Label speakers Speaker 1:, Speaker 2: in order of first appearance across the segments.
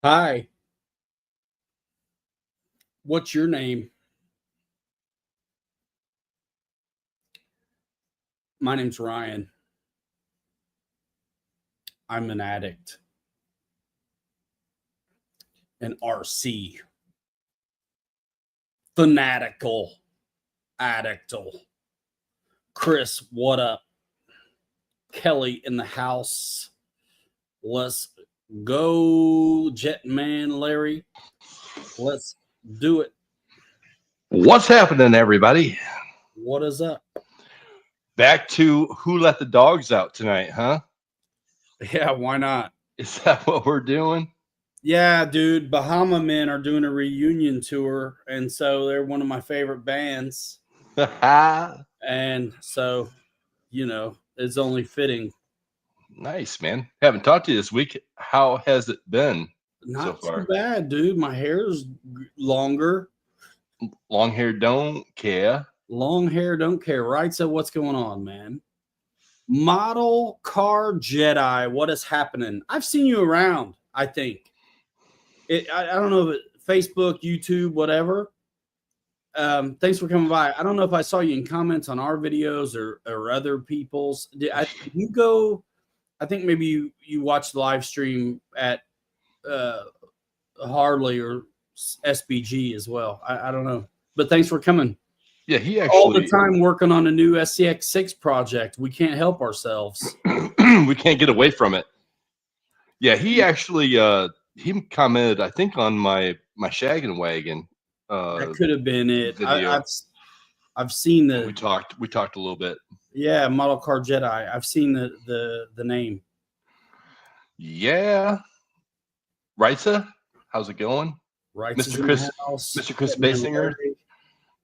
Speaker 1: Hi, what's your name? My name's Ryan. I'm an addict, an RC, fanatical, addictal. Chris, what up? Kelly in the house. Let's go, Jetman Larry. Let's do it.
Speaker 2: What's happening, everybody?
Speaker 1: What is up?
Speaker 2: Back to Who Let the Dogs Out tonight, huh?
Speaker 1: Yeah, why not?
Speaker 2: Is that what we're doing?
Speaker 1: Yeah, dude, Bahama Men are doing a reunion tour, and so they're one of my favorite bands. And so, it's only fitting.
Speaker 2: Nice, man. Haven't talked to you this week. How has it been so
Speaker 1: Not
Speaker 2: far?
Speaker 1: too bad, dude. My hair's longer.
Speaker 2: Long hair don't care.
Speaker 1: Long hair don't care, right? So what's going on, man? Model Car Jedi, what is happening? I've seen you around, I think. I don't know if Facebook, YouTube, whatever. Thanks for coming by. I don't know if I saw you in comments on our videos or other people's. You go? I think maybe you watched the live stream at Harley or SBG as well. I don't know, but thanks for coming.
Speaker 2: Yeah, he actually
Speaker 1: all the time working on a new SCX6 project. We can't help ourselves.
Speaker 2: we can't get away from it. Yeah, he actually he commented, I think, on my shaggin' wagon.
Speaker 1: That could have been it.
Speaker 2: Video.
Speaker 1: I've seen the.
Speaker 2: We talked a little bit.
Speaker 1: Yeah, Model Car Jedi. I've seen the name.
Speaker 2: Yeah. Risa, how's it going?
Speaker 1: Right,
Speaker 2: Mr. Chris Basinger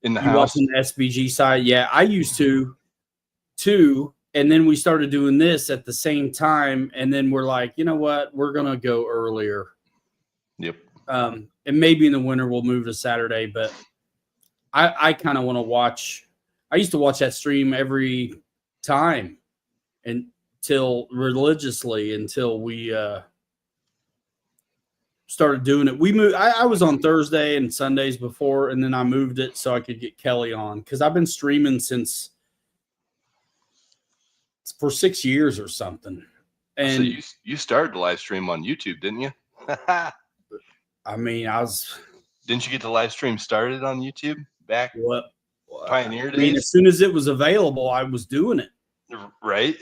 Speaker 2: in the
Speaker 1: you
Speaker 2: house.
Speaker 1: Watching the SBG side? Yeah, I used to too, and then we started doing this at the same time, and then we're like, you know what? We're gonna go earlier.
Speaker 2: Yep.
Speaker 1: And maybe in the winter we'll move to Saturday, but I kind of want to watch. I used to watch that stream every time until we started doing it. We moved. I was on Thursday and Sundays before, and then I moved it so I could get Kelly on because I've been streaming for 6 years or something. And
Speaker 2: so you started the live stream on YouTube, didn't you?
Speaker 1: I mean,
Speaker 2: Didn't you get the live stream started on YouTube back?
Speaker 1: What?
Speaker 2: Pioneer days?
Speaker 1: I mean, as soon as it was available, I was doing it.
Speaker 2: Right.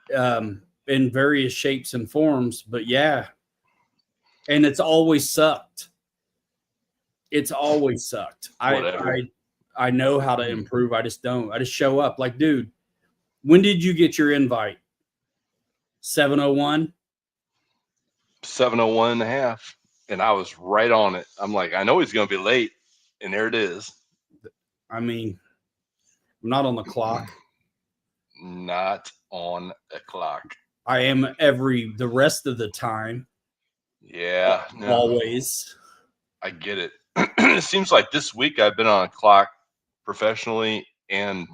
Speaker 1: In various shapes and forms, but yeah. And it's always sucked. It's always sucked. I know how to improve. I just don't. I just show up. Like, dude, when did you get your invite? 7:01?
Speaker 2: 7:01 and a half. And I was right on it. I'm like, I know he's going to be late. And there it is.
Speaker 1: I mean, I'm not on the clock.
Speaker 2: Not on the clock.
Speaker 1: I am the rest of the time.
Speaker 2: Yeah.
Speaker 1: No. Always.
Speaker 2: I get it. It seems like this week I've been on a clock professionally and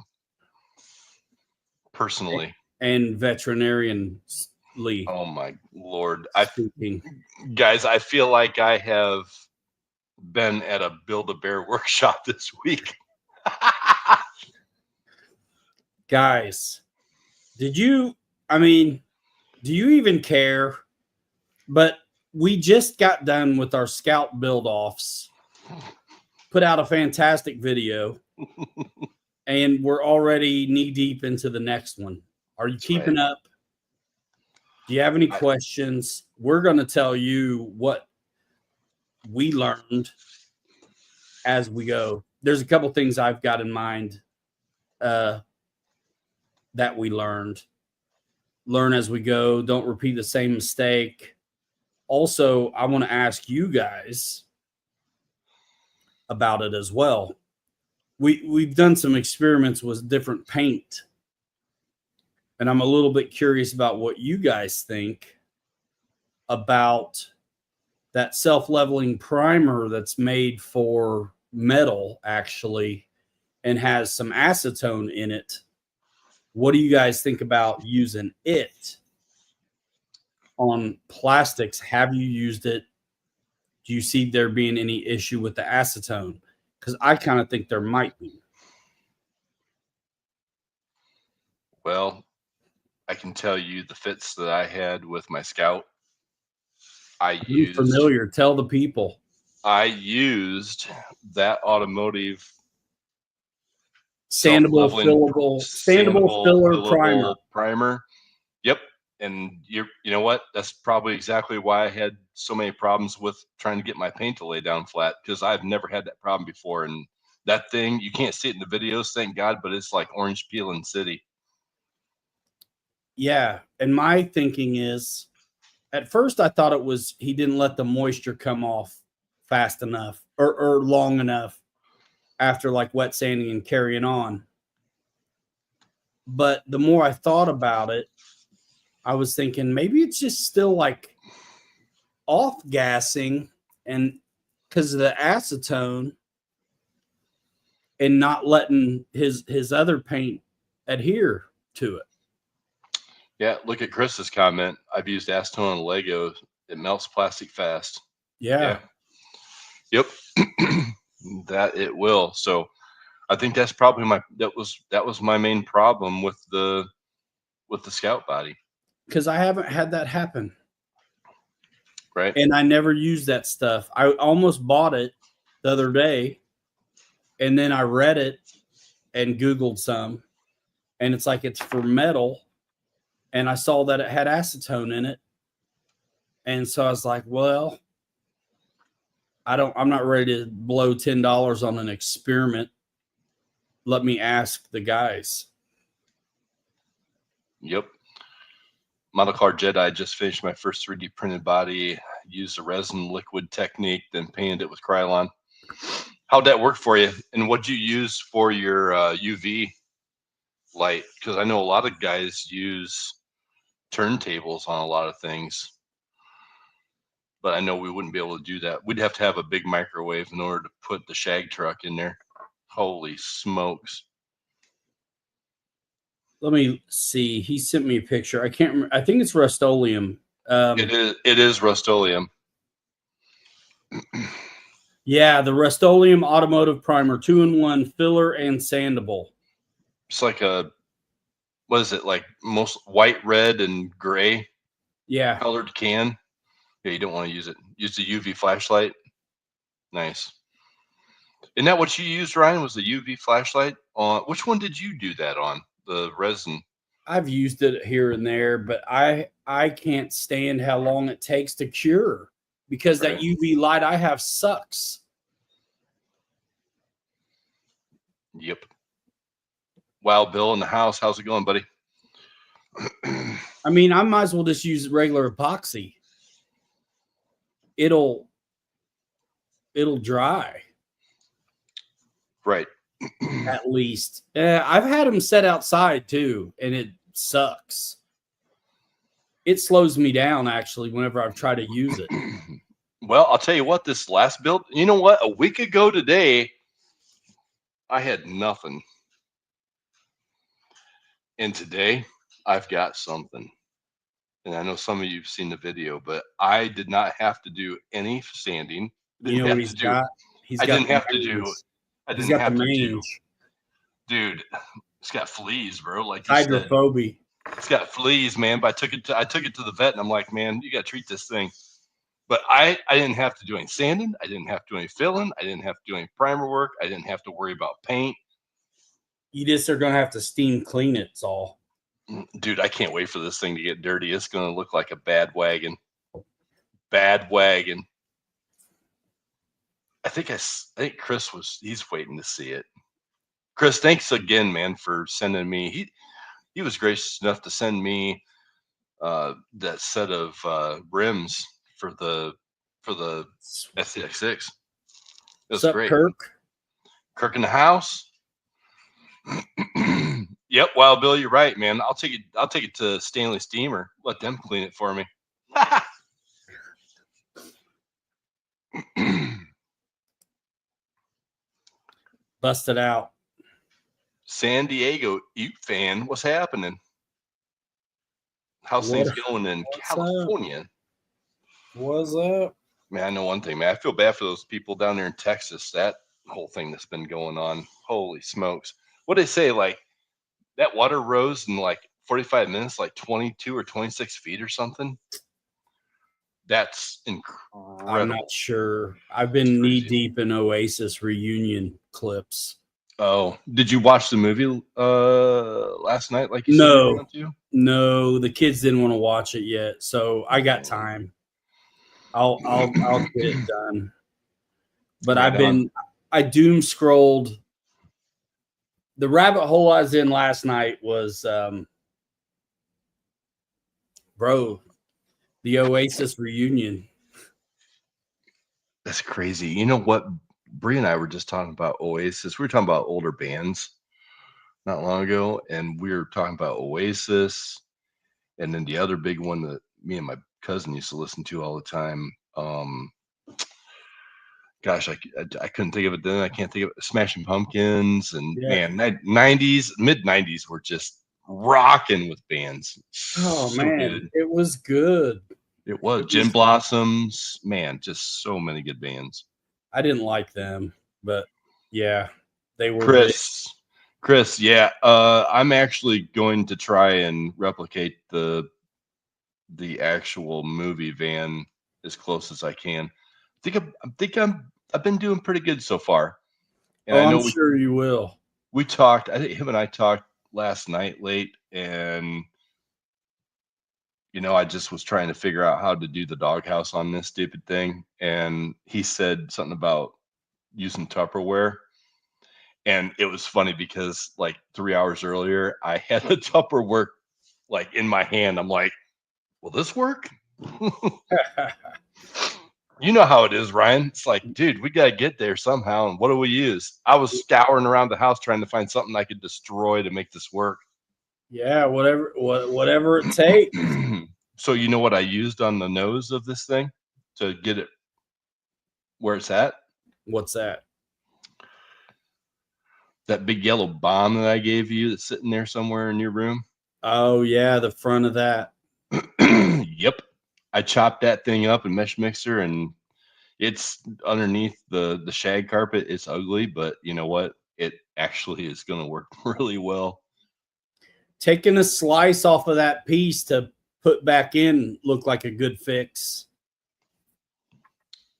Speaker 2: personally.
Speaker 1: And veterinarianly.
Speaker 2: Oh my Lord. Guys, I feel like I have been at a Build-A-Bear workshop this week.
Speaker 1: Guys, do you even care? But we just got done with our Scout build-offs, put out a fantastic video, and we're already knee-deep into the next one. Are you keeping up? Do you have any questions? We're going to tell you what we learned as we go. There's a couple things I've got in mind that we learn as we go. Don't repeat the same mistake. Also, I want to ask you guys about it as well. We've done some experiments with different paint, and I'm a little bit curious about what you guys think about that self-leveling primer that's made for metal, actually, and has some acetone in it. What do you guys think about using it? on plastics, have you used it? Do you see there being any issue with the acetone? Because I kind of think there might be.
Speaker 2: Well, I can tell you the fits that I had with my Scout.
Speaker 1: I'm familiar. Tell the people.
Speaker 2: I used that automotive
Speaker 1: Sandable, filler
Speaker 2: primer. Yep. And you know what? That's probably exactly why I had so many problems with trying to get my paint to lay down flat, because I've never had that problem before. And that thing, you can't see it in the videos, thank God, but it's like orange peeling city.
Speaker 1: Yeah. And my thinking is, at first I thought it was he didn't let the moisture come off fast enough or long enough after like wet sanding and carrying on. But the more I thought about it, I was thinking maybe it's just still like off gassing, and because of the acetone and not letting his other paint adhere to it.
Speaker 2: Yeah, look at Chris's comment. I've used acetone on Lego. It melts plastic fast.
Speaker 1: Yeah.
Speaker 2: Yep. That it will. So I think that's probably that was my main problem with the Scout body.
Speaker 1: Because I haven't had that happen.
Speaker 2: Right.
Speaker 1: And I never used that stuff. I almost bought it the other day, and then I read it and Googled some, and it's like it's for metal, and I saw that it had acetone in it. And so I was like, well, I'm not ready to blow $10 on an experiment. Let me ask the guys.
Speaker 2: Yep. Model Car Jedi just finished my first 3D printed body, used a resin liquid technique, then painted it with Krylon. How'd that work for you? And what'd you use for your UV light? Because I know a lot of guys use turntables on a lot of things, but I know we wouldn't be able to do that. We'd have to have a big microwave in order to put the shag truck in there. Holy smokes.
Speaker 1: Let me see. He sent me a picture. I can't remember. I think it's Rust-Oleum.
Speaker 2: It is Rust-Oleum.
Speaker 1: Yeah, the Rust-Oleum Automotive Primer, 2-in-1 filler and sandable.
Speaker 2: It's like what is it, like most white, red, and gray colored can? Yeah, you don't want to use it. Use the UV flashlight. Nice. Isn't that what you used, Ryan? Was the UV flashlight on? Which one did you do that on? The resin?
Speaker 1: I've used it here and there, but I can't stand how long it takes to cure because that UV light I have sucks.
Speaker 2: Yep. Wow, Bill in the house. How's it going, buddy?
Speaker 1: I mean, I might as well just use regular epoxy. It'll dry.
Speaker 2: Right.
Speaker 1: At least. I've had them set outside too, and it sucks. It slows me down actually whenever I try to use it.
Speaker 2: Well, I'll tell you what, this last build, you know what? A week ago today, I had nothing. And today, I've got something. And I know some of you have seen the video, but I did not have to do any sanding.
Speaker 1: You know what he's got?
Speaker 2: I didn't have to do. Dude, it's got fleas, bro. Like you
Speaker 1: hydrophobia.
Speaker 2: It's got fleas, man. But I took it to the vet, and I'm like, man, you got to treat this thing. But I didn't have to do any sanding. I didn't have to do any filling. I didn't have to do any primer work. I didn't have to worry about paint.
Speaker 1: You just are going to have to steam clean it. It's all.
Speaker 2: Dude, I can't wait for this thing to get dirty. It's going to look like a bad wagon. Bad wagon. I think Chris he's waiting to see it. Chris, thanks again, man, for sending me. He was gracious enough to send me that set of rims for the F86. It was great. Kirk in the house. Yep, Wild Bill, you're right, man. I'll take it to Stanley Steamer. Let them clean it for me.
Speaker 1: Busted out.
Speaker 2: San Diego Ute fan, what's happening? How's things
Speaker 1: What?
Speaker 2: going in
Speaker 1: What's up?
Speaker 2: California?
Speaker 1: What's up?
Speaker 2: Man, I know one thing, man. I feel bad for those people down there in Texas. That whole thing that's been going on. Holy smokes. What they say, like that water rose in like 45 minutes, like 22 or 26 feet or something. That's
Speaker 1: I'm
Speaker 2: incredible.
Speaker 1: not sure. I've
Speaker 2: It's
Speaker 1: been knee
Speaker 2: crazy.
Speaker 1: deep in Oasis reunion clips.
Speaker 2: Oh, did you watch the movie last night like you said you were
Speaker 1: No,
Speaker 2: going to?
Speaker 1: no, the kids didn't want to watch it yet, so I got time. I'll get it done. But
Speaker 2: Right on.
Speaker 1: I doom scrolled. The rabbit hole I was in last night was bro, the Oasis reunion.
Speaker 2: That's crazy. You know what? Bree and I were just talking about Oasis. We were talking about older bands not long ago, and we were talking about Oasis, and then the other big one that me and my cousin used to listen to all the time. Gosh, I couldn't think of it then. I can't think of it. Smashing Pumpkins, and
Speaker 1: Yeah.
Speaker 2: man, 90s, mid 90s were just rocking with bands.
Speaker 1: Oh
Speaker 2: So
Speaker 1: man,
Speaker 2: good.
Speaker 1: it was good.
Speaker 2: It was
Speaker 1: It
Speaker 2: Gin
Speaker 1: was,
Speaker 2: Blossoms, man, just so many good bands.
Speaker 1: I didn't like them, but yeah, they were big.
Speaker 2: Chris, yeah, I'm actually going to try and replicate the actual movie van as close as I can. I've been doing pretty good so far, and
Speaker 1: Oh,
Speaker 2: I
Speaker 1: I'm
Speaker 2: know
Speaker 1: sure you will.
Speaker 2: we talked. I think him and I talked last night late, and I just was trying to figure out how to do the doghouse on this stupid thing, and he said something about using Tupperware. And it was funny because like 3 hours earlier, I had the Tupperware like in my hand. I'm like, will this work? You know how it is, Ryan. It's like, dude, we got to get there somehow. And what do we use? I was scouring around the house trying to find something I could destroy to make this work.
Speaker 1: Yeah, whatever it takes.
Speaker 2: So, you know what I used on the nose of this thing to get it where it's at?
Speaker 1: What's that?
Speaker 2: That big yellow bomb that I gave you that's sitting there somewhere in your room.
Speaker 1: Oh yeah, the front of that.
Speaker 2: Yep. I chopped that thing up in mesh mixer, and it's underneath the shag carpet. It's ugly, but you know what? It actually is going to work really well.
Speaker 1: Taking a slice off of that piece to put back in looked like a good fix.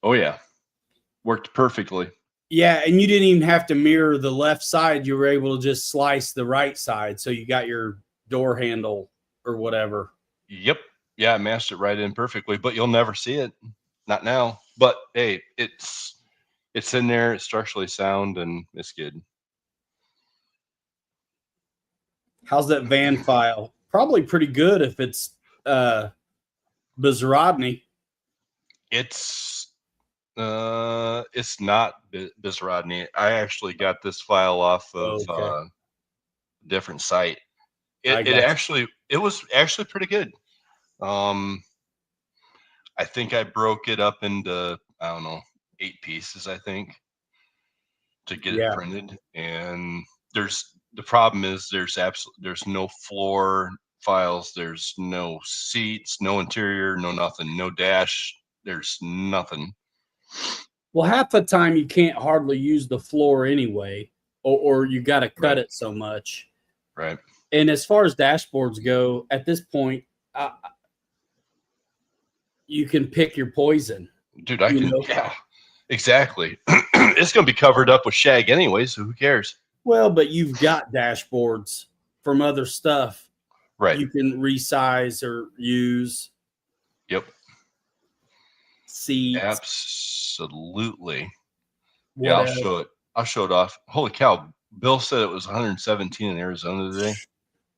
Speaker 2: Oh yeah, worked perfectly.
Speaker 1: Yeah, and you didn't even have to mirror the left side. You were able to just slice the right side, so you got your door handle or whatever.
Speaker 2: Yep. Yeah, I mashed it right in perfectly, but you'll never see it. Not now. But hey, it's in there, it's structurally sound, and it's good.
Speaker 1: How's that van file? Probably pretty good if it's Bizrodney.
Speaker 2: It's not Bisrodney. I actually got this file off of
Speaker 1: Okay,
Speaker 2: a different site.
Speaker 1: I got
Speaker 2: It was actually pretty good. Um, I think I broke it up into, I don't know, 8 pieces, I think, to get
Speaker 1: you.
Speaker 2: it
Speaker 1: Yeah.
Speaker 2: printed. And the problem is there's no floor files, there's no seats, no interior, no nothing, no dash, there's nothing.
Speaker 1: Well, half the time you can't hardly use the floor anyway, or you got to cut
Speaker 2: Right.
Speaker 1: it so much.
Speaker 2: Right.
Speaker 1: And as far as dashboards go, at this point, you can pick your poison.
Speaker 2: Dude, yeah, exactly. It's going to be covered up with shag anyway, so who cares?
Speaker 1: Well, but you've got dashboards from other stuff
Speaker 2: Right.
Speaker 1: you can resize or use.
Speaker 2: Yep.
Speaker 1: Seats.
Speaker 2: Absolutely. Yeah,
Speaker 1: What else?
Speaker 2: I'll show it off. Holy cow. Bill said it was 117 in Arizona today.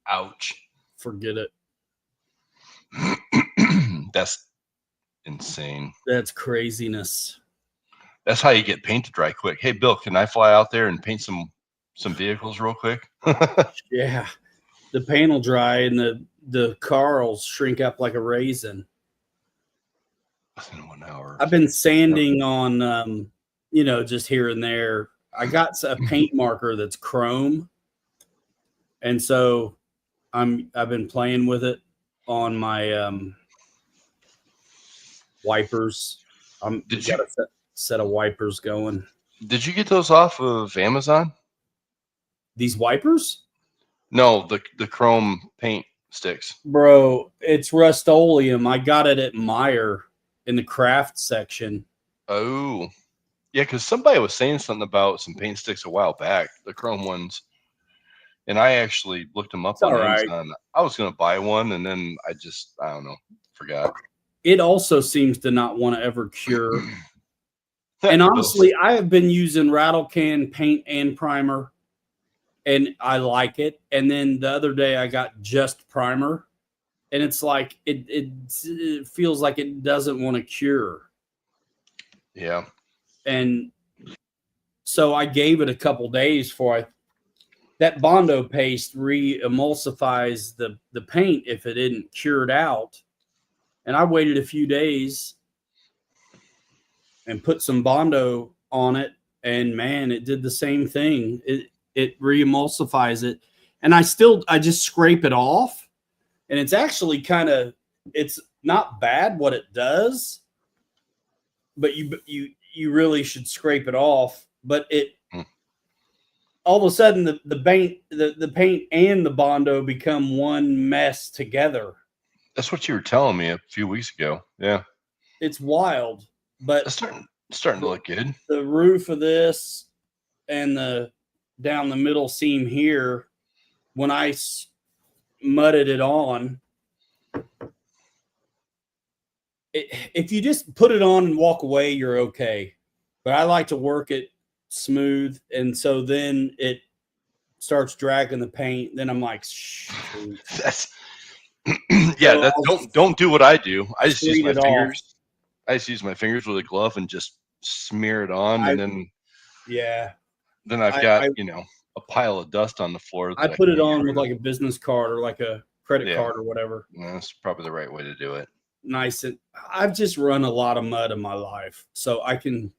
Speaker 2: Ouch.
Speaker 1: Forget it.
Speaker 2: That's insane.
Speaker 1: That's craziness.
Speaker 2: That's how you get paint to dry quick. Hey, Bill, can I fly out there and paint some vehicles real quick?
Speaker 1: Yeah. The paint will dry and the car will shrink up like a raisin.
Speaker 2: Within 1 hour.
Speaker 1: I've been sanding on, just here and there. I got a paint marker that's chrome, and so I've been playing with it. on my wipers.
Speaker 2: Did
Speaker 1: got
Speaker 2: you
Speaker 1: a set of wipers going.
Speaker 2: did you get those off of Amazon?
Speaker 1: These wipers?
Speaker 2: No, the chrome paint sticks.
Speaker 1: Bro, it's Rust-Oleum. I got it at Meyer in the craft section.
Speaker 2: Oh, yeah, because somebody was saying something about some paint sticks a while back, the chrome ones, and I actually looked them up
Speaker 1: It's
Speaker 2: on
Speaker 1: all right.
Speaker 2: Amazon. I was gonna buy one, and then I don't know, forgot.
Speaker 1: It also seems to not want to ever cure. And honestly, I have been using rattle can paint and primer, and I like it. And then the other day I got just primer, and it's like it feels like it doesn't want to cure.
Speaker 2: Yeah.
Speaker 1: And so I gave it a couple days for that Bondo paste re-emulsifies the paint if it isn't cured out. And I waited a few days and put some Bondo on it, and man, it did the same thing. It re-emulsifies it, and I just scrape it off, and it's actually it's not bad what it does, but you really should scrape it off. But all of a sudden the paint and the Bondo become one mess together.
Speaker 2: That's what you were telling me a few weeks ago. Yeah.
Speaker 1: It's wild, but
Speaker 2: It's starting to look good.
Speaker 1: The roof of this and the down the middle seam here, when I mudded it on, if you just put it on and walk away, you're okay. But I like to work it smooth, and so then it starts dragging the paint. Then I'm like, shoot.
Speaker 2: That's yeah. Don't do what I do. I just use my fingers.
Speaker 1: Off.
Speaker 2: I just use my fingers with a glove and just smear it on, and then then I've got a pile of dust on the floor.
Speaker 1: I put it on with like a business card or like a credit card or whatever.
Speaker 2: That's probably the right way to do it.
Speaker 1: Nice. And I've just run a lot of mud in my life, so I can.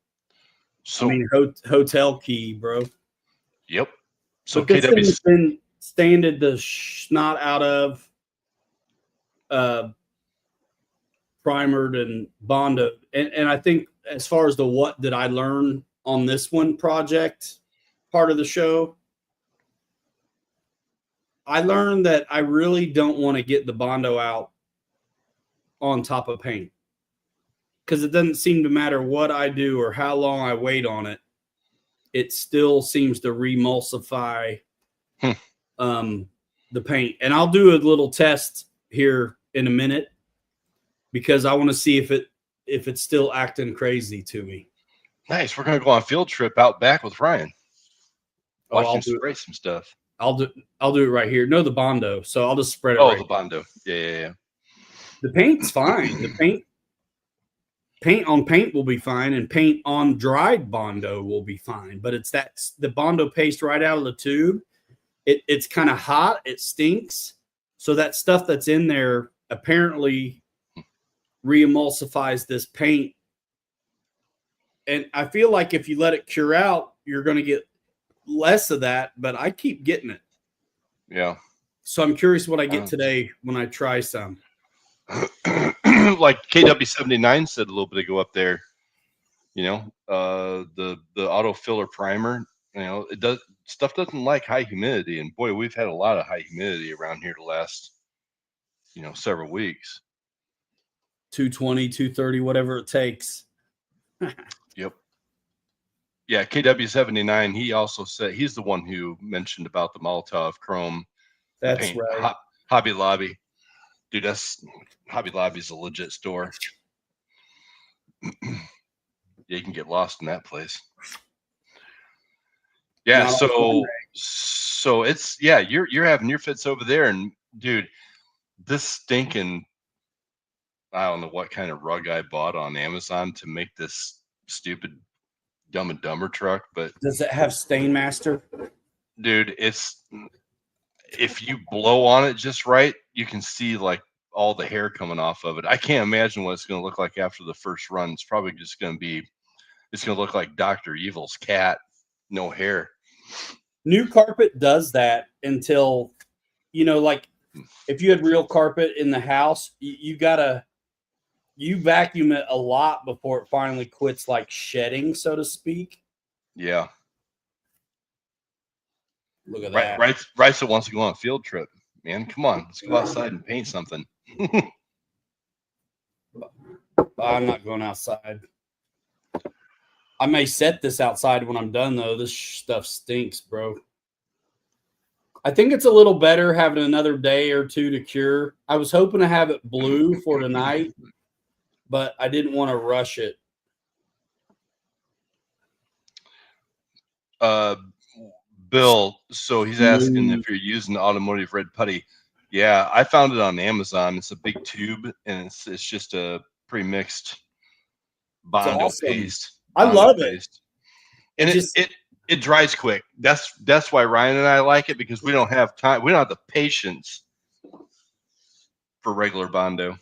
Speaker 1: Hotel key, bro.
Speaker 2: Yep. So
Speaker 1: this thing's been standing the snot out of primered and Bondo, and I think as far as the what did I learn on this one project part of the show, I learned that I really don't want to get the Bondo out on top of paint, because it doesn't seem to matter what I do or how long I wait on it. It still seems to remulsify the paint. And I'll do a little test here in a minute, because I want to see if it's still acting crazy to me.
Speaker 2: Nice. We're gonna go on a field trip out back with Ryan. Watch him spray some stuff.
Speaker 1: I'll do it right here. No, the Bondo. So I'll just spread it.
Speaker 2: Oh, the Bondo. Yeah.
Speaker 1: The paint's fine. The paint on paint will be fine, and paint on dried Bondo will be fine. But it's the Bondo paste right out of the tube. It's kind of hot. It stinks. So that stuff that's in there apparently re-emulsifies this paint. And I feel like if you let it cure out, you're going to get less of that, but I keep getting it.
Speaker 2: Yeah.
Speaker 1: So I'm curious what I get today when I try some.
Speaker 2: Like KW79 said a little bit ago up there, the auto filler primer, stuff doesn't like high humidity, and boy, we've had a lot of high humidity around here the last several weeks.
Speaker 1: 220, 230, whatever it takes.
Speaker 2: Yep. Yeah, KW79, he also said, he's the one who mentioned about the Molotov chrome.
Speaker 1: That's
Speaker 2: paint.
Speaker 1: right.
Speaker 2: Hobby Lobby. Dude, Hobby Lobby's a legit store. Yeah, you can get lost in that place. Yeah, so it's you're having your fits over there, and dude, this stinking, I don't know what kind of rug I bought on Amazon to make this stupid Dumb and Dumber truck, but
Speaker 1: does it have Stainmaster?
Speaker 2: Dude, if you blow on it just right, you can see like all the hair coming off of it. I can't imagine what it's going to look like after the first run. It's probably just going to look like Dr. Evil's cat, no hair.
Speaker 1: New carpet does that until, like if you had real carpet in the house, you vacuum it a lot before it finally quits like shedding, so to speak.
Speaker 2: Yeah.
Speaker 1: Look at that.
Speaker 2: Rice wants to go on a field trip. Man, come on, let's go outside and paint something.
Speaker 1: I'm not going outside. I may set this outside when I'm done, though. This stuff stinks, bro. I think it's a little better having another day or two to cure. I was hoping to have it blue for tonight, but I didn't want to rush it.
Speaker 2: Bill, so he's asking if you're using automotive red putty. Yeah, I found it on Amazon. It's a big tube, and it's just a pre-mixed Bondo
Speaker 1: awesome.
Speaker 2: paste.
Speaker 1: I love it.
Speaker 2: And it dries quick. That's why Ryan and I like it, because we don't have time. We don't have the patience for regular Bondo.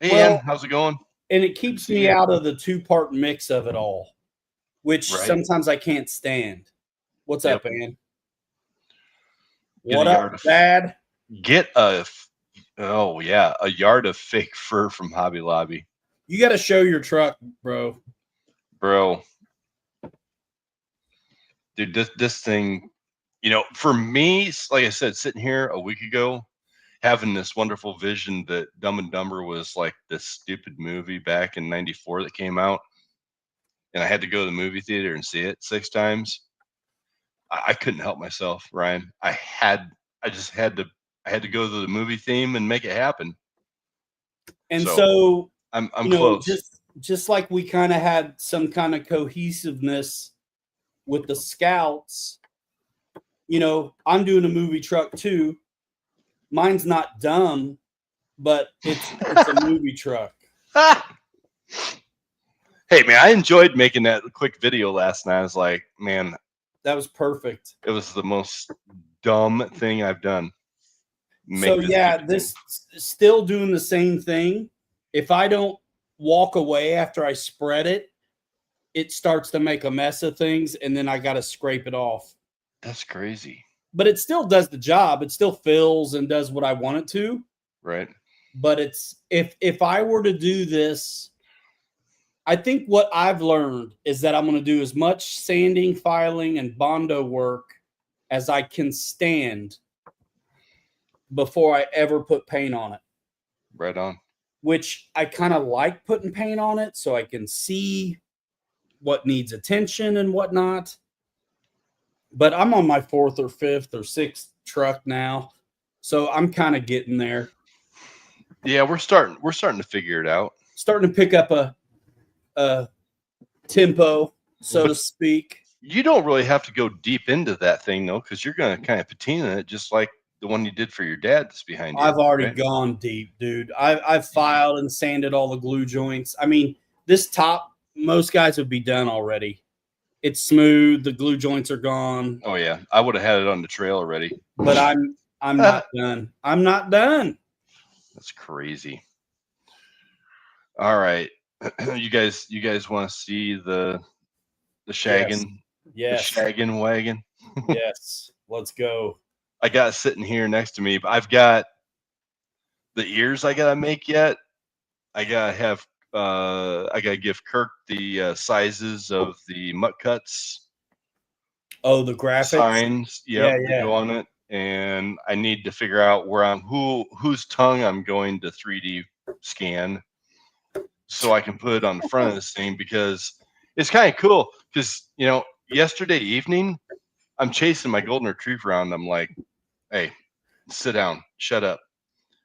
Speaker 2: Hey,
Speaker 1: Well,
Speaker 2: Ian, how's it going?
Speaker 1: And it keeps me out of the two-part mix of it all, which sometimes I can't stand. What's up, Ann? What up, Dad?
Speaker 2: Get a yard of fake fur from Hobby Lobby.
Speaker 1: You got to show your truck, bro.
Speaker 2: Dude, this thing, for me, like I said, sitting here a week ago, having this wonderful vision that Dumb and Dumber was like this stupid movie back in '94 that came out, and I had to go to the movie theater and see it 6 times. I couldn't help myself, Ryan. I had to go to the movie theme and make it happen.
Speaker 1: And so
Speaker 2: I'm close.
Speaker 1: Just like we kind of had some kind of cohesiveness with the Scouts, I'm doing a movie truck too. Mine's not dumb, but it's a movie truck.
Speaker 2: Hey, man, I enjoyed making that quick video last night. I was like, man,
Speaker 1: that was perfect.
Speaker 2: It was the most dumb thing I've done.
Speaker 1: This still doing the same thing. If I don't walk away after I spread it, it starts to make a mess of things, and then I got to scrape it off.
Speaker 2: That's crazy.
Speaker 1: But it still does the job. It still fills and does what I want it to.
Speaker 2: Right.
Speaker 1: But it's if I were to do this, I think what I've learned is that I'm going to do as much sanding, filing, and Bondo work as I can stand before I ever put paint on it.
Speaker 2: Right on.
Speaker 1: Which I kind of like putting paint on it so I can see what needs attention and whatnot. But I'm on my 4th or 5th or 6th truck now, so I'm kind of getting there.
Speaker 2: Yeah, we're starting to figure it out.
Speaker 1: Starting to pick up a tempo, so to speak.
Speaker 2: You don't really have to go deep into that thing though, because you're going to kind of patina it just like the one you did for your dad that's behind you.
Speaker 1: I've already gone deep, dude. I've filed and sanded all the glue joints. I mean, this top, most guys would be done already. It's smooth. The glue joints are gone.
Speaker 2: Oh yeah, I would have had it on the trail already.
Speaker 1: But I'm not done. I'm not done.
Speaker 2: That's crazy. All right, you guys want to see the shagging?
Speaker 1: Yes.
Speaker 2: The shagging wagon.
Speaker 1: Yes. Let's go.
Speaker 2: I got it sitting here next to me, but I've got the ears I gotta make yet. I gotta give Kirk the sizes of the mutt cuts.
Speaker 1: Oh, the graphics
Speaker 2: signs, to go on it, and I need to figure out whose tongue I'm going to 3D scan, so I can put it on the front of this thing, because it's kind of cool. Because yesterday evening, I'm chasing my golden retriever around. I'm like, "Hey, sit down, shut up."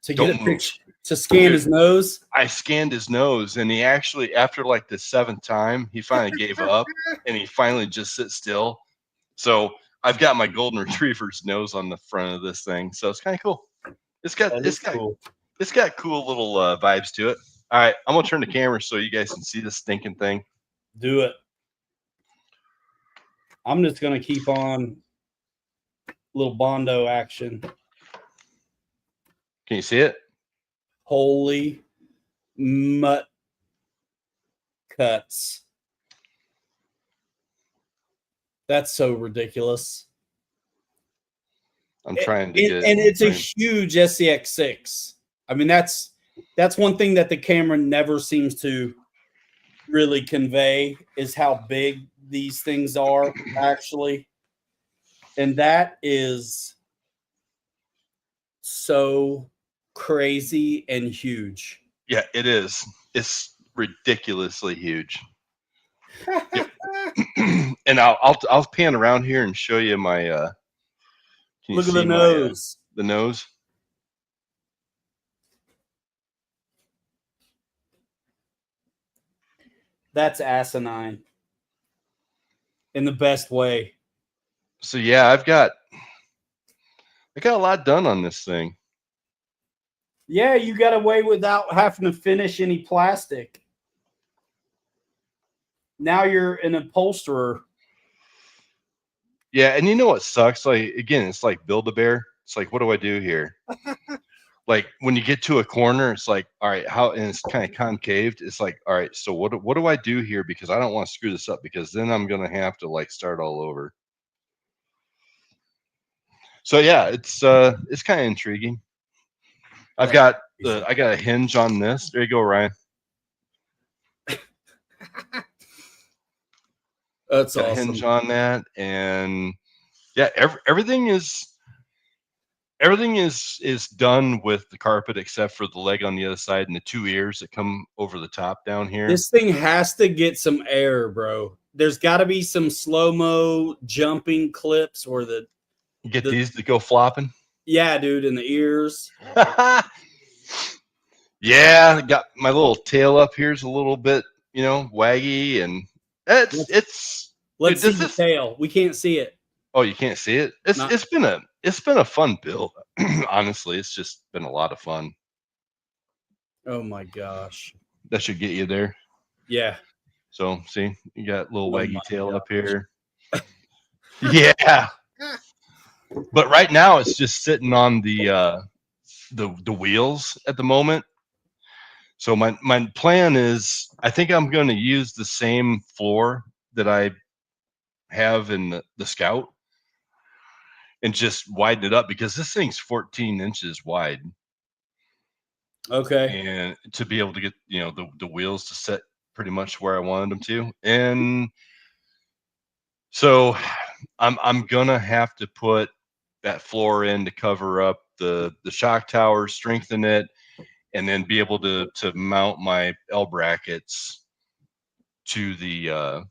Speaker 1: To get a picture, to scan his nose.
Speaker 2: I scanned his nose, and he actually, after like the 7th time, he finally gave up, and he finally just sits still. So I've got my golden retriever's nose on the front of this thing, so it's kind of cool. It's got cool little vibes to it. All right, I'm gonna turn the camera so you guys can see this stinking thing.
Speaker 1: Do it. I'm just gonna keep on little Bondo action.
Speaker 2: Can you see it?
Speaker 1: Holy mutt cuts. That's so ridiculous.
Speaker 2: I'm trying to
Speaker 1: And,
Speaker 2: get
Speaker 1: and
Speaker 2: in the
Speaker 1: it's a
Speaker 2: frame.
Speaker 1: huge SCX6. I mean, that's one thing that the camera never seems to really convey is how big these things are actually. And that is so crazy and huge.
Speaker 2: Yeah, it is. It's ridiculously huge. Yep. And I'll pan around here and show you my. Can you
Speaker 1: Look at the
Speaker 2: see my
Speaker 1: nose.
Speaker 2: the nose?
Speaker 1: That's asinine in the best way.
Speaker 2: So yeah, I got a lot done on this thing.
Speaker 1: Yeah, you got away without having to finish any plastic. Now you're an upholsterer.
Speaker 2: Yeah, and you know what sucks? Like again, it's like Build-A-Bear. It's like, what do I do here? Like when you get to a corner, it's like, all right, how? And it's kind of concaved. It's like, all right, so what do I do here? Because I don't want to screw this up because then I'm gonna have to like start all over. So yeah, it's kind of intriguing. I got a hinge on this. There you go, Ryan.
Speaker 1: That's
Speaker 2: Got a
Speaker 1: awesome.
Speaker 2: hinge on that, and yeah, everything is done with the carpet except for the leg on the other side and the two ears that come over the top down here.
Speaker 1: This thing has to get some air, bro. There's got to be some slow-mo jumping clips or
Speaker 2: Get these to go flopping.
Speaker 1: Yeah, dude, in the ears.
Speaker 2: Yeah, got my little tail up here's a little bit, waggy, and it's.
Speaker 1: Let's
Speaker 2: Dude,
Speaker 1: see the tail. We can't see it.
Speaker 2: Oh, you can't see it? It's been a fun build. Honestly, it's just been a lot of fun.
Speaker 1: Oh my gosh.
Speaker 2: That should get you there.
Speaker 1: Yeah.
Speaker 2: So see, you got a little
Speaker 1: Oh
Speaker 2: waggy
Speaker 1: my
Speaker 2: tail
Speaker 1: gosh.
Speaker 2: up here. Yeah. But right now it's just sitting on the wheels at the moment. So my plan is I think I'm going to use the same floor that I have in the Scout and just widen it up because this thing's 14 inches wide.
Speaker 1: Okay.
Speaker 2: And to be able to get the wheels to set pretty much where I wanted them to. And so I'm gonna have to put that floor in to cover up the shock tower, strengthen it, and then be able to mount my L brackets to the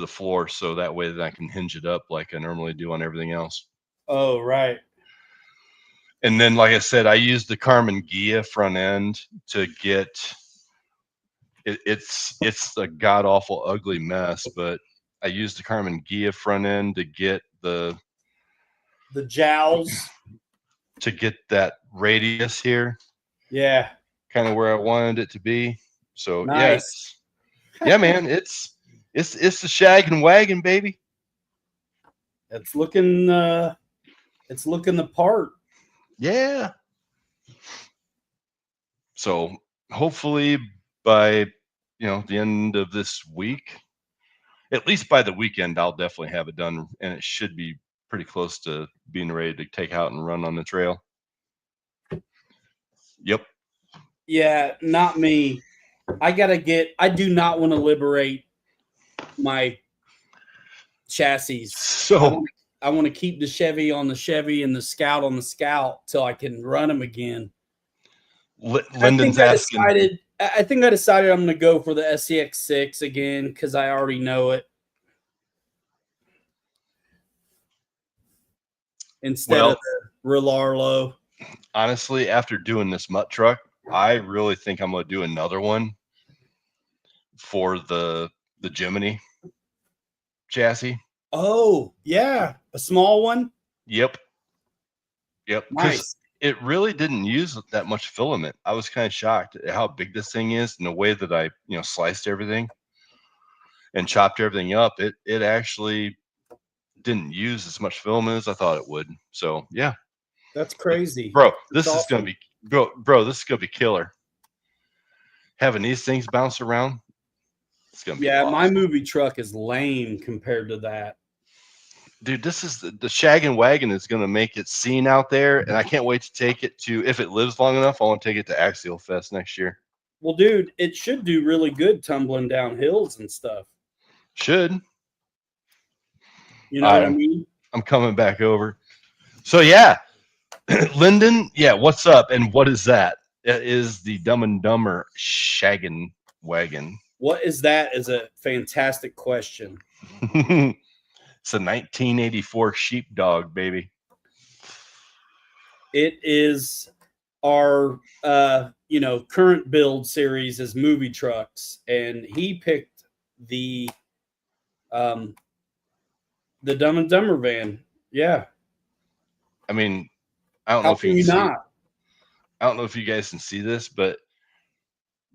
Speaker 2: floor so that way that I can hinge it up like I normally do on everything else.
Speaker 1: Oh, right.
Speaker 2: And then, like I said, I used the Carmen Gia front end to get it's a god awful ugly mess, but I used the Carmen Gia front end to get the
Speaker 1: jowls
Speaker 2: to get that radius here.
Speaker 1: Yeah.
Speaker 2: Kind of where I wanted it to be. So
Speaker 1: nice.
Speaker 2: Yeah, man, it's the shag and wagon, baby.
Speaker 1: It's looking the part.
Speaker 2: Yeah. So hopefully by the end of this week, at least by the weekend, I'll definitely have it done, and it should be pretty close to being ready to take out and run on the trail. Yep.
Speaker 1: Yeah, not me. I do not want to liberate my chassis.
Speaker 2: So
Speaker 1: I want to keep the Chevy on the Chevy and the Scout on the Scout till I can run them again.
Speaker 2: Lyndon's asking.
Speaker 1: I think I decided I'm going to go for the SCX6 again because I already know it. Instead of the Relarlo.
Speaker 2: Honestly, after doing this mutt truck, I really think I'm going to do another one for the Jiminy chassis.
Speaker 1: Oh, yeah. A small one?
Speaker 2: Yep. Because
Speaker 1: nice.
Speaker 2: It really didn't use that much filament. I was kind of shocked at how big this thing is and the way that I, sliced everything and chopped everything up. It actually didn't use as much filament as I thought it would. So yeah.
Speaker 1: That's crazy.
Speaker 2: Bro, this is gonna be this is gonna be killer. Having these things bounce around, it's gonna be awesome.
Speaker 1: My movie truck is lame compared to that.
Speaker 2: Dude, this is the Shaggin' Wagon is going to make it seen out there, and I can't wait to take it to, if it lives long enough, I want to take it to Axial Fest next year.
Speaker 1: Well, dude, it should do really good tumbling down hills and stuff.
Speaker 2: Should.
Speaker 1: You know what I mean?
Speaker 2: I'm coming back over. So, yeah, Lyndon, yeah, what's up? And what is that? It is the Dumb and Dumber Shaggin' Wagon.
Speaker 1: What is that? Is a fantastic question.
Speaker 2: It's a 1984 sheepdog, baby.
Speaker 1: It is our current build series is movie trucks, and he picked the Dumb and Dumber van. Yeah.
Speaker 2: I mean, I don't know
Speaker 1: How
Speaker 2: if you
Speaker 1: can you
Speaker 2: see,
Speaker 1: not?
Speaker 2: I don't know if you guys can see this, but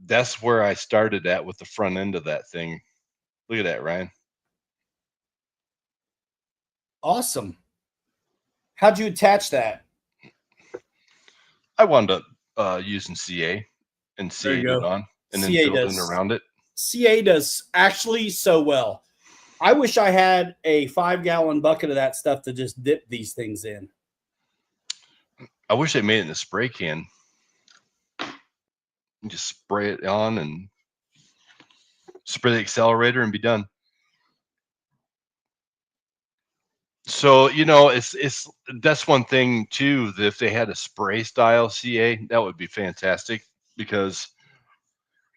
Speaker 2: that's where I started at with the front end of that thing. Look at that, Ryan.
Speaker 1: Awesome. How'd you attach that?
Speaker 2: I wound up using CA and
Speaker 1: There you
Speaker 2: CA'd it
Speaker 1: go.
Speaker 2: on and then
Speaker 1: CA
Speaker 2: building
Speaker 1: does.
Speaker 2: around it.
Speaker 1: CA does actually so well. I wish I had a 5-gallon bucket of that stuff to just dip these things in.
Speaker 2: I wish they made it in a spray can. You just spray it on and spray the accelerator and be done. So, you know, it's that's one thing too, that if they had a spray style CA, that would be fantastic, because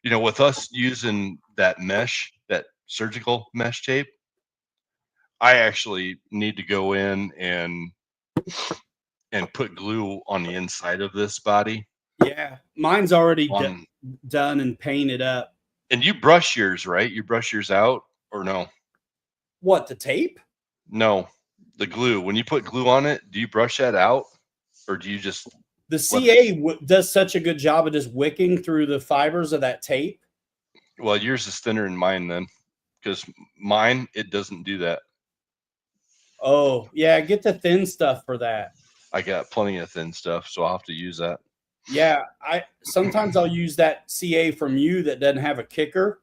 Speaker 2: you know, with us using that mesh, that surgical mesh tape, I actually need to go in and put glue on the inside of this body.
Speaker 1: Yeah, mine's already
Speaker 2: On,
Speaker 1: done and painted up.
Speaker 2: and you brush yours, right? You brush yours out or no?
Speaker 1: What, the tape?
Speaker 2: No, the glue. When you put glue on it, do you brush that out, or do you just
Speaker 1: The
Speaker 2: let
Speaker 1: CA does such a good job of just wicking through the fibers of that tape.
Speaker 2: Well, yours is thinner than mine then, because mine, it doesn't do that.
Speaker 1: Oh, yeah, get the thin stuff for that.
Speaker 2: I got plenty of thin stuff, so I'll have to use that.
Speaker 1: Yeah, sometimes I'll use that CA from you that doesn't have a kicker.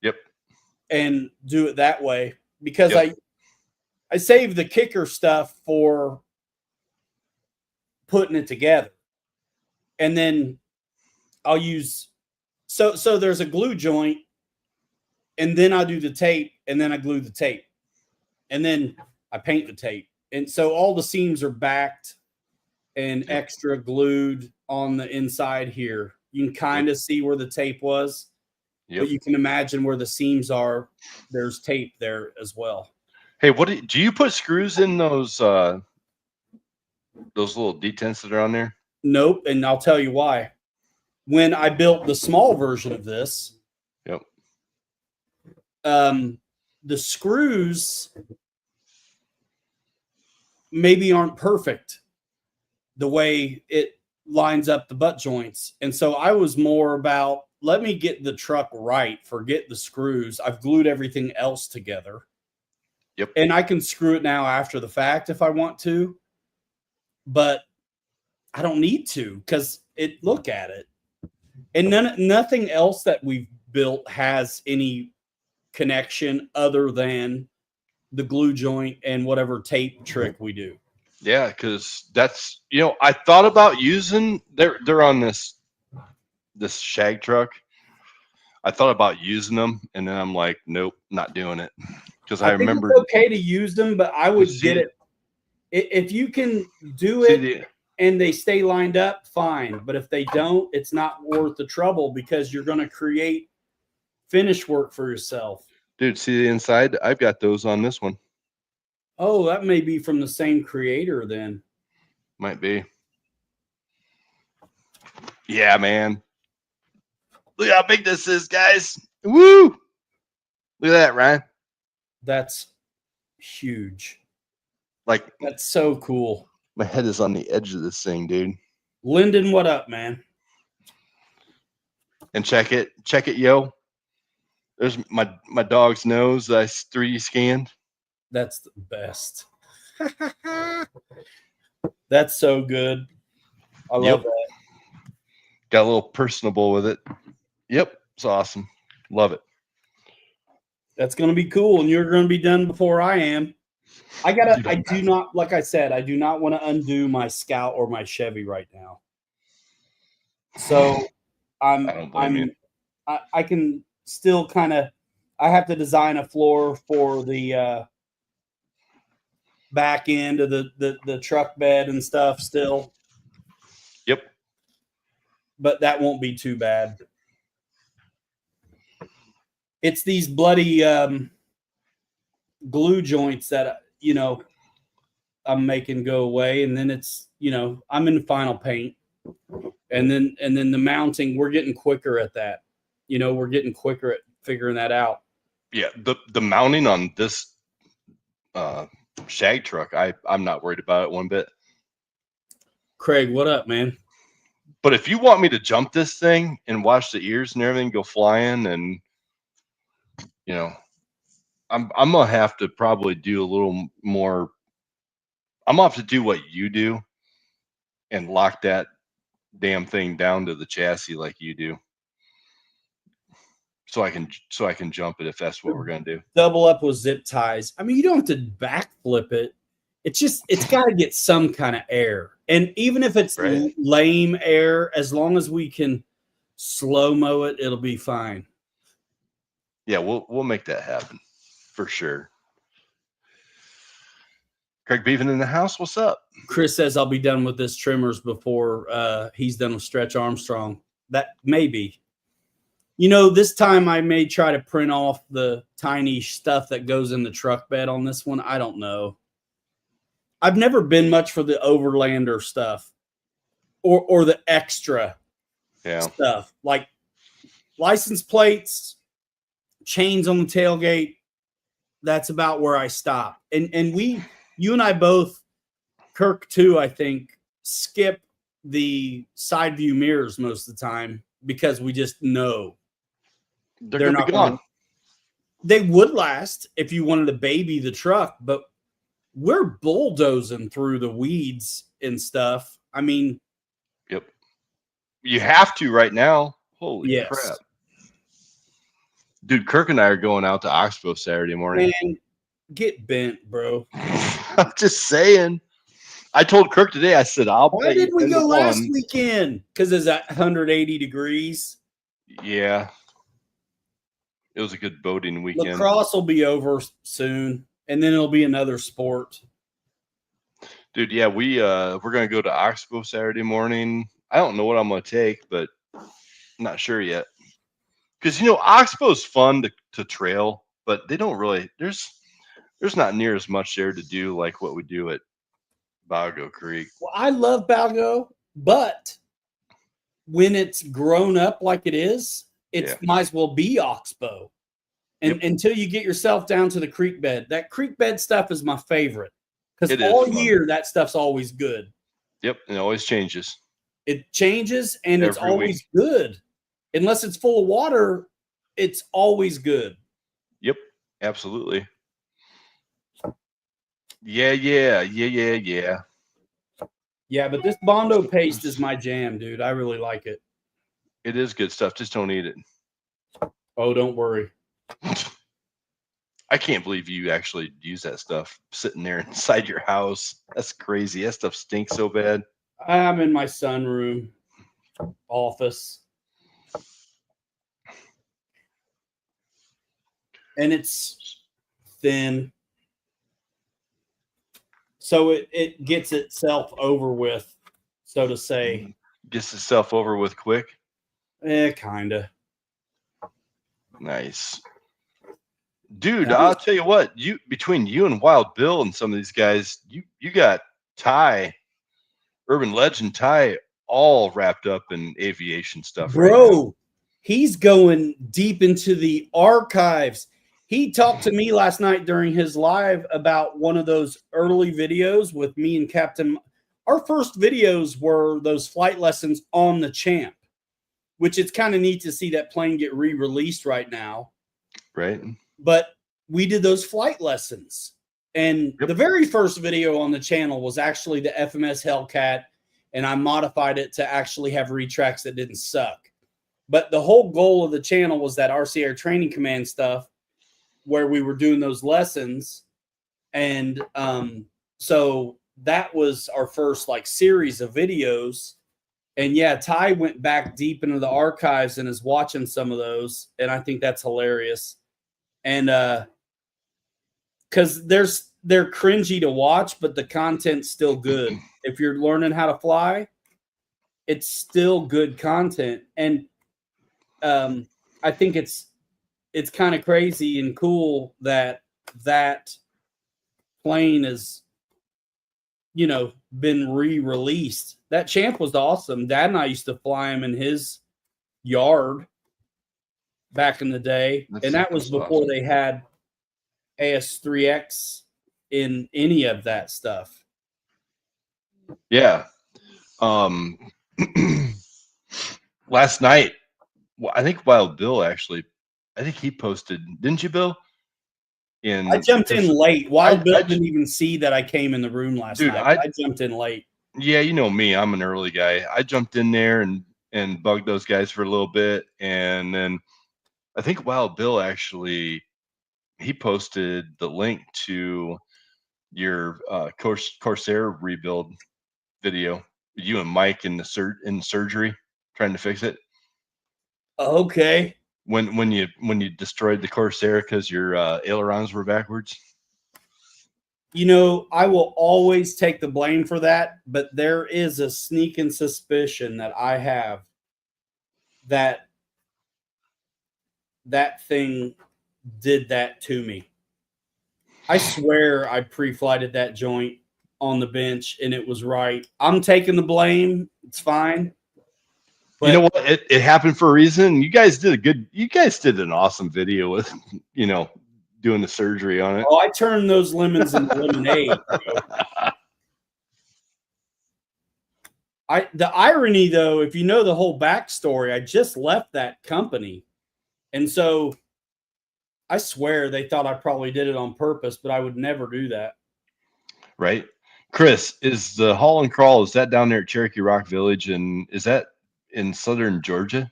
Speaker 2: Yep.
Speaker 1: And do it that way, because
Speaker 2: Yep.
Speaker 1: I save the kicker stuff for putting it together. And then I'll use so there's a glue joint, and then I do the tape, and then I glue the tape, and then I paint the tape. And so all the seams are backed and extra glued on the inside here. You can kind of see where the tape was, but you can imagine where the seams are. There's tape there as well.
Speaker 2: Hey, what do you put screws in those little detents that are on there?
Speaker 1: Nope, and I'll tell you why. When I built the small version of this,
Speaker 2: Yep.
Speaker 1: The screws maybe aren't perfect the way it lines up the butt joints. And so I was more about, let me get the truck right, forget the screws. I've glued everything else together.
Speaker 2: Yep.
Speaker 1: And I can screw it now after the fact if I want to, but I don't need to, because look at it. And nothing else that we've built has any connection other than the glue joint and whatever tape trick we do.
Speaker 2: Yeah, because that's, you know, I thought about using, they're on this shag truck. I thought about using them, and then I'm like, nope, not doing it. Because I remember
Speaker 1: it's okay to use them, but I would get it if you can do it and they stay lined up, fine. But if they don't, it's not worth the trouble, because you're going to create finish work for yourself.
Speaker 2: Dude, see the inside? I've got those on this one.
Speaker 1: Oh, that may be from the same creator then.
Speaker 2: Might be. Yeah, man. Look how big this is, guys. Woo! Look at that, Ryan.
Speaker 1: That's huge.
Speaker 2: Like,
Speaker 1: that's so cool.
Speaker 2: My head is on the edge of this thing, dude.
Speaker 1: Lyndon, what up, man?
Speaker 2: And check it, yo. There's my dog's nose that I 3D scanned.
Speaker 1: That's the best. That's so good. I love that.
Speaker 2: Got a little personable with it. Yep, it's awesome. Love it.
Speaker 1: That's going to be cool, and you're going to be done before I am. I do not, like I said, I do not want to undo my Scout or my Chevy right now. So
Speaker 2: I don't blame you.
Speaker 1: I can still kind of, I have to design a floor for the back end of the truck bed and stuff still.
Speaker 2: Yep.
Speaker 1: But that won't be too bad. It's these bloody glue joints that, you know, I'm making go away. And then it's, you know, I'm in final paint. And then the mounting, we're getting quicker at that. You know, we're getting quicker at figuring that out.
Speaker 2: Yeah, the mounting on this shag truck, I'm not worried about it one bit.
Speaker 1: Craig, what up, man?
Speaker 2: But if you want me to jump this thing and watch the ears and everything go flying, and you know, I'm gonna have to probably do a little more. I'm gonna have to do what you do and lock that damn thing down to the chassis like you do, so I can jump it if that's what we're gonna do.
Speaker 1: Double up with zip ties. I mean, you don't have to backflip it. It's got to get some kind of air. And even if it's
Speaker 2: Right.
Speaker 1: lame air, as long as we can slow-mo it, it'll be fine.
Speaker 2: Yeah, we'll make that happen for sure. Craig Beaven in the house. What's up?
Speaker 1: Chris says I'll be done with this trimmers before he's done with Stretch Armstrong. That may be. You know, this time I may try to print off the tiny stuff that goes in the truck bed on this one. I don't know. I've never been much for the Overlander stuff or the extra stuff, like license plates, chains on the tailgate. That's about where I stop. And you and I both, Kirk too, I think, skip the side view mirrors most of the time because we just know
Speaker 2: they're not gone.
Speaker 1: They would last if you wanted to baby the truck, but we're bulldozing through the weeds and stuff. I mean,
Speaker 2: yep. You have to right now. Holy crap. Dude, Kirk and I are going out to Oxbow Saturday morning.
Speaker 1: Man, get bent, bro.
Speaker 2: I'm just saying. I told Kirk today, I said,
Speaker 1: Why did we go last weekend? Because it's at 180 degrees.
Speaker 2: Yeah. It was a good boating weekend.
Speaker 1: Lacrosse will be over soon, and then it'll be another sport.
Speaker 2: Dude, yeah, we're gonna go to Oxbow Saturday morning. I don't know what I'm gonna take, but I'm not sure yet. Because you know, Oxbow's fun to trail, but they don't really there's not near as much there to do like what we do at Balgo Creek.
Speaker 1: Well, I love Balgo, but when it's grown up like it is, it might as well be Oxbow. And until you get yourself down to the creek bed, that creek bed stuff is my favorite. Because all year that stuff's always good.
Speaker 2: Yep, and it always changes.
Speaker 1: It changes and it's always good. Unless it's full of water, it's always good.
Speaker 2: Yep, absolutely. Yeah.
Speaker 1: Yeah, but this Bondo paste is my jam, dude. I really like it.
Speaker 2: It is good stuff. Just don't eat it.
Speaker 1: Oh, don't worry.
Speaker 2: I can't believe you actually use that stuff sitting there inside your house. That's crazy. That stuff stinks so bad.
Speaker 1: I'm in my sunroom office. And it's thin. So it gets itself over with, so to say.
Speaker 2: Gets itself over with quick?
Speaker 1: Kind of.
Speaker 2: Nice. Dude, I'll tell you what, between you and Wild Bill and some of these guys, you got Ty, Urban Legend Ty, all wrapped up in aviation stuff.
Speaker 1: Bro, right, he's going deep into the archives. He talked to me last night during his live about one of those early videos with me and Captain. Our first videos were those flight lessons on the Champ, which it's kind of neat to see that plane get re-released right now.
Speaker 2: Right.
Speaker 1: But we did those flight lessons. And the very first video on the channel was actually the FMS Hellcat, and I modified it to actually have retracts that didn't suck. But the whole goal of the channel was that RC Air Training Command stuff. where we were doing those lessons. And so that was our first like series of videos. And yeah, Ty went back deep into the archives and is watching some of those. And I think that's hilarious. And because they're cringy to watch, but the content's still good. If you're learning how to fly, it's still good content. And I think it's kind of crazy and cool that plane is, you know, been re-released. That Champ was awesome. Dad and I used to fly him in his yard back in the day. And that was before they had AS3X in any of that stuff.
Speaker 2: Yeah. Last night, I think Wild Bill actually, I think he posted, didn't you, Bill?
Speaker 1: I jumped in late. Wild Bill didn't even see that I came in the room last night. I jumped in late.
Speaker 2: Yeah, you know me. I'm an early guy. I jumped in there and bugged those guys for a little bit. And then I think Wild Bill actually, he posted the link to your Corsair rebuild video. You and Mike in surgery trying to fix it.
Speaker 1: Okay.
Speaker 2: When you destroyed the Corsair because your ailerons were backwards.
Speaker 1: You know, I will always take the blame for that, but there is a sneaking suspicion that I have that thing did that to me. I swear I pre-flighted that joint on the bench and it was right. I'm taking the blame. It's fine.
Speaker 2: But you know what? It happened for a reason. You guys did an awesome video with, you know, doing the surgery on it.
Speaker 1: Oh, I turned those lemons into lemonade. The irony, though, if you know the whole backstory, I just left that company. And so I swear they thought I probably did it on purpose, but I would never do that.
Speaker 2: Right. Chris, is the haul and crawl, is that down there at Cherokee Rock Village? And is that in southern Georgia?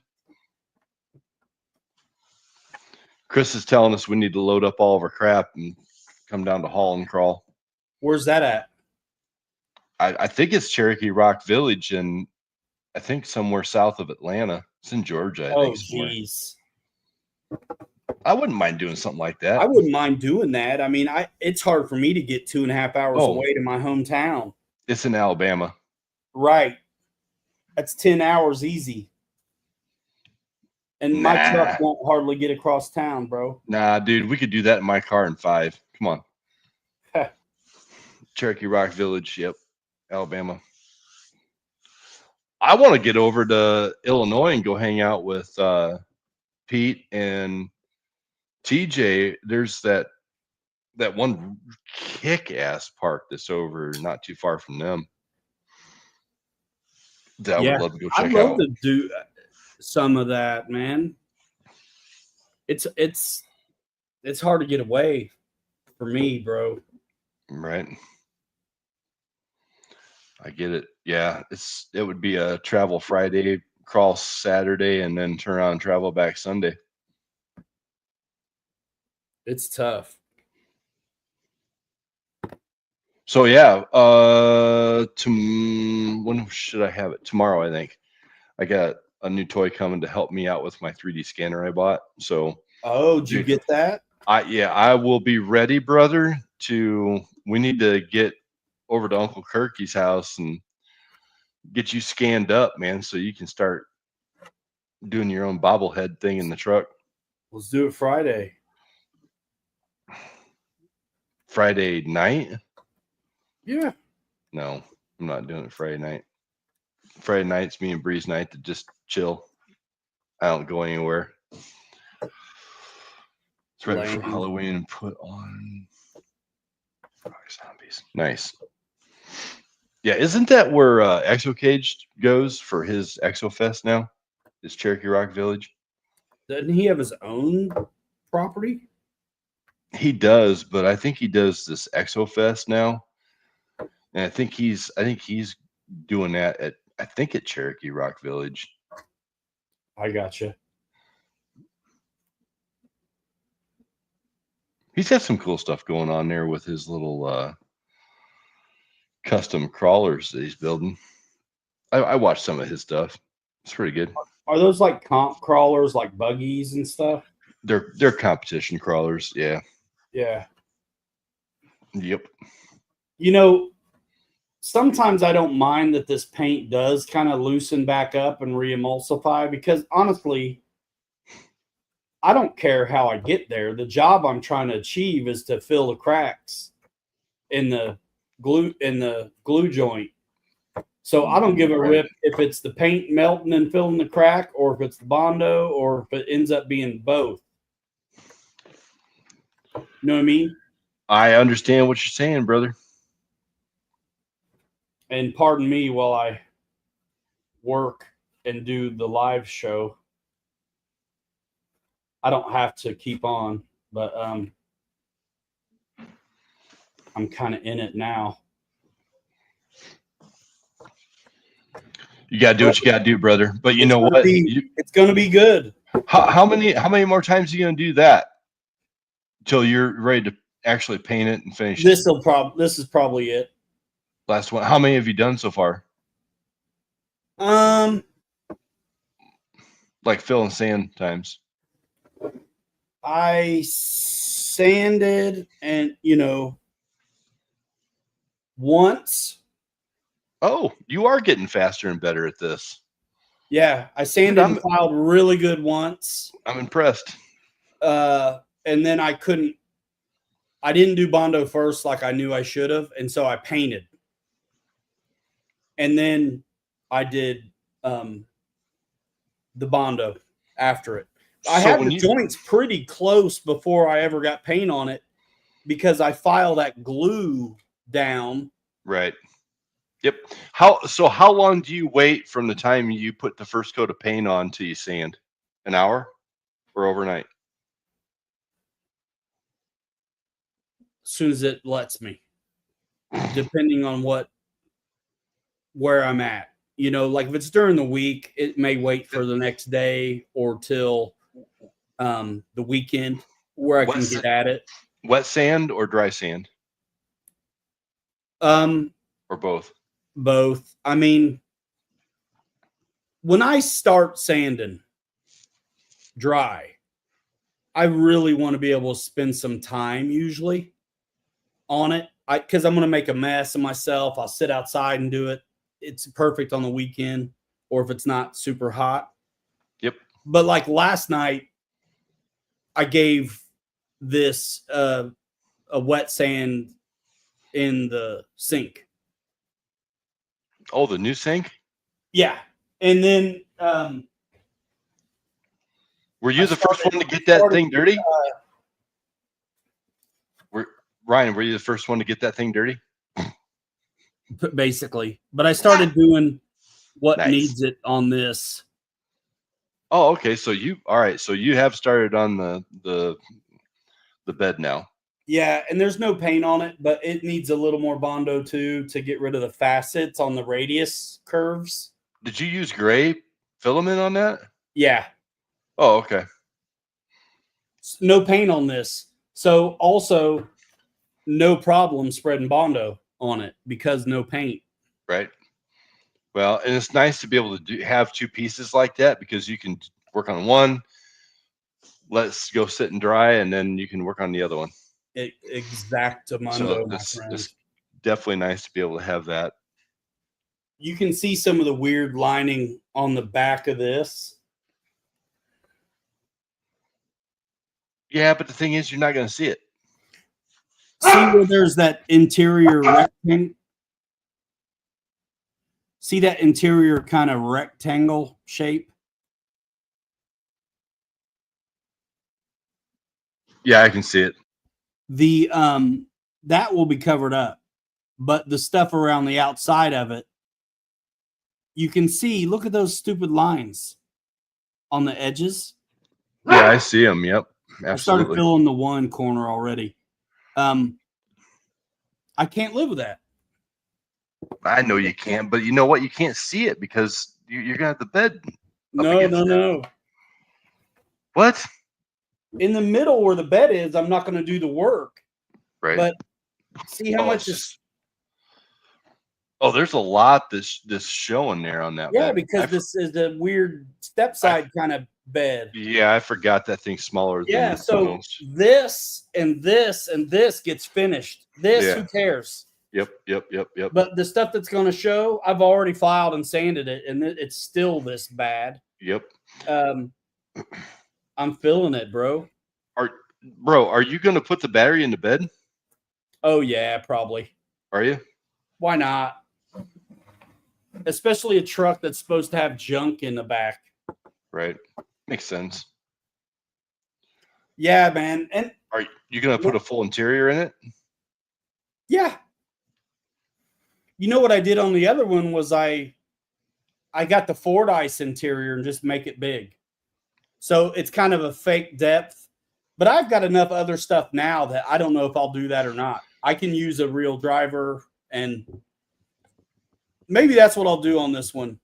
Speaker 2: Chris is telling us we need to load up all of our crap and come down to haul and crawl.
Speaker 1: Where's that at?
Speaker 2: I think it's Cherokee Rock Village, and I think somewhere south of Atlanta. It's in Georgia, I think.
Speaker 1: Jeez.
Speaker 2: I wouldn't mind doing something like that.
Speaker 1: I wouldn't mind doing that. I mean, it's hard for me to get 2.5 hours away to my hometown.
Speaker 2: It's in Alabama.
Speaker 1: Right. That's 10 hours easy. And my truck won't hardly get across town, bro.
Speaker 2: Nah, dude, we could do that in my car in 5. Come on. Cherokee Rock Village, yep, Alabama. I want to get over to Illinois and go hang out with Pete and TJ. There's that one kick-ass park that's over not too far from them. That I would love to go check out. I'd love
Speaker 1: to do some of that, man. It's hard to get away for me, bro.
Speaker 2: Right. I get it. Yeah, it would be a travel Friday, crawl Saturday, and then turn around and travel back Sunday.
Speaker 1: It's tough.
Speaker 2: So yeah, when should I have it? Tomorrow, I think. I got a new toy coming to help me out with my 3D scanner I bought. So
Speaker 1: did you get that?
Speaker 2: I will be ready, brother. We need to get over to Uncle Kirky's house and get you scanned up, man, so you can start doing your own bobblehead thing in the truck.
Speaker 1: Let's do it Friday.
Speaker 2: Friday night?
Speaker 1: Yeah.
Speaker 2: No, I'm not doing it Friday night. Friday night's me and Bree's night to just chill. I don't go anywhere. It's right before Halloween and put on zombies. Nice. Yeah, isn't that where Exo Cage goes for his Exo Fest now? Is Cherokee Rock Village?
Speaker 1: Doesn't he have his own property?
Speaker 2: He does, but I think he does this Exo Fest now. And I think he's doing that at Cherokee Rock Village.
Speaker 1: I gotcha.
Speaker 2: He's got some cool stuff going on there with his little custom crawlers that he's building. I watched some of his stuff. It's pretty good.
Speaker 1: Are those like comp crawlers, like buggies and stuff?
Speaker 2: They're competition crawlers. Yeah.
Speaker 1: Yeah.
Speaker 2: Yep.
Speaker 1: You know, sometimes I don't mind that this paint does kind of loosen back up and re-emulsify, because honestly, I don't care how I get there. The job I'm trying to achieve is to fill the cracks in the glue joint. So I don't give a rip if it's the paint melting and filling the crack, or if it's the Bondo, or if it ends up being both. You know what I mean?
Speaker 2: I understand what you're saying, brother.
Speaker 1: And pardon me while I work and do the live show. I don't have to keep on, but I'm kind of in it now.
Speaker 2: You gotta do what you gotta do, brother. But you know what?
Speaker 1: It's gonna be good.
Speaker 2: How many more times are you gonna do that until you're ready to actually paint it and finish
Speaker 1: This is probably it.
Speaker 2: Last one. How many have you done so far? Like fill and sand times.
Speaker 1: I sanded and once.
Speaker 2: Oh, you are getting faster and better at this.
Speaker 1: Yeah, I sanded and filed really good once.
Speaker 2: I'm impressed.
Speaker 1: And then I didn't do Bondo first like I knew I should have, and so I painted. And then I did the Bondo after it. I had the joints pretty close before I ever got paint on it, because I file that glue down.
Speaker 2: Right. Yep. How long do you wait from the time you put the first coat of paint on till you sand? An hour or overnight?
Speaker 1: As soon as it lets me, depending on where I'm at. Like if it's during the week, it may wait for the next day or till the weekend where I can get at it.
Speaker 2: Wet sand or dry sand? Or both?
Speaker 1: Both. I mean, when I start sanding dry, I really want to be able to spend some time usually on it. Because I'm going to make a mess of myself. I'll sit outside and do it. It's perfect on the weekend, or if it's not super hot.
Speaker 2: Yep.
Speaker 1: But like last night, I gave this a wet sand in the sink.
Speaker 2: Oh, the new sink?
Speaker 1: Yeah. And then
Speaker 2: were you the first one to get that thing dirty? Ryan, were you the first one to get that thing dirty?
Speaker 1: Basically. But I started doing what needs it on this.
Speaker 2: Oh, okay. So you have started on the bed now.
Speaker 1: Yeah, and there's no paint on it, but it needs a little more Bondo too to get rid of the facets on the radius curves.
Speaker 2: Did you use gray filament on that?
Speaker 1: Yeah.
Speaker 2: Oh, okay.
Speaker 1: No paint on this. So also no problem spreading Bondo on it because no paint.
Speaker 2: Right. Well, and it's nice to be able to have two pieces like that, because you can work on one, let's go sit and dry, and then you can work on the other one.
Speaker 1: Exactamundo,
Speaker 2: so it's definitely nice to be able to have that.
Speaker 1: You can see some of the weird lining on the back of this.
Speaker 2: Yeah, but the thing is, you're not going to see it.
Speaker 1: See where there's that interior rectangle? See that interior kind of rectangle shape?
Speaker 2: Yeah, I can see it.
Speaker 1: The that will be covered up, but the stuff around the outside of it, you can see. Look at those stupid lines on the edges.
Speaker 2: Yeah, I see them. Yep, absolutely.
Speaker 1: I started filling the one corner already. I can't live with that.
Speaker 2: I know you can't, but you know what? You can't see it because you're gonna have the bed.
Speaker 1: No.
Speaker 2: What?
Speaker 1: in the middle where the bed is, I'm not going to do the work.
Speaker 2: Right.
Speaker 1: But see how much
Speaker 2: is. Oh, there's a lot that's showing there on that bed.
Speaker 1: Because this is the weird step side kind of bed.
Speaker 2: Yeah, I forgot that thing's smaller than
Speaker 1: so
Speaker 2: most.
Speaker 1: This and this and this gets finished. Who cares?
Speaker 2: Yep.
Speaker 1: But the stuff that's going to show, I've already filed and sanded it, and it's still this bad.
Speaker 2: Yep.
Speaker 1: I'm feeling it, bro.
Speaker 2: Are you going to put the battery in the bed?
Speaker 1: Oh yeah, probably.
Speaker 2: Are you?
Speaker 1: Why not? Especially a truck that's supposed to have junk in the back.
Speaker 2: Right. Makes sense.
Speaker 1: Yeah, man. And
Speaker 2: are you going to put a full interior in it?
Speaker 1: Yeah. You know what I did on the other one was I got the Ford Ice interior and just make it big. So it's kind of a fake depth, but I've got enough other stuff now that I don't know if I'll do that or not. I can use a real driver, and maybe that's what I'll do on this one.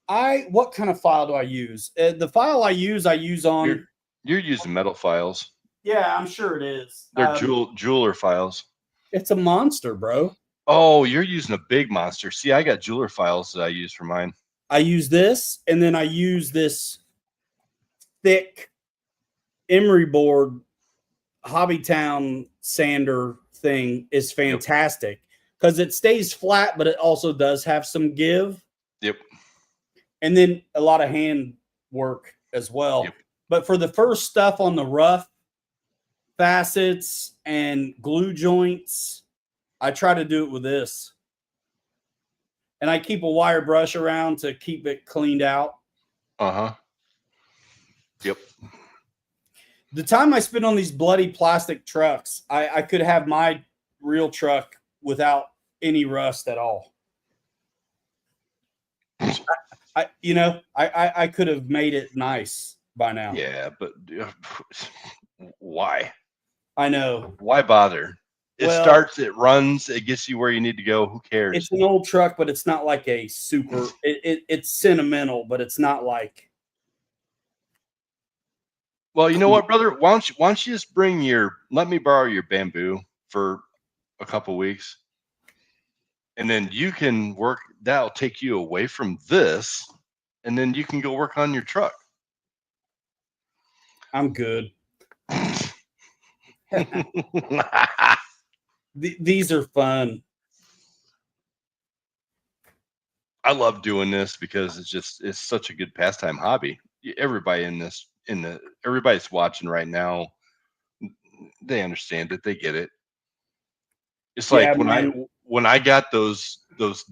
Speaker 1: What kind of file do I use? The file I use on.
Speaker 2: You're using metal files.
Speaker 1: Yeah, I'm sure it is.
Speaker 2: They're jeweler files.
Speaker 1: It's a monster, bro.
Speaker 2: Oh, you're using a big monster. See, I got jeweler files that I use for mine.
Speaker 1: I use this, and then I use this thick emery board Hobbytown sander thing is fantastic because it stays flat, but it also does have some give.
Speaker 2: Yep.
Speaker 1: And then a lot of hand work as well. Yep. But for the first stuff on the rough facets and glue joints, I try to do it with this. And I keep a wire brush around to keep it cleaned out.
Speaker 2: Uh-huh. Yep.
Speaker 1: The time I spend on these bloody plastic trucks, I could have my real truck without any rust at all. I could have made it nice by now.
Speaker 2: Yeah, but why?
Speaker 1: I know.
Speaker 2: Why bother? It starts, it runs, it gets you where you need to go. Who cares?
Speaker 1: It's an old truck, but it's not like a super. It's sentimental, but it's not like.
Speaker 2: Well, you know what, brother? Why don't you just let me borrow your bamboo for a couple weeks, and then you can work. That'll take you away from this, and then you can go work on your truck.
Speaker 1: I'm good. These are fun.
Speaker 2: I love doing this because it's such a good pastime hobby. Everybody everybody's watching right now. They understand it. They get it. It's like when I got those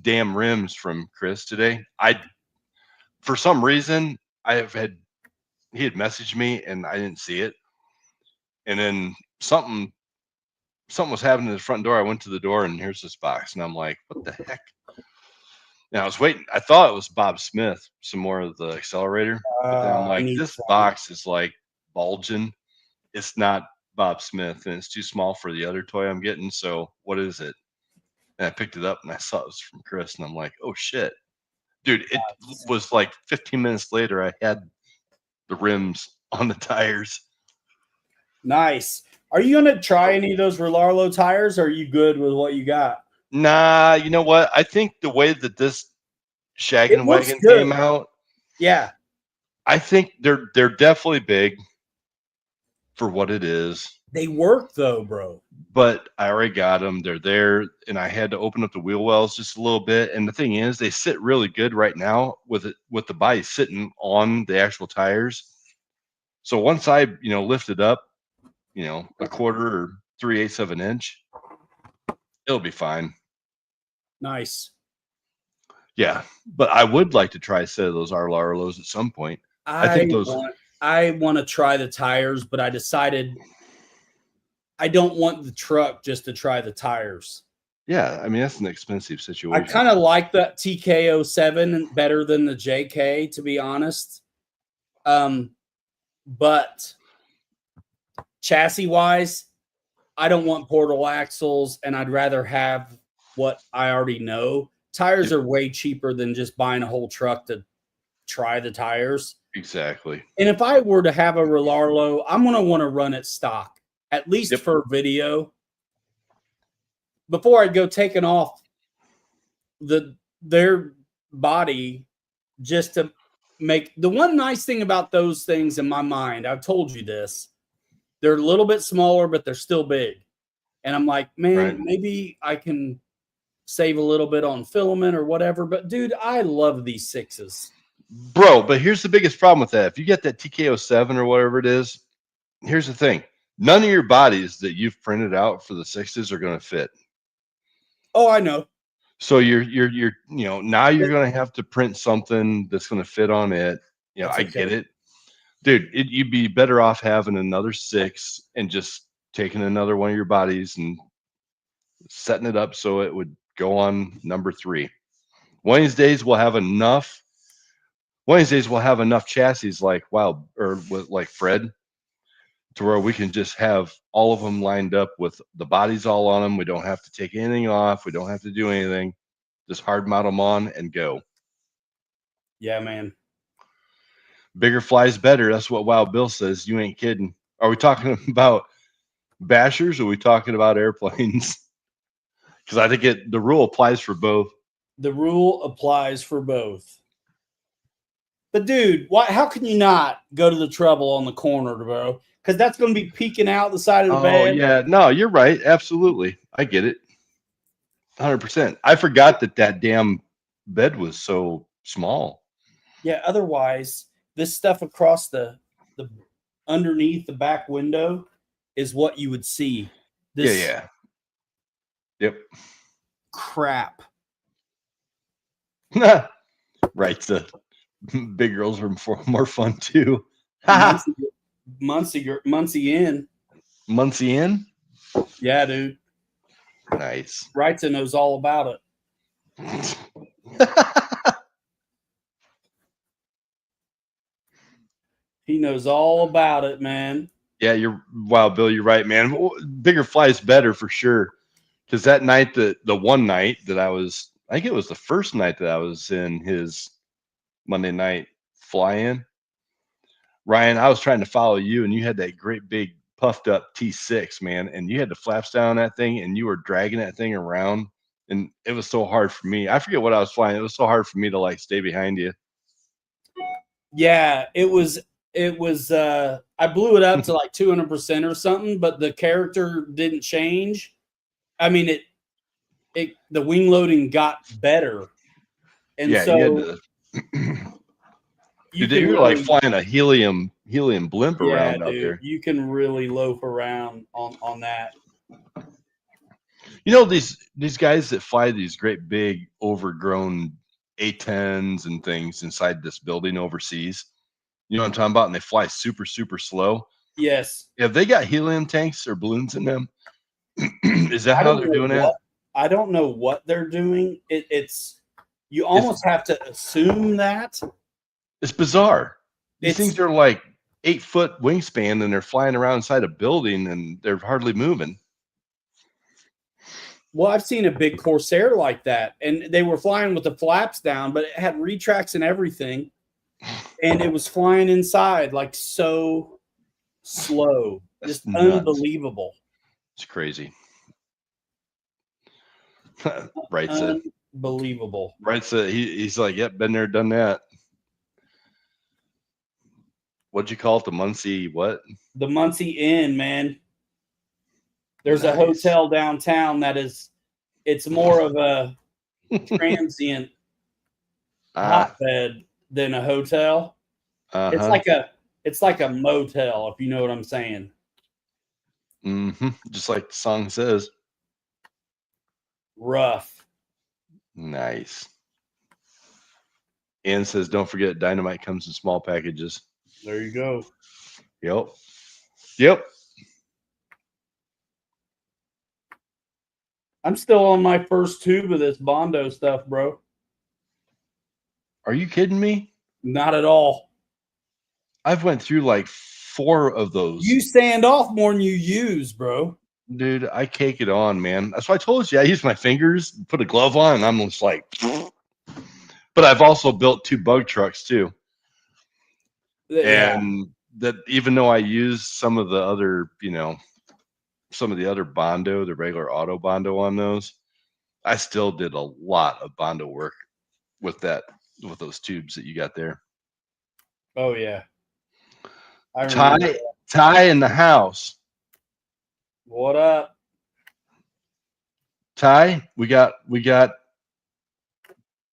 Speaker 2: damn rims from Chris today, for some reason he had messaged me and I didn't see it. And then something was happening at the front door. I went to the door and here's this box. And I'm like, what the heck? And I was waiting. I thought it was Bob Smith, some more of the accelerator. But then I'm like, this box is like bulging. It's not Bob Smith and it's too small for the other toy I'm getting. So what is it? And I picked it up and I saw it was from Chris. And I'm like, oh shit. Dude, it was like 15 minutes later. I had the rims on the tires.
Speaker 1: Nice. Are you going to try any of those Relarlo tires? Or are you good with what you got?
Speaker 2: Nah, you know what? I think the way that this shaggin' wagon came out,
Speaker 1: yeah,
Speaker 2: I think they're definitely big for what it is.
Speaker 1: They work though, bro.
Speaker 2: But I already got them. They're there, and I had to open up the wheel wells just a little bit. And the thing is, they sit really good right now with the body sitting on the actual tires. So once I lift it up, a quarter or 3/8 of an inch, it'll be fine.
Speaker 1: Nice.
Speaker 2: Yeah, but I would like to try a set of those Arlos at some point. I
Speaker 1: want to try the tires, but I decided I don't want the truck just to try the tires.
Speaker 2: Yeah, I mean that's an expensive situation.
Speaker 1: I kind of like the TK07 better than the JK, to be honest. But chassis wise, I don't want portal axles, and I'd rather have what I already know. Tires are way cheaper than just buying a whole truck to try the tires.
Speaker 2: Exactly.
Speaker 1: And if I were to have a Relarlo, I'm going to want to run it stock, at least
Speaker 2: Yep.
Speaker 1: for video, before I go taking off their body just to make. The one nice thing about those things in my mind, I've told you this, they're a little bit smaller, but they're still big. And I'm like, man,
Speaker 2: Right.
Speaker 1: maybe I can save a little bit on filament or whatever. But dude, I love these sixes.
Speaker 2: Bro, but here's the biggest problem with that. If you get that TK07 or whatever it is, here's the thing. None of your bodies that you've printed out for the sixes are going to fit.
Speaker 1: Oh, I know.
Speaker 2: So you're now you're going to have to print something that's going to fit on it.
Speaker 1: That's
Speaker 2: I
Speaker 1: okay.
Speaker 2: get it. Dude, you'd be better off having another six and just taking another one of your bodies and setting it up so it would go on number 3. One of these days we'll have enough chassis like Fred, to where we can just have all of them lined up with the bodies all on them. We don't have to take anything off. We don't have to do anything. Just hard mount them on and go.
Speaker 1: Yeah, man.
Speaker 2: Bigger flies better. That's what Wild Bill says. You ain't kidding. Are we talking about bashers or are we talking about airplanes? Because I think the rule applies for both.
Speaker 1: The rule applies for both. But dude, how can you not go to the treble on the corner, bro? Because that's going to be peeking out the side of the bed.
Speaker 2: Oh yeah, no, you're right. Absolutely, I get it. 100%. I forgot that damn bed was so small.
Speaker 1: Yeah. Otherwise, this stuff across the underneath the back window is what you would see. This
Speaker 2: Yeah. Yep.
Speaker 1: crap.
Speaker 2: Right. The big girls are more fun too.
Speaker 1: Muncie in.
Speaker 2: Muncie in?
Speaker 1: Yeah, dude.
Speaker 2: Nice.
Speaker 1: Wrightson knows all about it. He knows all about it, man.
Speaker 2: Yeah, wow, Bill, you're right, man. Bigger flies better for sure. Because that night, the one night that I think it was the first night that I was in his Monday night fly-in. Ryan, I was trying to follow you, and you had that great big puffed up T6, man, and you had the flaps down on that thing, and you were dragging that thing around, and it was so hard for me. I forget what I was flying. It was so hard for me to like stay behind you.
Speaker 1: Yeah, it was. I blew it up to like 200% or something, but the character didn't change. I mean, the wing loading got better, and
Speaker 2: Yeah,
Speaker 1: so
Speaker 2: you were like flying a helium blimp around out
Speaker 1: dude,
Speaker 2: there.
Speaker 1: you can really loaf around on that.
Speaker 2: You know, these guys that fly these great big overgrown A10s and things inside this building overseas. You know what I'm talking about? And they fly super, super slow.
Speaker 1: Yes.
Speaker 2: Have they got helium tanks or balloons in them? Is that how they're doing it?
Speaker 1: I don't know what they're doing. It's you almost have to assume that.
Speaker 2: It's bizarre. These things are like 8-foot wingspan and they're flying around inside a building and they're hardly moving.
Speaker 1: Well, I've seen a big Corsair like that, and they were flying with the flaps down, but it had retracts and everything, and it was flying inside like so slow, just unbelievable.
Speaker 2: It's crazy. Right said.
Speaker 1: Unbelievable.
Speaker 2: Right said. He's like, yep, been there, done that. What'd you call it? The Muncie what?
Speaker 1: The Muncie Inn, man. There's a hotel downtown it's more of a transient hotbed than a hotel. It's like a motel, if you know what I'm saying.
Speaker 2: Mm-hmm. Just like the song says.
Speaker 1: Rough.
Speaker 2: Nice. Ann says, don't forget dynamite comes in small packages.
Speaker 1: There you go.
Speaker 2: Yep.
Speaker 1: I'm still on my first tube of this Bondo stuff, bro.
Speaker 2: Are you kidding me?
Speaker 1: Not at all.
Speaker 2: I've went through like 4 of those.
Speaker 1: You sand off more than you use, bro.
Speaker 2: Dude, I cake it on, man. That's why I told you I use my fingers, put a glove on, and I'm just like. But I've also built 2 bug trucks too.
Speaker 1: Yeah.
Speaker 2: And that even though I use some of the other, some of the other Bondo, the regular auto Bondo on those, I still did a lot of Bondo work with those tubes that you got there.
Speaker 1: Oh yeah. I remember.
Speaker 2: Ty in the house.
Speaker 1: What up?
Speaker 2: Ty, we got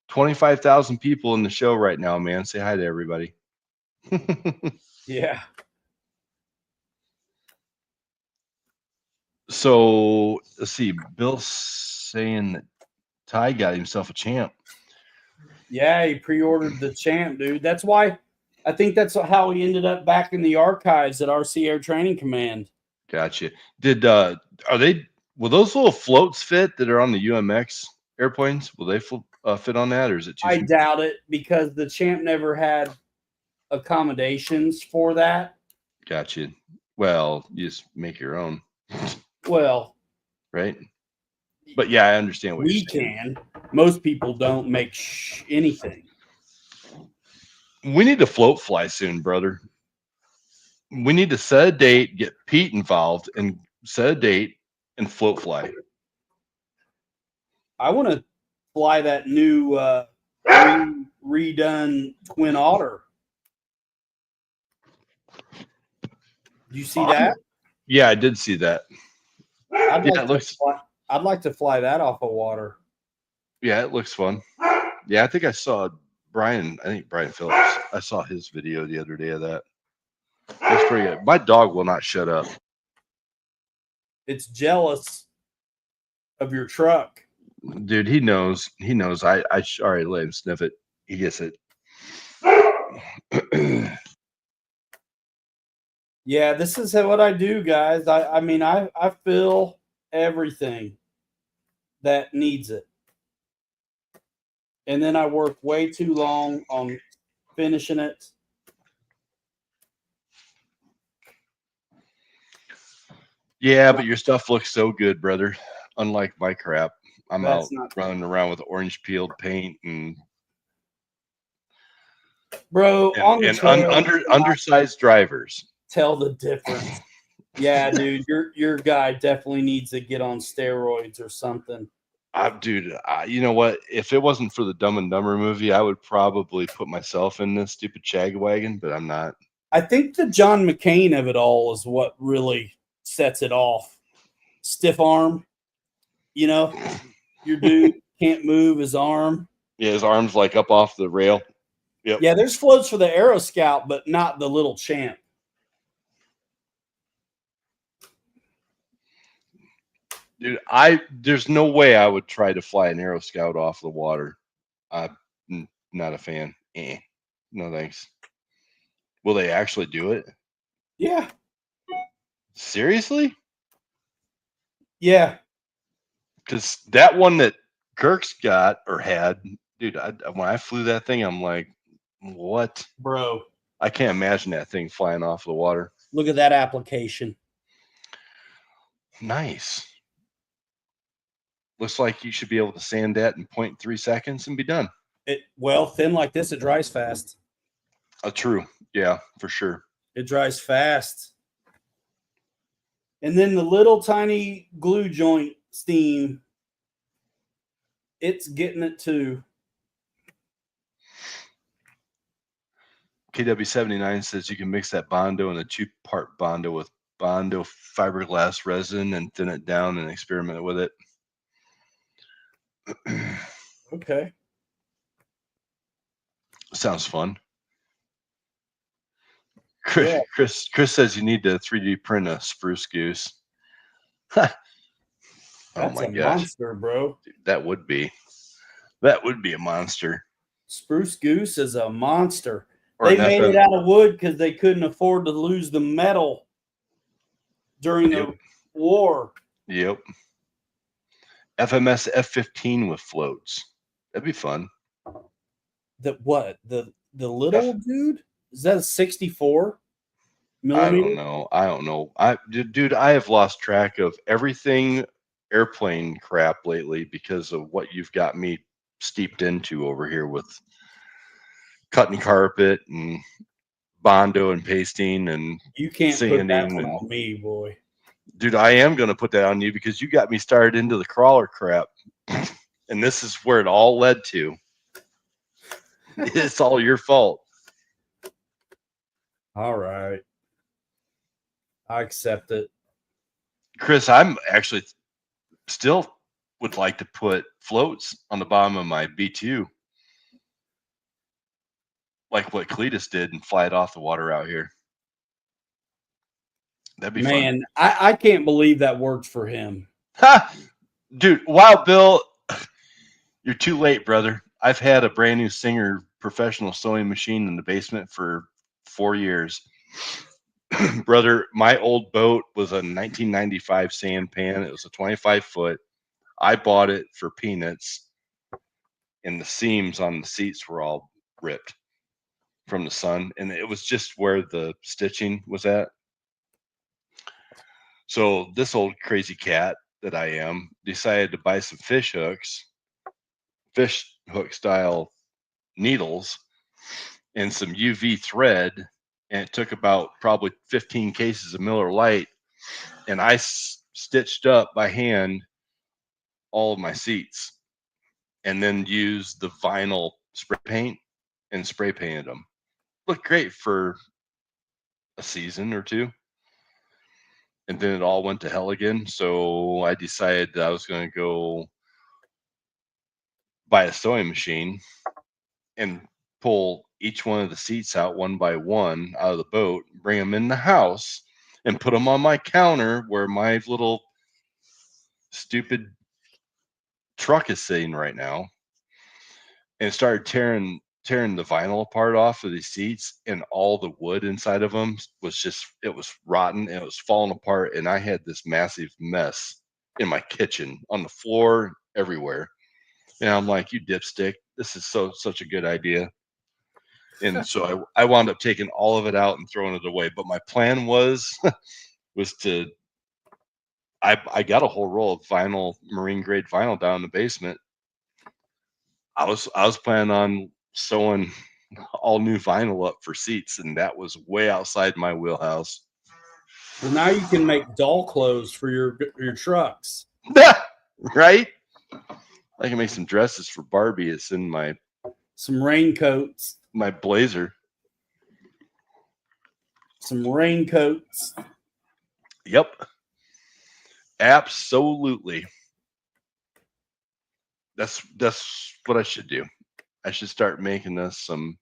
Speaker 2: 25,000 people in the show right now, man. Say hi to everybody.
Speaker 1: Yeah.
Speaker 2: So let's see. Bill's saying that Ty got himself a champ.
Speaker 1: Yeah, he pre-ordered the champ, dude. That's why I think that's how he ended up back in the archives at RC Air Training Command.
Speaker 2: Gotcha. Will those little floats fit that are on the UMX airplanes? Will they fit on that, or is it too
Speaker 1: I
Speaker 2: small?
Speaker 1: doubt it because the champ never had accommodations for that.
Speaker 2: Gotcha. Well, you just make your own,
Speaker 1: Well,
Speaker 2: right? But yeah, I understand what
Speaker 1: we
Speaker 2: you're saying.
Speaker 1: can. Most people don't make anything.
Speaker 2: We need to float fly soon, brother. We need to set a date, get Pete involved, and set a date and float fly.
Speaker 1: I want to fly that new redone Twin Otter. Do you see that?
Speaker 2: Yeah, I did see that.
Speaker 1: I'd like to fly that off of water.
Speaker 2: Yeah, it looks fun. Yeah, I think I saw Brian Phillips. I saw his video the other day of that. That's pretty good. My dog will not shut up.
Speaker 1: It's jealous of your truck.
Speaker 2: Dude, he knows. I already let him sniff it. He gets it.
Speaker 1: Yeah, this is what I do, guys. I mean, I fill everything that needs it. And then I work way too long on finishing it.
Speaker 2: Yeah, but your stuff looks so good, brother. Unlike my crap. I'm out running around with orange peeled paint and
Speaker 1: on the trail,
Speaker 2: undersized drivers.
Speaker 1: Tell the difference. Yeah, dude, your guy definitely needs to get on steroids or something.
Speaker 2: Dude, you know what? If it wasn't for the Dumb and Dumber movie, I would probably put myself in this stupid shag wagon, but I'm not.
Speaker 1: I think the John McCain of it all is what really sets it off. Stiff arm, your dude can't move his arm.
Speaker 2: Yeah, his arm's like up off the rail. Yep.
Speaker 1: Yeah, there's floats for the Aero Scout, but not the little champ.
Speaker 2: Dude, there's no way I would try to fly an Aero Scout off the water. I'm not a fan. No thanks. Will they actually do it?
Speaker 1: Yeah.
Speaker 2: Seriously?
Speaker 1: Yeah.
Speaker 2: Because that one that Kirk's got or had, dude, when I flew that thing, I'm like, what?
Speaker 1: Bro.
Speaker 2: I can't imagine that thing flying off the water.
Speaker 1: Look at that application.
Speaker 2: Nice. Looks like you should be able to sand that in 0.3 seconds and be done.
Speaker 1: Thin like this, it dries fast.
Speaker 2: True. Yeah, for sure.
Speaker 1: It dries fast. And then the little tiny glue joint steam, it's getting it too.
Speaker 2: KW79 says you can mix that Bondo and a 2-part Bondo with Bondo fiberglass resin and thin it down and experiment with it.
Speaker 1: Okay.
Speaker 2: Sounds fun. Chris says you need to 3D print a spruce goose.
Speaker 1: Oh my gosh. Monster, bro.
Speaker 2: Dude, that would be a monster.
Speaker 1: Spruce goose is a monster. They made it out of wood because they couldn't afford to lose the metal during the war.
Speaker 2: Yep. FMS F15 with floats. That'd be fun.
Speaker 1: The little dude? Is that a 64 millimeter?
Speaker 2: I don't know. Dude, I have lost track of everything airplane crap lately because of what you've got me steeped into over here with cutting carpet and Bondo and pasting and
Speaker 1: You can't put that
Speaker 2: sanding
Speaker 1: one
Speaker 2: and
Speaker 1: on me, boy.
Speaker 2: dude, I am going to put that on you because you got me started into the crawler crap. And this is where it all led to. It's all your fault.
Speaker 1: All right. I accept it.
Speaker 2: Chris, I'm actually still would like to put floats on the bottom of my B2 like what Cletus did and fly it off the water out here. That'd be fun.
Speaker 1: Man, I can't believe that worked for him.
Speaker 2: Ha! Dude, wow, Bill, you're too late, brother. I've had a brand new Singer professional sewing machine in the basement for 4 years. Brother, my old boat was a 1995 Sandpan. It was a 25-foot. I bought it for peanuts, and the seams on the seats were all ripped from the sun, and it was just where the stitching was at. So this old crazy cat that I am decided to buy some fish hook style needles, and some UV thread, and it took about probably 15 cases of Miller Lite, and I stitched up by hand all of my seats, and then used the vinyl spray paint and spray painted them. Looked great for a season or two, and then it all went to hell again. So I decided that I was going to go buy a sewing machine and pull each one of the seats out one by one out of the boat, bring them in the house, and put them on my counter where my little stupid truck is sitting right now, and started tearing the vinyl apart off of these seats, and all the wood inside of them it was rotten and it was falling apart, and I had this massive mess in my kitchen, on the floor, everywhere. And I'm like, you dipstick, this is such a good idea. And so I wound up taking all of it out and throwing it away. But my plan was to I got a whole roll of vinyl, marine grade vinyl down in the basement. I was planning on sewing all new vinyl up for seats, and that was way outside my wheelhouse.
Speaker 1: Well, now you can make doll clothes for your trucks.
Speaker 2: Right? I can make some dresses for Barbie. It's in
Speaker 1: some raincoats.
Speaker 2: My blazer.
Speaker 1: Some raincoats.
Speaker 2: Yep. Absolutely. That's what I should do. I should start making us some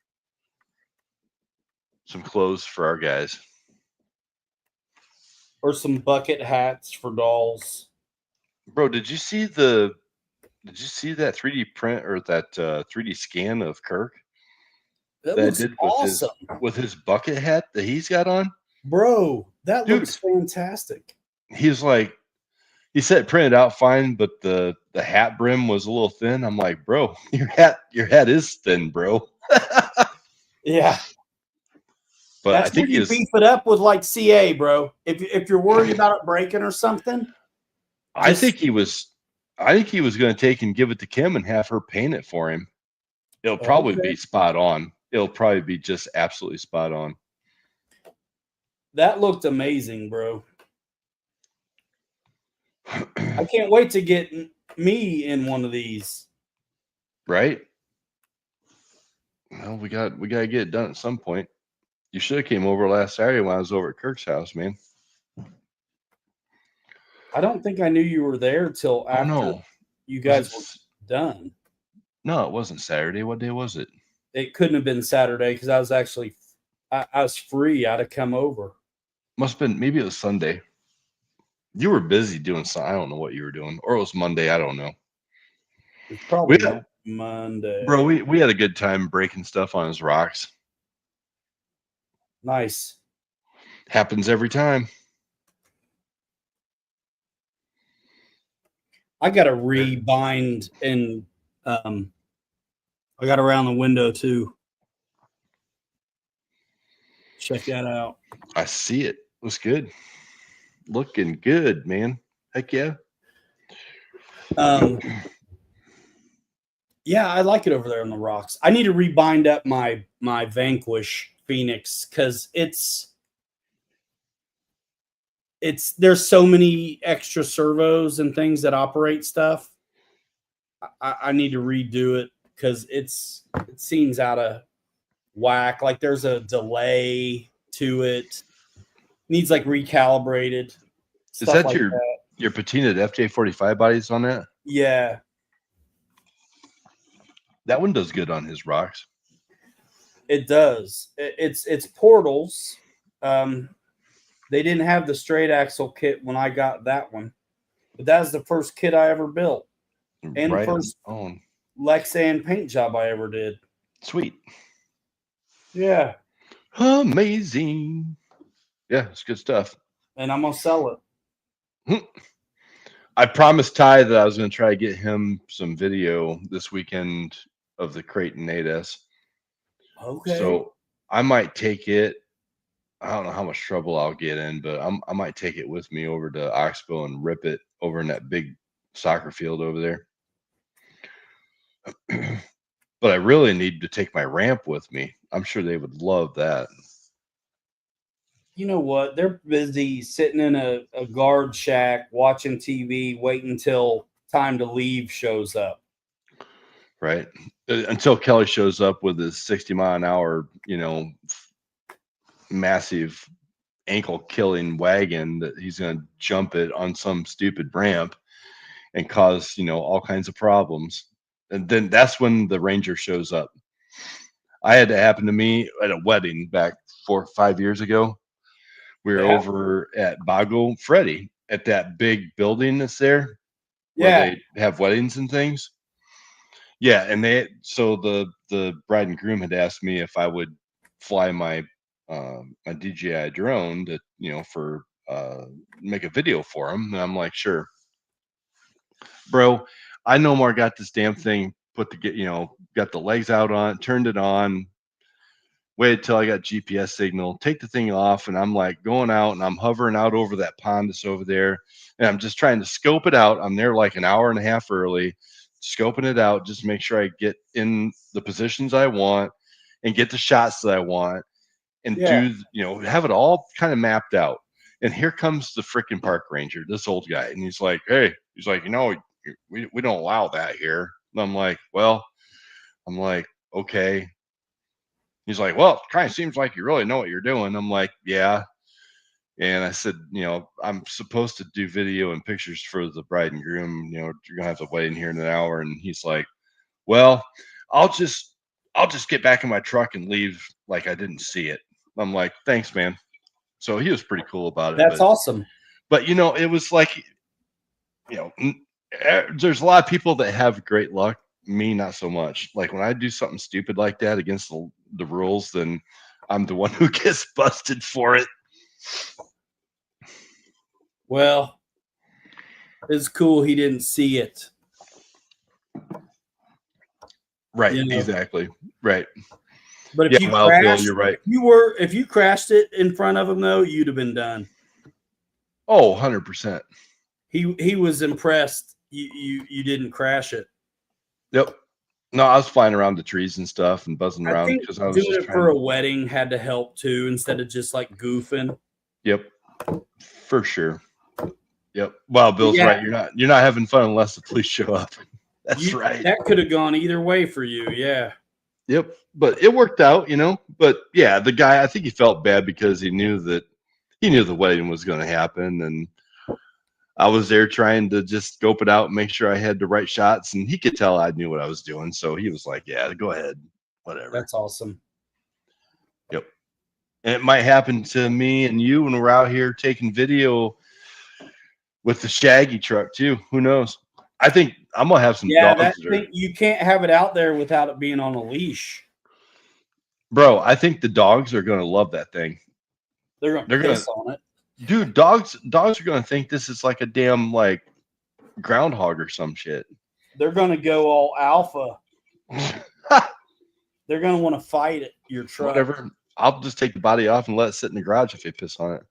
Speaker 2: clothes for our guys.
Speaker 1: Or some bucket hats for dolls.
Speaker 2: Bro, did you see that 3D print or that 3D scan of Kirk?
Speaker 1: That looks
Speaker 2: did
Speaker 1: awesome.
Speaker 2: With his bucket hat that he's got on?
Speaker 1: Bro, that looks fantastic.
Speaker 2: He said it printed out fine, but the hat brim was a little thin. I'm like, bro, your hat is thin, bro.
Speaker 1: Yeah.
Speaker 2: But
Speaker 1: that's
Speaker 2: I think
Speaker 1: you beef it up with like CA, bro. If you're worried about it breaking or something.
Speaker 2: I think he was going to take and give it to Kim and have her paint it for him. It'll probably be spot on. It'll probably be just absolutely spot on.
Speaker 1: That looked amazing, bro. I can't wait to get me in one of these.
Speaker 2: Right? Well, we got to get it done at some point. You should have came over last Saturday when I was over at Kirk's house, man.
Speaker 1: I don't think I knew you were there till after you guys were done.
Speaker 2: No, it wasn't Saturday. What day was it?
Speaker 1: It couldn't have been Saturday because I was actually I was free. I'd have come over.
Speaker 2: Must have been, maybe it was Sunday. You were busy doing something. I don't know what you were doing. Or it was Monday. I don't know.
Speaker 1: It's probably Monday.
Speaker 2: Bro, we had a good time breaking stuff on his rocks.
Speaker 1: Nice.
Speaker 2: Happens every time.
Speaker 1: I got to rebind and I got around the window too. Check that out.
Speaker 2: I see it. Looks good. Looking good, man. Heck yeah.
Speaker 1: Yeah, I like it over there on the rocks. I need to rebind up my Vanquish Phoenix because there's so many extra servos and things that operate stuff. I need to redo it because it seems out of whack. Like there's a delay to it. Needs like recalibrated.
Speaker 2: Is that
Speaker 1: Like
Speaker 2: your patinaed FJ45 bodies on that?
Speaker 1: Yeah.
Speaker 2: That one does good on his rocks.
Speaker 1: It does. It's portals. They didn't have the straight axle kit when I got that one, but that was the first kit I ever built, and
Speaker 2: right
Speaker 1: the first Lexan paint job I ever did.
Speaker 2: Sweet.
Speaker 1: Yeah.
Speaker 2: Amazing. Yeah, it's good stuff.
Speaker 1: And I'm gonna sell it.
Speaker 2: I promised Ty that I was going to try to get him some video this weekend of the Creighton 8S.
Speaker 1: Okay.
Speaker 2: So I might take it. I don't know how much trouble I'll get in, but I might take it with me over to Oxbow and rip it over in that big soccer field over there. But I really need to take my ramp with me. I'm sure they would love that.
Speaker 1: You know what? They're busy sitting in a guard shack watching TV, waiting until time to leave shows up.
Speaker 2: Right. Until Kelly shows up with his 60-mile-an-hour, massive ankle-killing wagon that he's going to jump it on some stupid ramp and cause, all kinds of problems. And then that's when the Ranger shows up. I had that happen to me at a wedding back 4 or 5 years ago. We were over at Bago Freddy at that big building that's there where they have weddings and things. Yeah, and so the bride and groom had asked me if I would fly my my DJI drone to for make a video for them, and I'm like, sure, bro. I no more got this damn thing put to got the legs out on, turned it on, waited till I got GPS signal, take the thing off, and I'm like going out and I'm hovering out over that pond that's over there, and I'm just trying to scope it out. I'm there like an hour and a half early, scoping it out, just make sure I get in the positions I want and get the shots that I want and do, have it all kind of mapped out. And here comes the freaking park ranger, this old guy, and he's like, hey, we don't allow that here. And I'm like, okay. He's like, well, it kind of seems like you really know what you're doing. I'm like, yeah. And I said, I'm supposed to do video and pictures for the bride and groom. You're gonna have to wait in here in an hour. And he's like, well, I'll just get back in my truck and leave like I didn't see it. I'm like, thanks, man. So he was pretty cool about it.
Speaker 1: That's awesome.
Speaker 2: But it was like, there's a lot of people that have great luck. Me, not so much. Like when I do something stupid like that against the rules, then I'm the one who gets busted for it.
Speaker 1: Well, it's cool he didn't see it.
Speaker 2: Right, exactly. Right.
Speaker 1: But if you crashed,
Speaker 2: you're right.
Speaker 1: If you crashed it in front of him though, you'd have been done.
Speaker 2: Oh, 100%.
Speaker 1: He was impressed you didn't crash it.
Speaker 2: Yep. No, I was flying around the trees and stuff and buzzing around
Speaker 1: because I was doing it for a wedding had to help too, instead of just like goofing.
Speaker 2: Yep, for sure. Yep. Wow, Bill's right. You're not having fun unless the police show up. That's right.
Speaker 1: That could have gone either way for you. Yeah.
Speaker 2: Yep. But it worked out, But yeah, the guy, I think he felt bad because he knew the wedding was going to happen, and I was there trying to just scope it out and make sure I had the right shots, and he could tell I knew what I was doing. So he was like, yeah, go ahead. Whatever.
Speaker 1: That's awesome.
Speaker 2: Yep. And it might happen to me and you when we're out here taking video with the Shaggy truck too. Who knows? I think I'm going to have some dogs.
Speaker 1: You can't have it out there without it being on a leash.
Speaker 2: Bro, I think the dogs are going to love that thing.
Speaker 1: They're going to piss on it.
Speaker 2: Dude, dogs are going to think this is like a damn like groundhog or some shit.
Speaker 1: They're going to go all alpha. They're going to want to fight it, your truck.
Speaker 2: Whatever. I'll just take the body off and let it sit in the garage if they piss on it.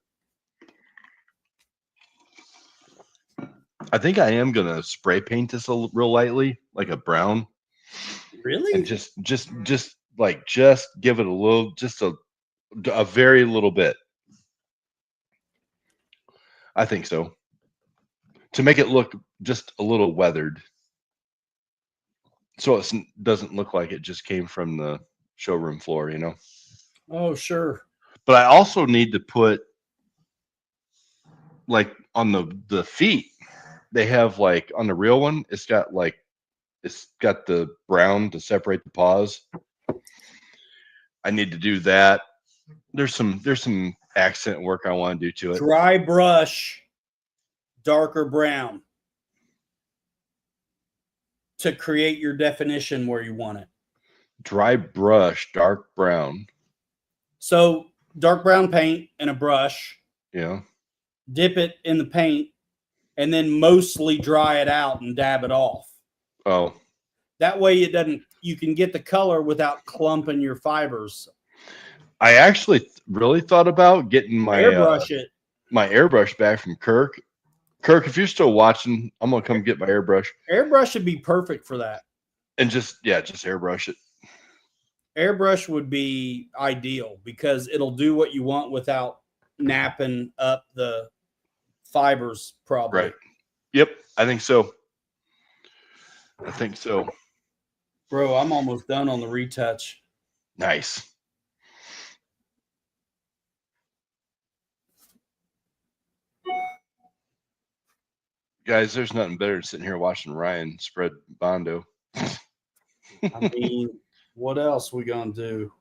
Speaker 2: I think I am going to spray paint this real lightly, like a brown.
Speaker 1: Really?
Speaker 2: And just give it a little, just a A very little bit. I think so. To make it look just a little weathered. So it doesn't look like it just came from the showroom floor, you know?
Speaker 1: Oh, sure.
Speaker 2: But I also need to put, like, on the feet, they have, like, on the real one, it's got the brown to separate the paws. I need to do that. There's some accent work I want to do to it.
Speaker 1: Dry brush, darker brown to create your definition where you want it.
Speaker 2: Dry brush, dark brown.
Speaker 1: So dark brown paint and a brush.
Speaker 2: Yeah.
Speaker 1: Dip it in the paint, and then mostly dry it out and dab it off.
Speaker 2: Oh.
Speaker 1: That way you can get the color without clumping your fibers.
Speaker 2: I actually really thought about getting my airbrush back from Kirk. Kirk, if you're still watching, I'm gonna come get my airbrush.
Speaker 1: Airbrush should be perfect for that.
Speaker 2: And just airbrush it.
Speaker 1: Airbrush would be ideal because it'll do what you want without napping up the fibers, probably.
Speaker 2: Right. Yep, I think so.
Speaker 1: Bro, I'm almost done on the retouch.
Speaker 2: Nice. Guys, there's nothing better than sitting here watching Ryan spread Bondo.
Speaker 1: I mean, what else we gonna do?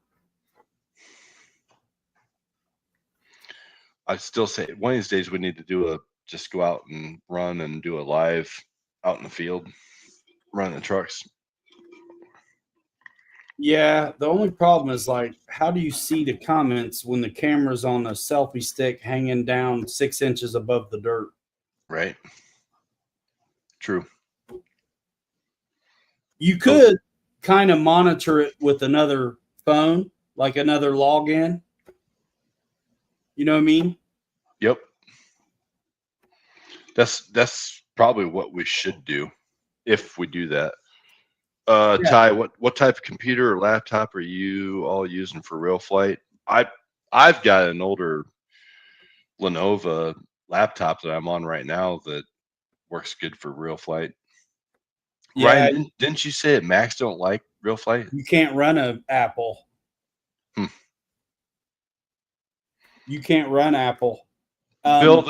Speaker 2: I still say one of these days we need to just go out and run and do a live out in the field, run the trucks.
Speaker 1: Yeah, the only problem is, like, how do you see the comments when the camera's on a selfie stick hanging down 6 inches above the dirt?
Speaker 2: Right. True.
Speaker 1: You could kind of monitor it with another phone, like another login. You know what I mean?
Speaker 2: Yep. That's probably what we should do if we do that. Yeah. Ty, what type of computer or laptop are you all using for real flight? I've got an older Lenovo laptop that I'm on right now that works good for real flight. Yeah. Ryan, didn't you say that Macs don't like real flight?
Speaker 1: You can't run an Apple. You can't run Apple.
Speaker 2: Bill,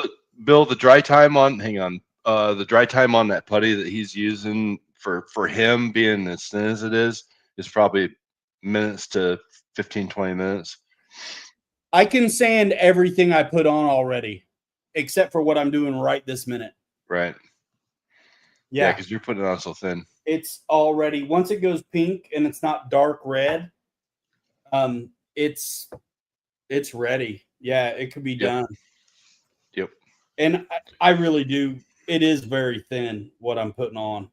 Speaker 2: the dry time on the dry time on that putty that he's using for him being as thin as it is probably minutes to 15-20 minutes.
Speaker 1: I can sand everything I put on already, except for what I'm doing right this minute.
Speaker 2: Right. Yeah, because you're putting it on so thin.
Speaker 1: It's already, once it goes pink and it's not dark red, it's ready. Yeah, it could be done.
Speaker 2: Yep.
Speaker 1: And I really do. It is very thin what I'm putting on.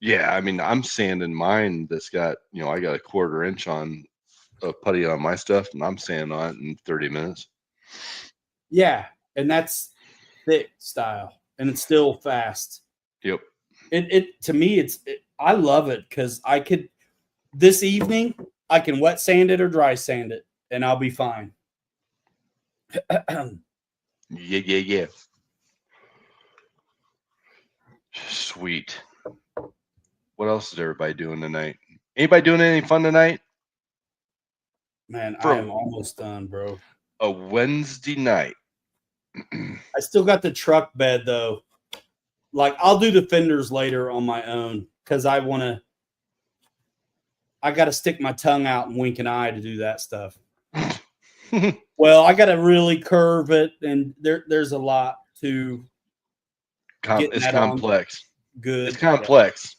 Speaker 2: Yeah, I mean, I'm sanding mine that's got, I got a 1/4 inch on a putty on my stuff, and I'm sanding on it in 30 minutes.
Speaker 1: Yeah, and that's thick style, and it's still fast.
Speaker 2: Yep.
Speaker 1: It to me, I love it because this evening, I can wet sand it or dry sand it, and I'll be fine.
Speaker 2: Yeah. Sweet. What else is everybody doing tonight? Anybody doing anything fun tonight?
Speaker 1: Man, I am almost done, bro.
Speaker 2: A Wednesday night.
Speaker 1: I still got the truck bed, though. Like, I'll do the fenders later on my own because I got to stick my tongue out and wink an eye to do that stuff. Well, I got to really curve it, and there's a lot to
Speaker 2: it's complex.
Speaker 1: Good.
Speaker 2: It's complex.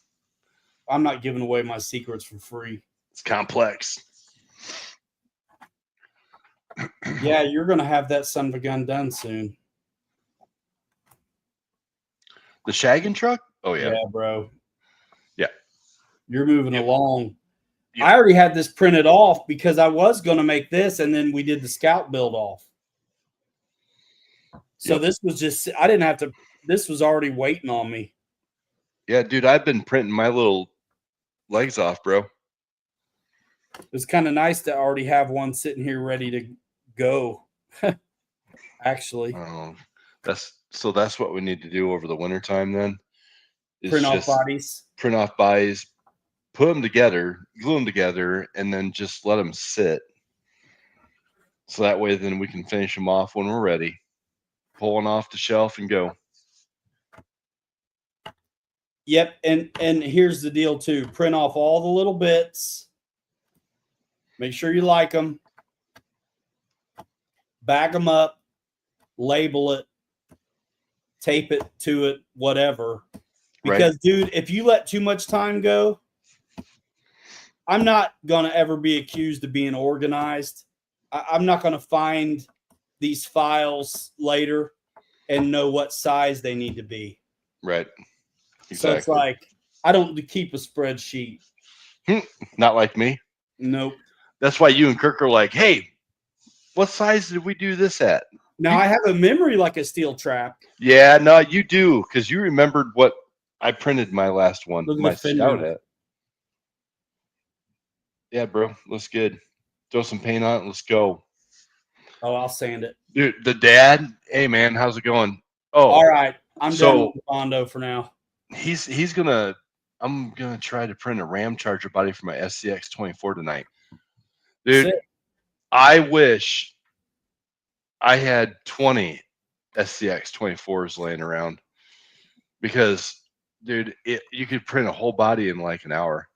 Speaker 1: I'm not giving away my secrets for free.
Speaker 2: It's complex.
Speaker 1: Yeah, you're going to have that son of a gun done soon.
Speaker 2: The shagging truck? Oh, yeah.
Speaker 1: Yeah, bro.
Speaker 2: Yeah.
Speaker 1: You're moving along. Yep. I already had this printed off because I was going to make this, and then we did the Scout build off. So This was just, I didn't have to, this was already waiting on me.
Speaker 2: Yeah, dude, I've been printing my little legs off, bro.
Speaker 1: It's kind of nice to already have one sitting here ready to go. Actually,
Speaker 2: that's what we need to do over the wintertime then. Is
Speaker 1: print off
Speaker 2: just
Speaker 1: bodies.
Speaker 2: print off bodies, put them together, glue them together, and then just let them sit. So that way, then we can finish them off when we're ready, pull one off the shelf and go.
Speaker 1: Yep, and here's the deal too. Print off all the little bits. Make sure you like them. Bag them up, label it, tape it to it, whatever. Because, dude, if you let too much time go, I'm not going to ever be accused of being organized. I'm not going to find these files later and know what size they need to be.
Speaker 2: Right. Exactly.
Speaker 1: So it's like, I don't keep a spreadsheet.
Speaker 2: Not like me.
Speaker 1: Nope.
Speaker 2: That's why you and Kirk are like, hey, what size did we do this at?
Speaker 1: Now, I have a memory like a steel trap.
Speaker 2: Yeah, no, you do, because you remembered what I printed my last one, my scout at. Yeah, bro, looks good. Throw some paint on it. Let's go.
Speaker 1: Oh, I'll sand it.
Speaker 2: Dude, the dad, hey, man, how's it going? Oh,
Speaker 1: all right. I'm done with Bondo for now.
Speaker 2: I'm gonna try to print a Ram Charger body for my SCX 24 tonight. Dude, sick. I wish I had 20 SCX 24s laying around because, dude, you could print a whole body in like an hour.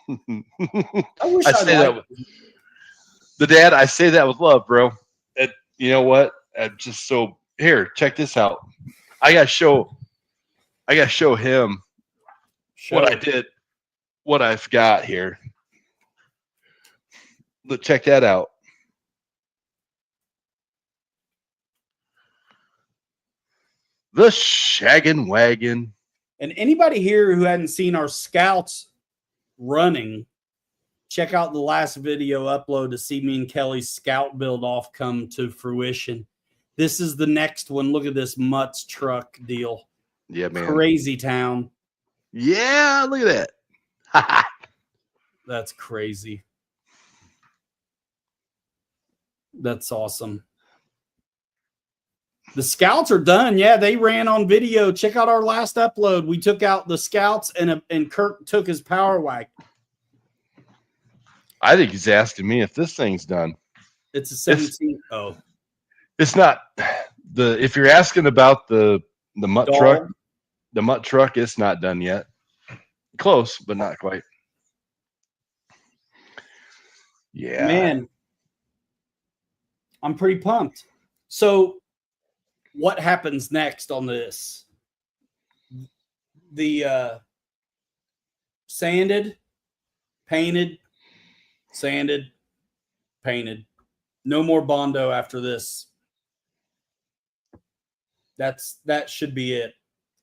Speaker 1: I wish I say that.
Speaker 2: The dad, I say that with love, bro. You know what? I'm just so here. Check this out. I gotta show him what I did, what I've got here. Look, check that out. The shaggin' wagon.
Speaker 1: And anybody here who hadn't seen our scouts running, check out the last video upload to see me and Kelly's scout build off come to fruition. This is the next one. Look at this Mutts truck deal.
Speaker 2: Yeah, man.
Speaker 1: Crazy town.
Speaker 2: Yeah, look at that.
Speaker 1: That's crazy. That's awesome. The scouts are done. Yeah, they ran on video. Check out our last upload. We took out the scouts and Kirk took his power wagon.
Speaker 2: I think he's asking me if this thing's done.
Speaker 1: It's a 17.
Speaker 2: It's not if you're asking about the mutt truck, the mutt truck, it's not done yet. Close, but not quite. Yeah.
Speaker 1: Man, I'm pretty pumped. So what happens next on this? The sanded, painted, sanded, painted. No more Bondo after this. That should be it.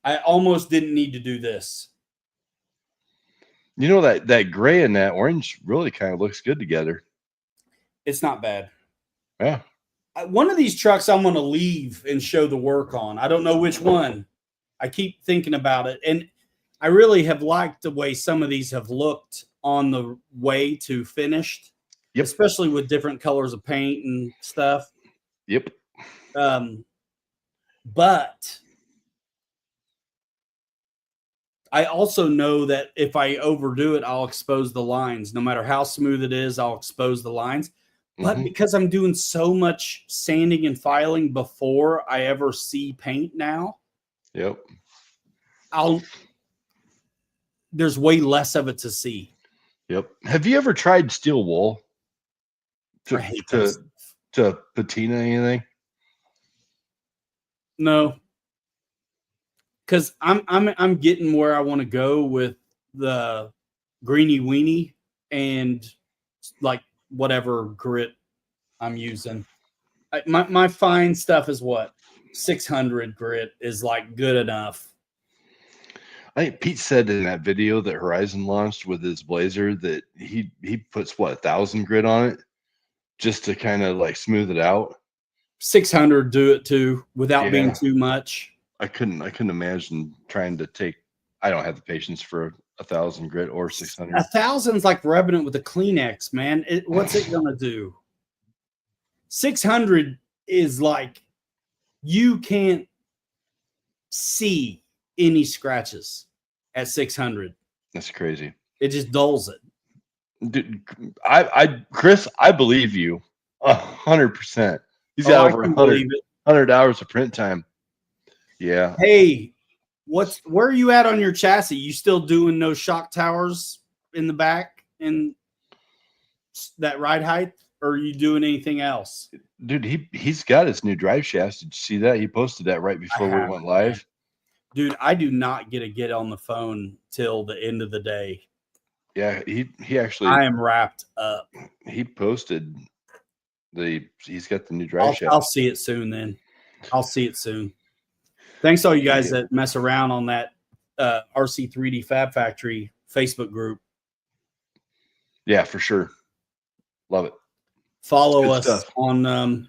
Speaker 1: I almost didn't need to do this.
Speaker 2: You know, that gray and that orange really kind of looks good together.
Speaker 1: It's not bad.
Speaker 2: Yeah.
Speaker 1: One of these trucks I'm going to leave and show the work on. I don't know which one. I keep thinking about it. And I really have liked the way some of these have looked on the way to finished. Yep. Especially with different colors of paint and stuff.
Speaker 2: Yep.
Speaker 1: But I also know that if I overdo it, I'll expose the lines. No matter how smooth it is, I'll expose the lines. But because I'm doing so much sanding and filing before I ever see paint now,
Speaker 2: yep,
Speaker 1: there's way less of it to see.
Speaker 2: Yep. Have you ever tried steel wool to patina anything?
Speaker 1: No, because I'm getting where I want to go with the greeny weenie and like whatever grit I'm using. My fine stuff is what 600 grit is like good enough.
Speaker 2: I think Pete said in that video that Horizon launched with his Blazer that he puts 1,000 grit on it just to kind of like smooth it out.
Speaker 1: 600 do it too without being too much.
Speaker 2: I couldn't imagine trying to take. I don't have the patience for 1,000 grit or 600.
Speaker 1: 1,000's like rubbing it with a Kleenex, man. What's it gonna do? 600 is like you can't see any scratches at 600.
Speaker 2: That's crazy.
Speaker 1: It just dulls it.
Speaker 2: Dude, Chris, I believe you 100%. He's
Speaker 1: Oh,
Speaker 2: got
Speaker 1: I
Speaker 2: over
Speaker 1: can believe it.
Speaker 2: 100 hours of print time. Yeah.
Speaker 1: Hey, where are you at on your chassis? You still doing no shock towers in the back and that ride height, or are you doing anything else?
Speaker 2: Dude, he's got his new drive shafts. Did you see that? He posted that right before we went live.
Speaker 1: Man. Dude, I do not get on the phone till the end of the day.
Speaker 2: Yeah, he actually.
Speaker 1: I am wrapped up.
Speaker 2: He posted he's got the new drive shaft.
Speaker 1: I'll see it soon. Then I'll see it soon. Thanks to all you guys that mess around on that RC3D Fab Factory Facebook group.
Speaker 2: Yeah, for sure. Love it.
Speaker 1: Follow us on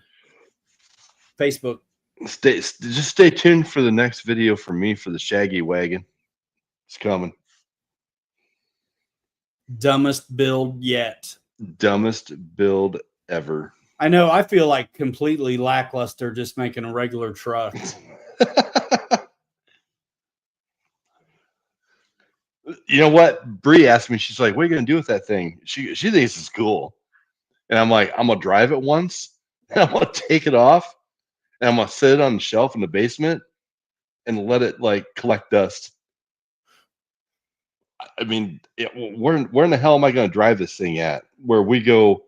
Speaker 1: Facebook.
Speaker 2: Just stay tuned for the next video from me for the Shaggy Wagon. It's coming.
Speaker 1: Dumbest build yet.
Speaker 2: Dumbest build ever.
Speaker 1: I know. I feel like completely lackluster just making a regular truck.
Speaker 2: You know what? Bree asked me, she's like, what are you going to do with that thing? She thinks it's cool. And I'm like, I'm going to drive it once, and I'm going to take it off, and I'm going to set it on the shelf in the basement and let it like collect dust. I mean, where in the hell am I going to drive this thing at? Where we go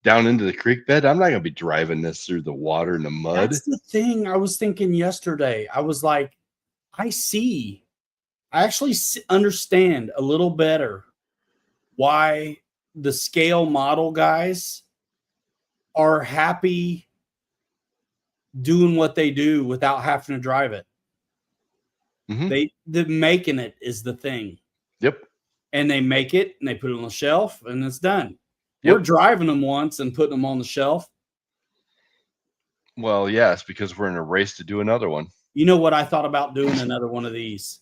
Speaker 2: down into the creek bed? I'm not going to be driving this through the water and the mud.
Speaker 1: That's the thing I was thinking yesterday. I was like, I actually understand a little better why the scale model guys are happy doing what they do without having to drive it.
Speaker 2: Mm-hmm.
Speaker 1: The making it is the thing.
Speaker 2: Yep.
Speaker 1: And they make it and they put it on the shelf and it's done.
Speaker 2: Yep.
Speaker 1: We're driving them once and putting them on the shelf.
Speaker 2: Well, yes, because we're in a race to do another one.
Speaker 1: You know what I thought about doing another one of these?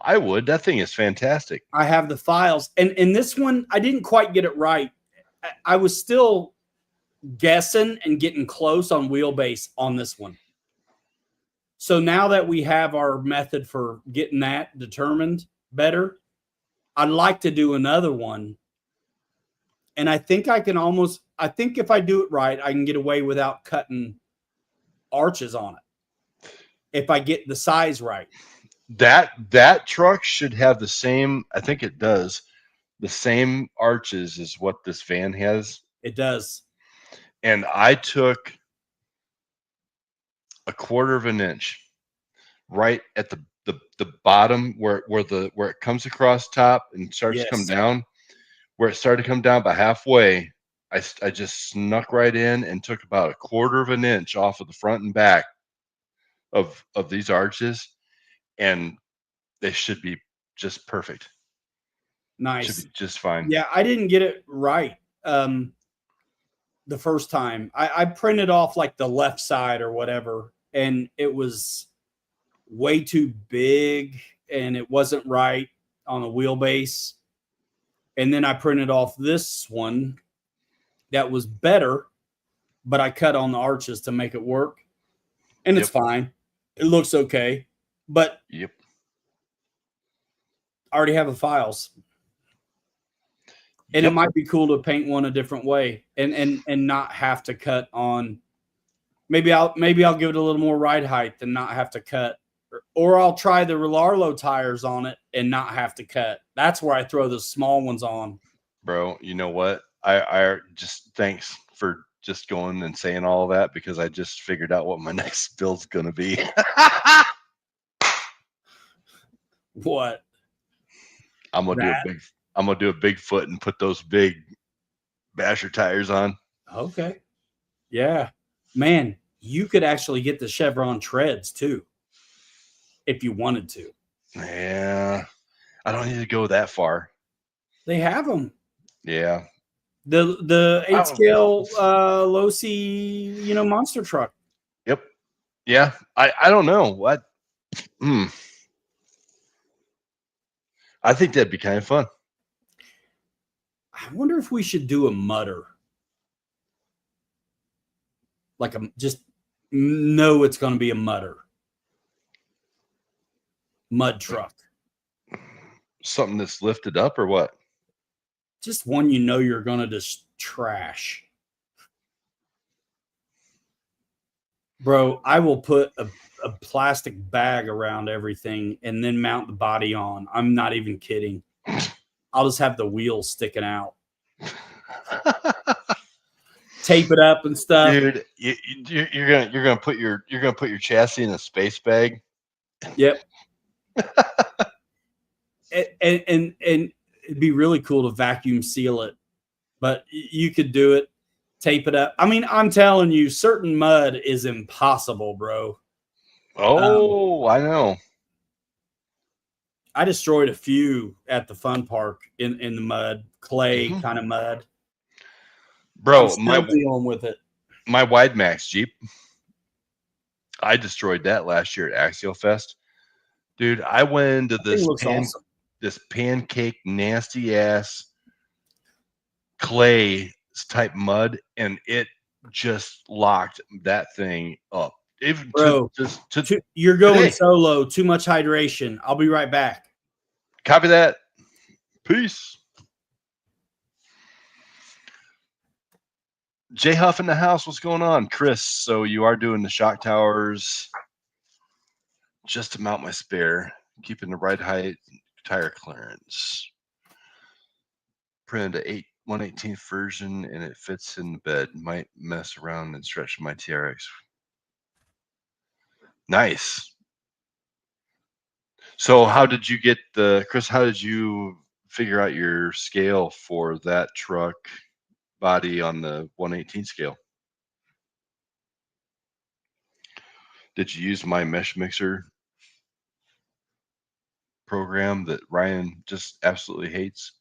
Speaker 2: I would. That thing is fantastic.
Speaker 1: I have the files. And this one, I didn't quite get it right. I was still guessing and getting close on wheelbase on this one. So now that we have our method for getting that determined better, I'd like to do another one. And I think I think if I do it right, I can get away without cutting arches on it. If I get the size right.
Speaker 2: That truck should have the same, I think it does, the same arches as what this van has.
Speaker 1: It does.
Speaker 2: And I took a 1/4 of an inch right at the bottom where it comes across top and starts to come down. Where it started to come down by halfway, I just snuck right in and took about a 1/4 of an inch off of the front and back of these arches, and they should be just perfect.
Speaker 1: Nice.
Speaker 2: Should be just fine.
Speaker 1: Yeah, I didn't get it right the first time. I printed off like the left side or whatever, and it was way too big and it wasn't right on the wheelbase. And then I printed off this one that was better, but I cut on the arches to make it work. And it's fine. It looks okay. But I already have the files. And it might be cool to paint one a different way and not have to cut on. Maybe I'll give it a little more ride height and not have to cut. Or I'll try the Relarlo tires on it and not have to cut. That's where I throw the small ones on.
Speaker 2: Bro, you know what? I just thanks for just going and saying all that, because I just figured out what my next build's gonna be.
Speaker 1: What?
Speaker 2: I'm gonna do a Bigfoot and put those big basher tires on.
Speaker 1: Okay. Yeah. Man, you could actually get the Chevron treads too, if you wanted to.
Speaker 2: Yeah. I don't need to go that far.
Speaker 1: They have them.
Speaker 2: Yeah.
Speaker 1: The 8-scale low C, monster truck.
Speaker 2: Yep. Yeah. I don't know what. I think that'd be kind of fun.
Speaker 1: I wonder if we should do a mudder. Like just know it's going to be a mudder. Mud truck.
Speaker 2: Something that's lifted up or what?
Speaker 1: Just one you're going to just trash. Bro, I will put a plastic bag around everything and then mount the body on. I'm not even kidding. I'll just have the wheels sticking out. Tape it up and stuff.
Speaker 2: Dude, you're gonna put your chassis in a space bag.
Speaker 1: Yep. and it'd be really cool to vacuum seal it, but you could do it, tape it up. I mean, I'm telling you, certain mud is impossible, bro.
Speaker 2: Oh, I know.
Speaker 1: I destroyed a few at the fun park in the mud, clay kind of mud.
Speaker 2: Bro,
Speaker 1: I'm still dealing with it.
Speaker 2: My Wide Max Jeep, I destroyed that last year at Axial Fest. Dude, I went into this pancake nasty ass clay type mud, and it just locked that thing up. Even
Speaker 1: bro, you're going
Speaker 2: today.
Speaker 1: Solo. Too much hydration. I'll be right back.
Speaker 2: Copy that. Peace. J Huff in the house. What's going on, Chris? So you are doing the shock towers just to mount my spare, keeping the right height, tire clearance. Printed a 1/18th version, and it fits in the bed. Might mess around and stretch my TRX. Nice. So how did you get Chris, how did you figure out your scale for that truck body on the 1/18 scale? Did you use my mesh mixer program that Ryan just absolutely hates?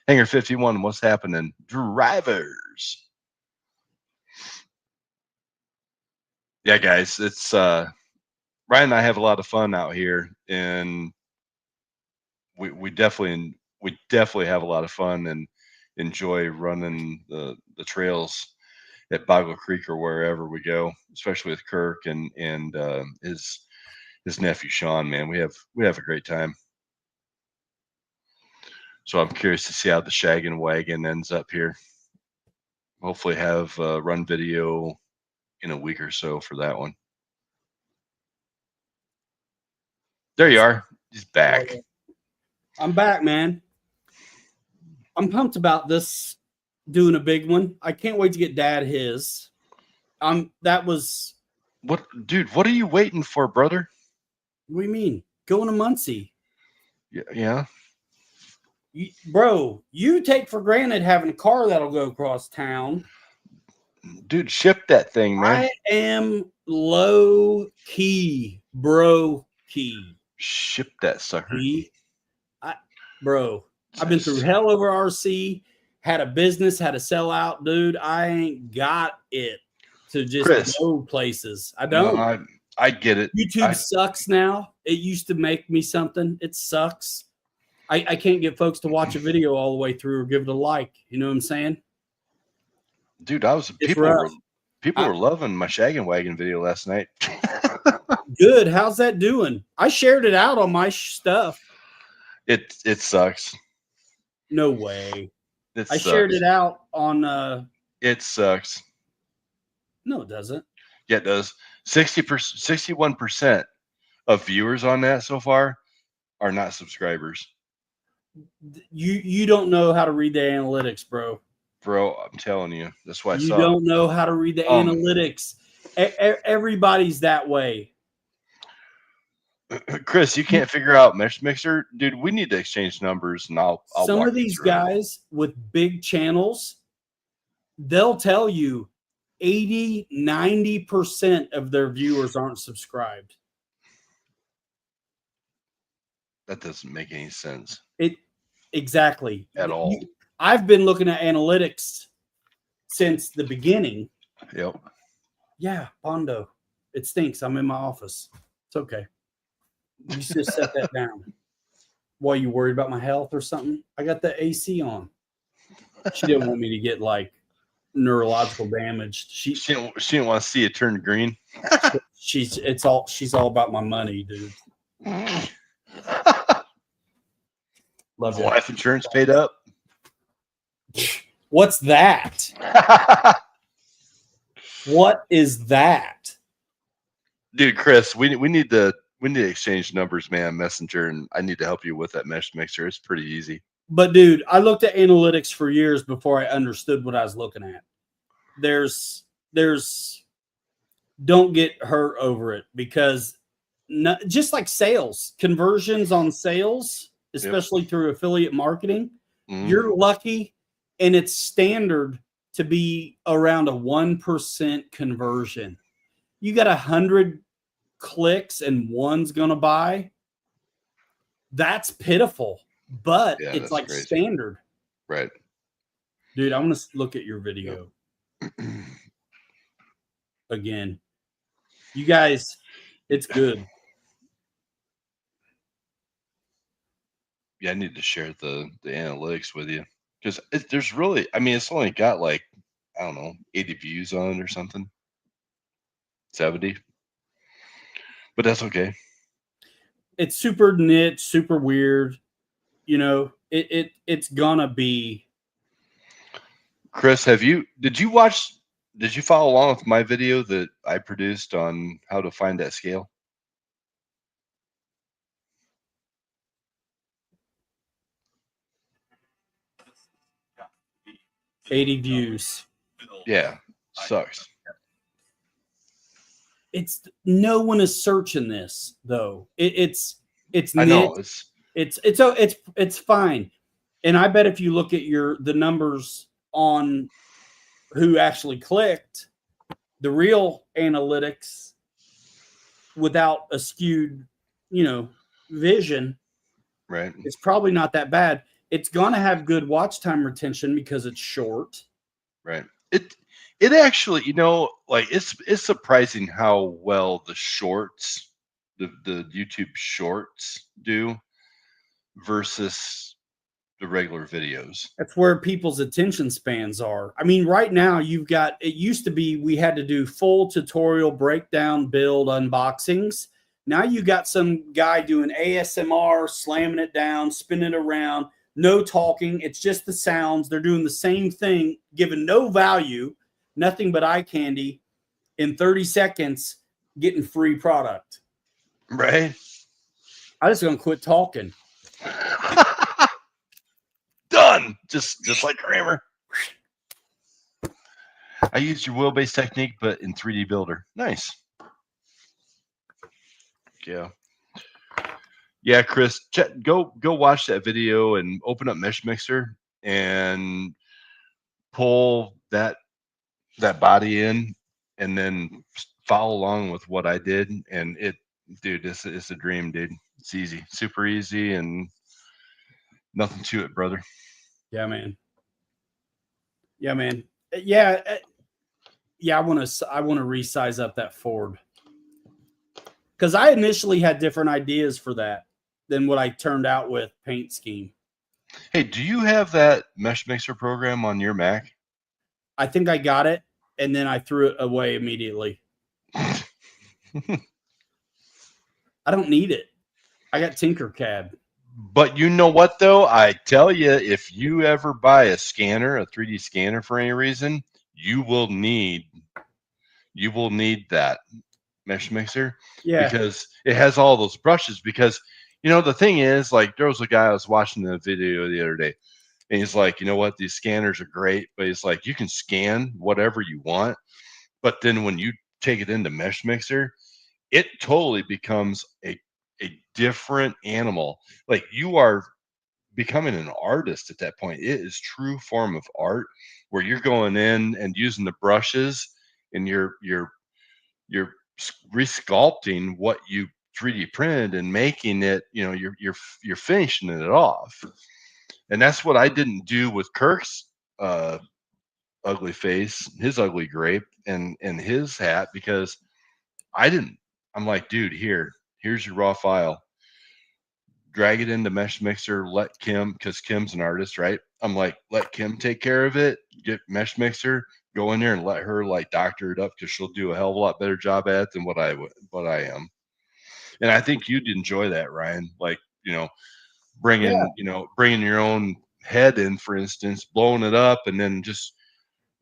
Speaker 2: Hanger 51, what's happening? Drivers. Yeah, guys, it's Ryan and I have a lot of fun out here, and we definitely have a lot of fun and enjoy running the trails at Boggle Creek or wherever we go, especially with Kirk and his nephew Sean. Man, we have a great time. So I'm curious to see how the shaggin' wagon ends up here. Hopefully have a run video in a week or so for that one. There you are. He's back.
Speaker 1: I'm back, man. I'm pumped about this doing a big one. I can't wait to get Dad his. That was
Speaker 2: what, dude? What are you waiting for, brother?
Speaker 1: What do you mean? Going to Muncie?
Speaker 2: Yeah.
Speaker 1: Bro, you take for granted having a car that'll go across town.
Speaker 2: Dude, ship that thing, man.
Speaker 1: I am low key, bro.
Speaker 2: Ship that sucker.
Speaker 1: Bro, I've been through hell over RC, had a business, had to sell out, dude. I ain't got it to just go places. I don't.
Speaker 2: No, I get it.
Speaker 1: YouTube sucks now. It used to make me something. It sucks. I can't get folks to watch a video all the way through or give it a like. You know what I'm saying?
Speaker 2: Dude, people were loving my shaggin' wagon video last night.
Speaker 1: Good. How's that doing? I shared it out on my stuff.
Speaker 2: It sucks.
Speaker 1: No way. I shared it out on
Speaker 2: It sucks.
Speaker 1: No, it doesn't.
Speaker 2: Yeah, it does. 61% of viewers on that so far are not subscribers.
Speaker 1: You don't know how to read the analytics, bro.
Speaker 2: Bro, I'm telling you. That's why
Speaker 1: you don't know how to read the analytics. Everybody's that way.
Speaker 2: Chris, you can't figure out mesh mixer, dude. We need to exchange numbers, and I'll
Speaker 1: some of these guys with big channels, they'll tell you 80-90% of their viewers aren't subscribed.
Speaker 2: That doesn't make any sense.
Speaker 1: Exactly
Speaker 2: at all.
Speaker 1: I've been looking at analytics since the beginning.
Speaker 2: Yep.
Speaker 1: Yeah, Bondo. It stinks. I'm in my office. It's okay. You just set that down. Why, you worried about my health or something? I got the AC on. She didn't want me to get like neurological damage.
Speaker 2: She didn't want to see it turn green.
Speaker 1: She's all about my money, dude. Love you.
Speaker 2: Life insurance paid up.
Speaker 1: What's that? What is that?
Speaker 2: Dude, Chris, we need to exchange numbers, man. Messenger, and I need to help you with that mesh mixer. It's pretty easy.
Speaker 1: But dude, I looked at analytics for years before I understood what I was looking at. There's don't get hurt over it, because just like sales, conversions on sales, especially through affiliate marketing, you're lucky, and it's standard to be around a 1% conversion. You got 100 clicks and one's gonna buy. That's pitiful, but it's like crazy. Standard.
Speaker 2: Right.
Speaker 1: Dude, I'm gonna look at your video again. You guys, it's good.
Speaker 2: Yeah, I need to share the analytics with you, because there's really, I mean, it's only got like, I don't know, 80 views on it or something. 70. But that's okay.
Speaker 1: It's super niche, super weird. You know, it's gonna be.
Speaker 2: Chris, did you follow along with my video that I produced on how to find that scale?
Speaker 1: $80 views.
Speaker 2: Yeah, sucks.
Speaker 1: It's no one is searching this though. It's
Speaker 2: I know
Speaker 1: it's fine. And I bet if you look at the numbers on who actually clicked, the real analytics without a skewed, vision,
Speaker 2: right,
Speaker 1: it's probably not that bad. It's gonna have good watch time retention because it's short.
Speaker 2: Right. It actually, like it's surprising how well the shorts, the YouTube shorts do versus the regular videos.
Speaker 1: That's where people's attention spans are. I mean, right now it used to be we had to do full tutorial breakdown, build, unboxings. Now you got some guy doing ASMR, slamming it down, spinning it around, no talking. It's just the sounds. They're doing the same thing, giving no value, nothing but eye candy, in 30 seconds, getting free product.
Speaker 2: Right.
Speaker 1: I just gonna quit talking.
Speaker 2: Done. Just like Kramer. I used your wheel-based technique, but in 3D Builder. Nice. Yeah. Yeah, Chris, go watch that video and open up Mesh Mixer and pull that body in, and then follow along with what I did. And dude, it's a dream, dude. It's easy, super easy, and nothing to it, brother.
Speaker 1: Yeah, man. Yeah, man. Yeah. I want to resize up that Ford, because I initially had different ideas for that than what I turned out with paint scheme.
Speaker 2: Hey, do you have that Mesh Mixer program on your Mac?
Speaker 1: I think I got it, and then I threw it away immediately. I don't need it. I got Tinkercad.
Speaker 2: But you know what, though? I tell you, if you ever buy a 3D scanner for any reason, you will need that Mesh Mixer.
Speaker 1: Yeah.
Speaker 2: Because it has all those brushes. Because, the thing is, like, there was a guy I was watching the video the other day, and he's like, you know what? These scanners are great, but he's like, you can scan whatever you want. But then when you take it into Mesh Mixer, it totally becomes a different animal. Like, you are becoming an artist at that point. It is true form of art, where you're going in and using the brushes, and you're resculpting what you 3D printed and making it, you're finishing it off. And that's what I didn't do with Kirk's ugly face, his ugly grape, and his hat, because I'm like, dude, here's your raw file. drag it into Mesh Mixer, let Kim, because Kim's an artist, right? I'm like, let Kim take care of it, get Mesh Mixer, go in there and let her like doctor it up, because she'll do a hell of a lot better job at it than what I am. And I think you'd enjoy that, Ryan. Like,
Speaker 1: Yeah.
Speaker 2: bringing your own head in, for instance, blowing it up, and then just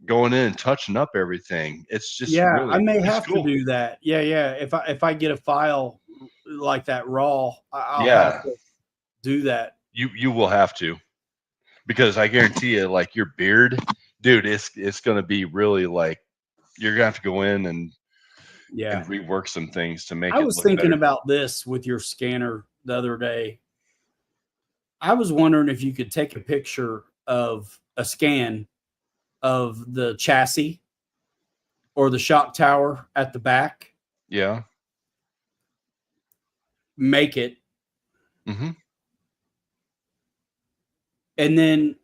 Speaker 2: going in and touching up everything. It's just
Speaker 1: Yeah, I
Speaker 2: really,
Speaker 1: may
Speaker 2: it's
Speaker 1: have to
Speaker 2: cool.
Speaker 1: do that. Yeah, yeah. If I get a file like that raw, I'll have
Speaker 2: Yeah,
Speaker 1: to do that.
Speaker 2: you will have to, because I guarantee you, like your beard, dude, it's gonna be really like you're gonna have to go in and
Speaker 1: Yeah.
Speaker 2: rework some things to make
Speaker 1: I
Speaker 2: it
Speaker 1: was
Speaker 2: look
Speaker 1: thinking
Speaker 2: better.
Speaker 1: about this with your scanner the other day. I was wondering if you could take a picture of a scan of the chassis or the shock tower at the back,
Speaker 2: Yeah.
Speaker 1: make it,
Speaker 2: Mm-hmm.
Speaker 1: and then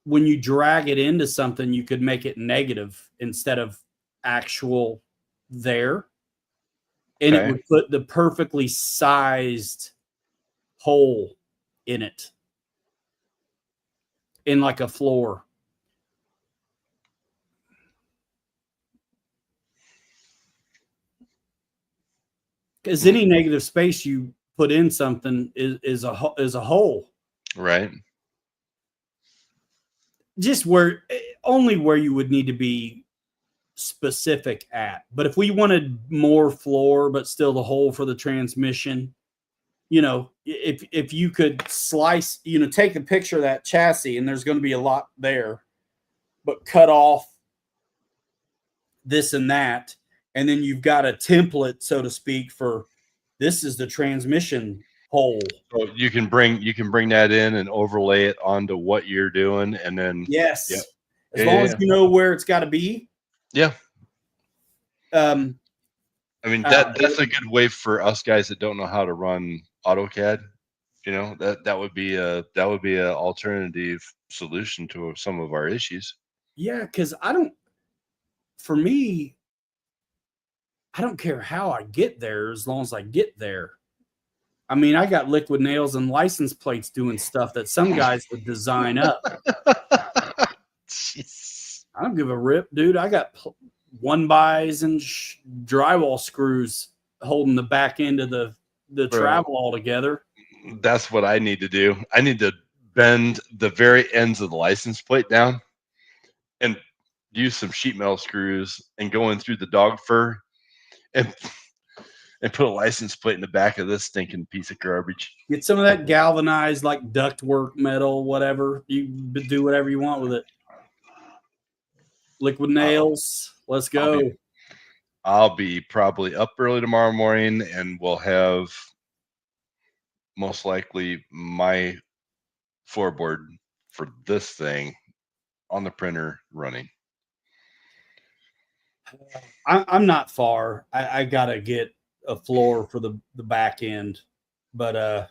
Speaker 1: when you drag it into something, you could make it negative instead of actual there. And it
Speaker 2: Okay.
Speaker 1: would put the perfectly sized hole in it, in like a floor. Because any negative space you put in something is a hole.
Speaker 2: Right.
Speaker 1: Just where only where you would need to be specific at. But if we wanted more floor, but still the hole for the transmission, if you could slice, take a picture of that chassis, and there's going to be a lot there, but cut off this and that, and then you've got a template, so to speak, for this is the transmission hole.
Speaker 2: So you can bring that in and overlay it onto what you're doing, and then yeah,
Speaker 1: Yes, as
Speaker 2: yeah,
Speaker 1: long
Speaker 2: yeah,
Speaker 1: as
Speaker 2: yeah.
Speaker 1: you know where it's got to be.
Speaker 2: Yeah.
Speaker 1: Um,
Speaker 2: I mean,
Speaker 1: uh,
Speaker 2: that's a good way for us guys that don't know how to run AutoCAD. That would be a alternative solution to some of our issues.
Speaker 1: yeah, because for me, I don't care how I get there as long as I get there. I mean, I got liquid nails and license plates doing stuff that some guys would design up.
Speaker 2: Jeez.
Speaker 1: I don't give a rip, dude. I got 1x and drywall screws holding the back end of the
Speaker 2: Bro,
Speaker 1: travel all together.
Speaker 2: that's what I need to do. I need to bend the very ends of the license plate down and use some sheet metal screws and go in through the dog fur and and put a license plate in the back of this stinking piece of garbage.
Speaker 1: Get some of that galvanized, like ductwork metal, whatever. You do whatever you want with it. Liquid
Speaker 2: Uh,
Speaker 1: nails. Let's
Speaker 2: I'll be
Speaker 1: go.
Speaker 2: I'll be probably up early tomorrow morning, and we'll have most likely my floorboard for this thing on the printer running.
Speaker 1: I'm not far. I gotta get a floor for the back end, but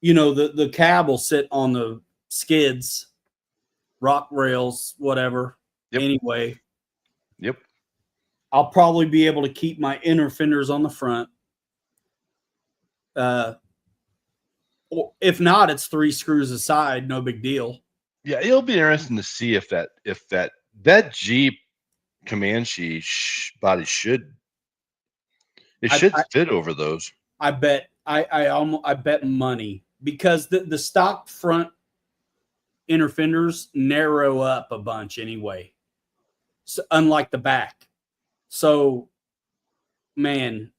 Speaker 1: the cab will sit on the skids, rock rails, whatever.
Speaker 2: Yep.
Speaker 1: Anyway,
Speaker 2: Yep.
Speaker 1: I'll probably be able to keep my inner fenders on the front. Or if not, it's 3 screws aside, no big deal.
Speaker 2: Yeah, it'll be interesting to see if that Jeep Comanche body should
Speaker 1: I, I,
Speaker 2: fit over those.
Speaker 1: I bet I bet money because the stock front inner fenders narrow up a bunch anyway, so, unlike the back. So, man,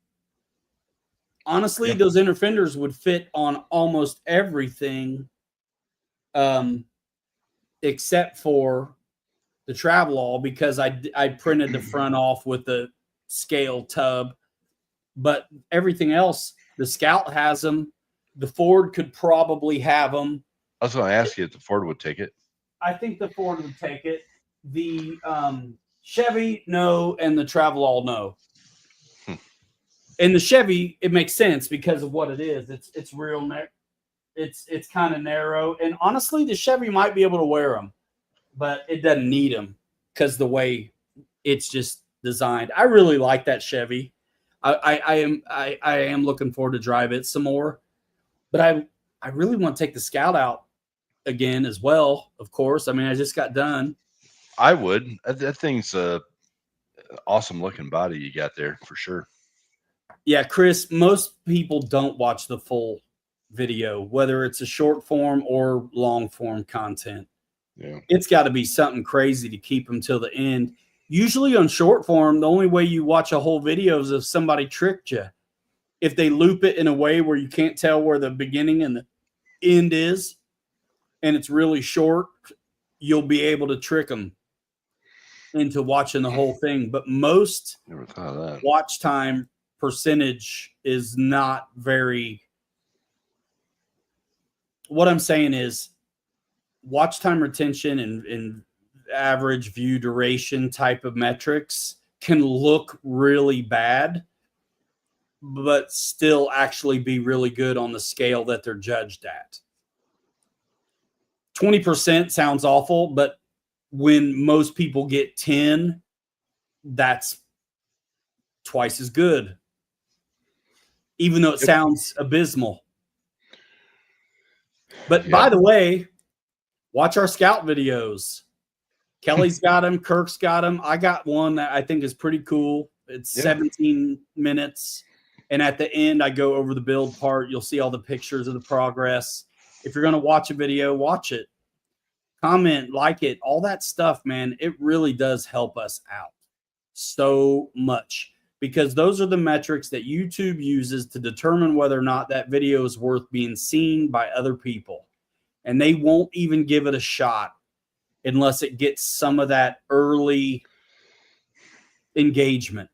Speaker 1: honestly,
Speaker 2: Yeah.
Speaker 1: those inner fenders would fit on almost everything, um, except for the travel because I printed the front off with the scale tub, but everything else, the Scout has them. The Ford could probably have them.
Speaker 2: I was going to ask you if the Ford would take it.
Speaker 1: I think the Ford would take it. The Chevy, no, and the Travelall, no. And the Chevy, it makes sense because of what it is. It's real. It's kind of narrow, and honestly, the Chevy might be able to wear them, but it doesn't need them because the way it's just designed. I really like that Chevy. I am looking forward to drive it some more. But I really want to take the Scout out again as well, of course. I mean, I just got done.
Speaker 2: I would. That thing's a awesome looking body you got there for sure.
Speaker 1: Yeah, Chris, most people don't watch the full video, whether it's a short form or long form content.
Speaker 2: Yeah.
Speaker 1: It's got to be something crazy to keep them till the end. Usually on short form, the only way you watch a whole video is if somebody tricked you. If they loop it in a way where you can't tell where the beginning and the end is, and it's really short, you'll be able to trick them into watching the whole thing. But most
Speaker 2: Never thought of that.
Speaker 1: watch time percentage is not very. What I'm saying is watch time retention and average view duration type of metrics can look really bad, but still actually be really good on the scale that they're judged at. 20% sounds awful, but when most people get 10, that's twice as good, even though it sounds abysmal. But by the way, watch our Scout videos. Kelly's got them. Kirk's got them. I got one that I think is pretty cool. It's 17 minutes. And at the end, I go over the build part. You'll see all the pictures of the progress. If you're going to watch a video, watch it. Comment, like it, all that stuff, man. It really does help us out so much, because those are the metrics that YouTube uses to determine whether or not that video is worth being seen by other people. And they won't even give it a shot unless it gets some of that early engagement.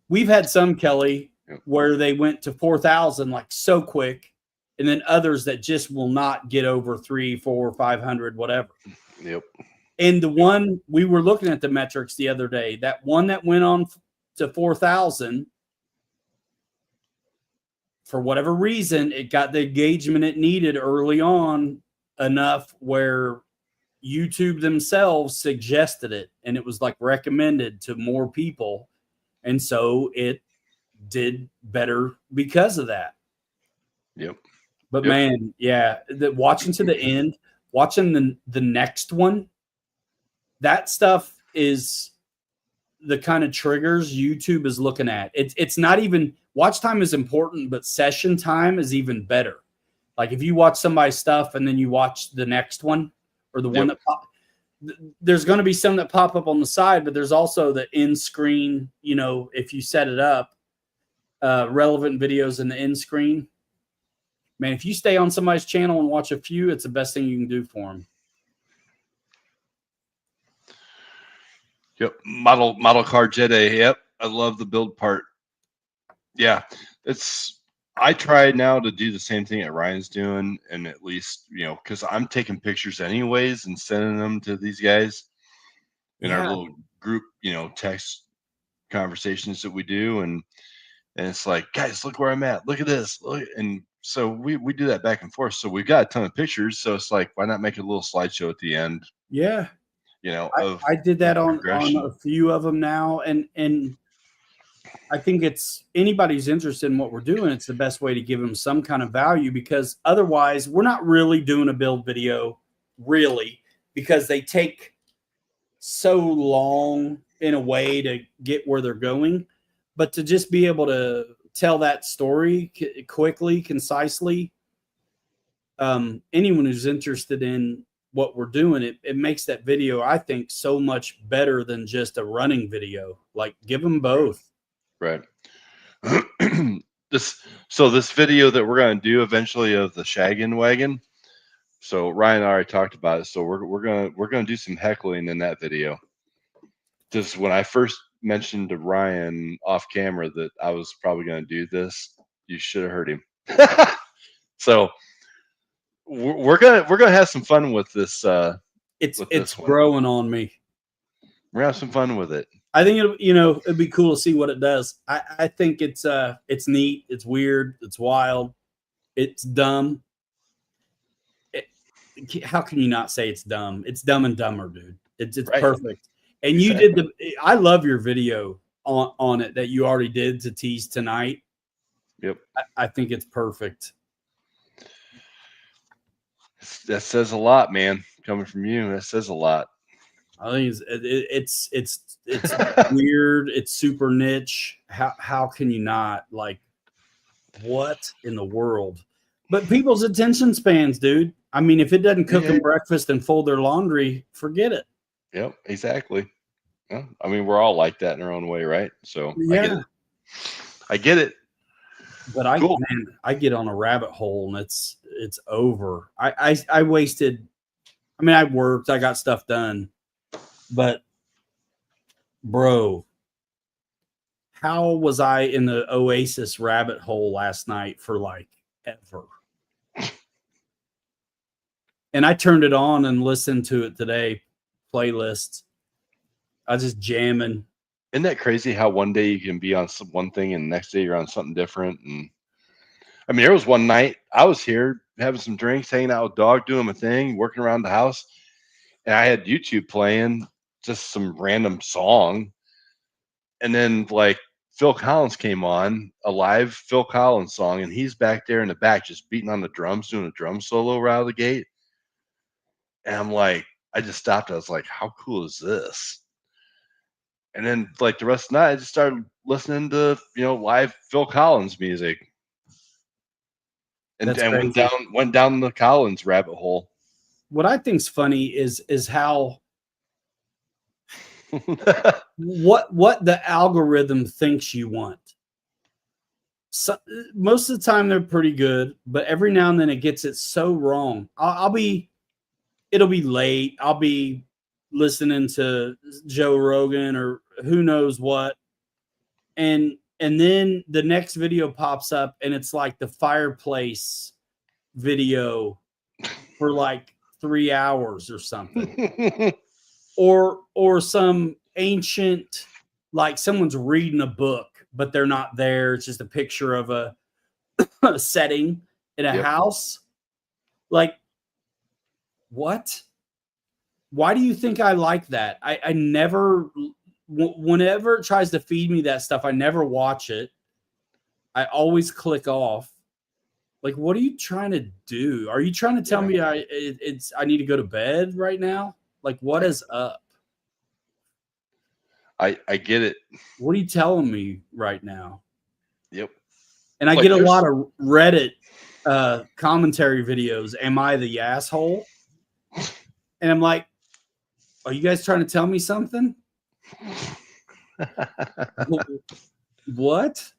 Speaker 1: We've had some, Kelly, where they went to 4,000 like so quick, and then others that just will not get over 300, 400, 500, whatever.
Speaker 2: Yep.
Speaker 1: And the one, we were looking at the metrics the other day, that one that went on to 4,000, for whatever reason, it got the engagement it needed early on enough where YouTube themselves suggested it, and it was like recommended to more people. And so it did better because of that.
Speaker 2: Yep.
Speaker 1: But man, yeah, watching to the end, watching the next one, that stuff is the kind of triggers YouTube is looking at. It's not even, watch time is important, but session time is even better. Like if you watch somebody's stuff and then you watch the next one or the one that there's going to be some that pop up on the side, but there's also the end screen, you know, if you set it up, relevant videos in the end screen. Man, if you stay on somebody's channel and watch a few, it's the best thing you can do for them.
Speaker 2: Yep. Model car Jedi. Yep. I love the build part. Yeah. I try now to do the same thing that Ryan's doing, and at least, you know, because I'm taking pictures anyways and sending them to these guys in our little group, you know, text conversations that we do. And it's like, guys, look where I'm at. Look at this. Look. And so we do that back and forth. So we've got a ton of pictures. So it's like, why not make a little slideshow at the end?
Speaker 1: Yeah.
Speaker 2: You know,
Speaker 1: I did that on a few of them now. And I think it's anybody who's interested in what we're doing, it's the best way to give them some kind of value, because otherwise we're not really doing a build video, really, because they take so long in a way to get where they're going. But to just be able to tell that story quickly, concisely, anyone who's interested in what we're doing, it makes that video, I think, so much better than just a running video. Like, give them both.
Speaker 2: Right. This video that we're going to do eventually of the shaggin' wagon. So Ryan already talked about it. So we're gonna do some heckling in that video. Just when I first mentioned to Ryan off camera that I was probably going to do this, you should have heard him. So we're gonna have some fun with this.
Speaker 1: It's growing on me.
Speaker 2: We're gonna have some fun with it.
Speaker 1: I think it'd be cool to see what it does. I think it's neat, it's weird, it's wild, it's dumb. How can you not say it's dumb? It's Dumb and Dumber, dude. It's right. Perfect. And you did I love your video on it that you already did to tease tonight.
Speaker 2: Yep.
Speaker 1: I think it's perfect.
Speaker 2: That says a lot, man. Coming from you, that says a lot.
Speaker 1: I think it's weird. It's super niche. How can you not like? What in the world? But people's attention spans, dude. I mean, if it doesn't cook them
Speaker 2: Yeah.
Speaker 1: breakfast and fold their laundry, forget it.
Speaker 2: Yep, exactly. Yeah, I mean, we're all like that in our own way, right? So I get
Speaker 1: Yeah.
Speaker 2: it. I get it.
Speaker 1: But
Speaker 2: Cool.
Speaker 1: I get on a rabbit hole and it's over. I wasted. I mean, I worked. I got stuff done, but bro, how was I in the Oasis rabbit hole last night for like ever? And I turned it on and listened to it today. Playlists. I just jamming.
Speaker 2: Isn't that crazy how one day you can be on one thing and the next day you're on something different? And I mean, there was one night I was here having some drinks, hanging out with dog, doing my thing, working around the house, and I had YouTube playing just some random song, and then like Phil Collins came on, a live Phil Collins song, and he's back there in the back just beating on the drums, doing a drum solo right out of the gate. And I'm like, I just stopped. I was like, how cool is this? And then like the rest of the night, I just started listening to live Phil Collins music, and
Speaker 1: That's
Speaker 2: went
Speaker 1: crazy.
Speaker 2: down the Collins rabbit hole.
Speaker 1: What I think's funny is how what the algorithm thinks you want. So, most of the time they're pretty good, but every now and then it gets it so wrong. It'll be late. I'll be listening to Joe Rogan or who knows what, and then the next video pops up and it's like the fireplace video for like 3 hours or something. Or some ancient, like someone's reading a book but they're not there, it's just a picture of a setting in a
Speaker 2: Yep.
Speaker 1: house. Like, what? Why do you think I like that? I never, whenever it tries to feed me that stuff, I never watch it. I always click off. Like, what are you trying to do? Are you trying to tell me I need to go to bed right now? Like, what is up?
Speaker 2: I get it.
Speaker 1: What are you telling me right now?
Speaker 2: Yep.
Speaker 1: And I
Speaker 2: Like,
Speaker 1: get a lot of Reddit commentary videos. Am I the asshole? And I'm like, are you guys trying to tell me something? What?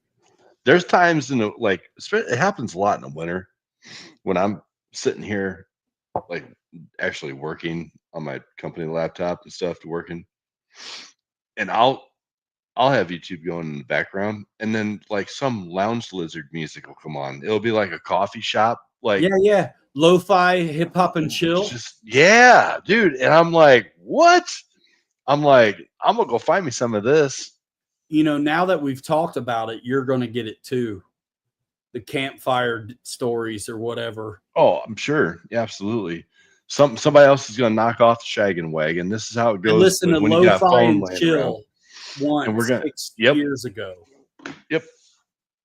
Speaker 2: There's times in the, like, it happens a lot in the winter when I'm sitting here, like, actually working on my company laptop and stuff, working, and I'll have YouTube going in the background, and then like some lounge lizard music will come on. It'll be like a coffee shop, like,
Speaker 1: Yeah. Lo-fi, hip hop and chill.
Speaker 2: just, yeah, dude. And I'm like, what? I'm like, I'm gonna go find me some of this.
Speaker 1: Now that we've talked about it, you're going to get it too. The campfire stories or whatever.
Speaker 2: Oh, I'm sure. Yeah, absolutely. Somebody else is gonna knock off the shaggin' wagon. This is how it
Speaker 1: I
Speaker 2: goes
Speaker 1: listened to
Speaker 2: when you got a
Speaker 1: Lo-fi
Speaker 2: phone
Speaker 1: and
Speaker 2: laying around.
Speaker 1: chill once
Speaker 2: And we're gonna
Speaker 1: 6 years ago.
Speaker 2: Yep.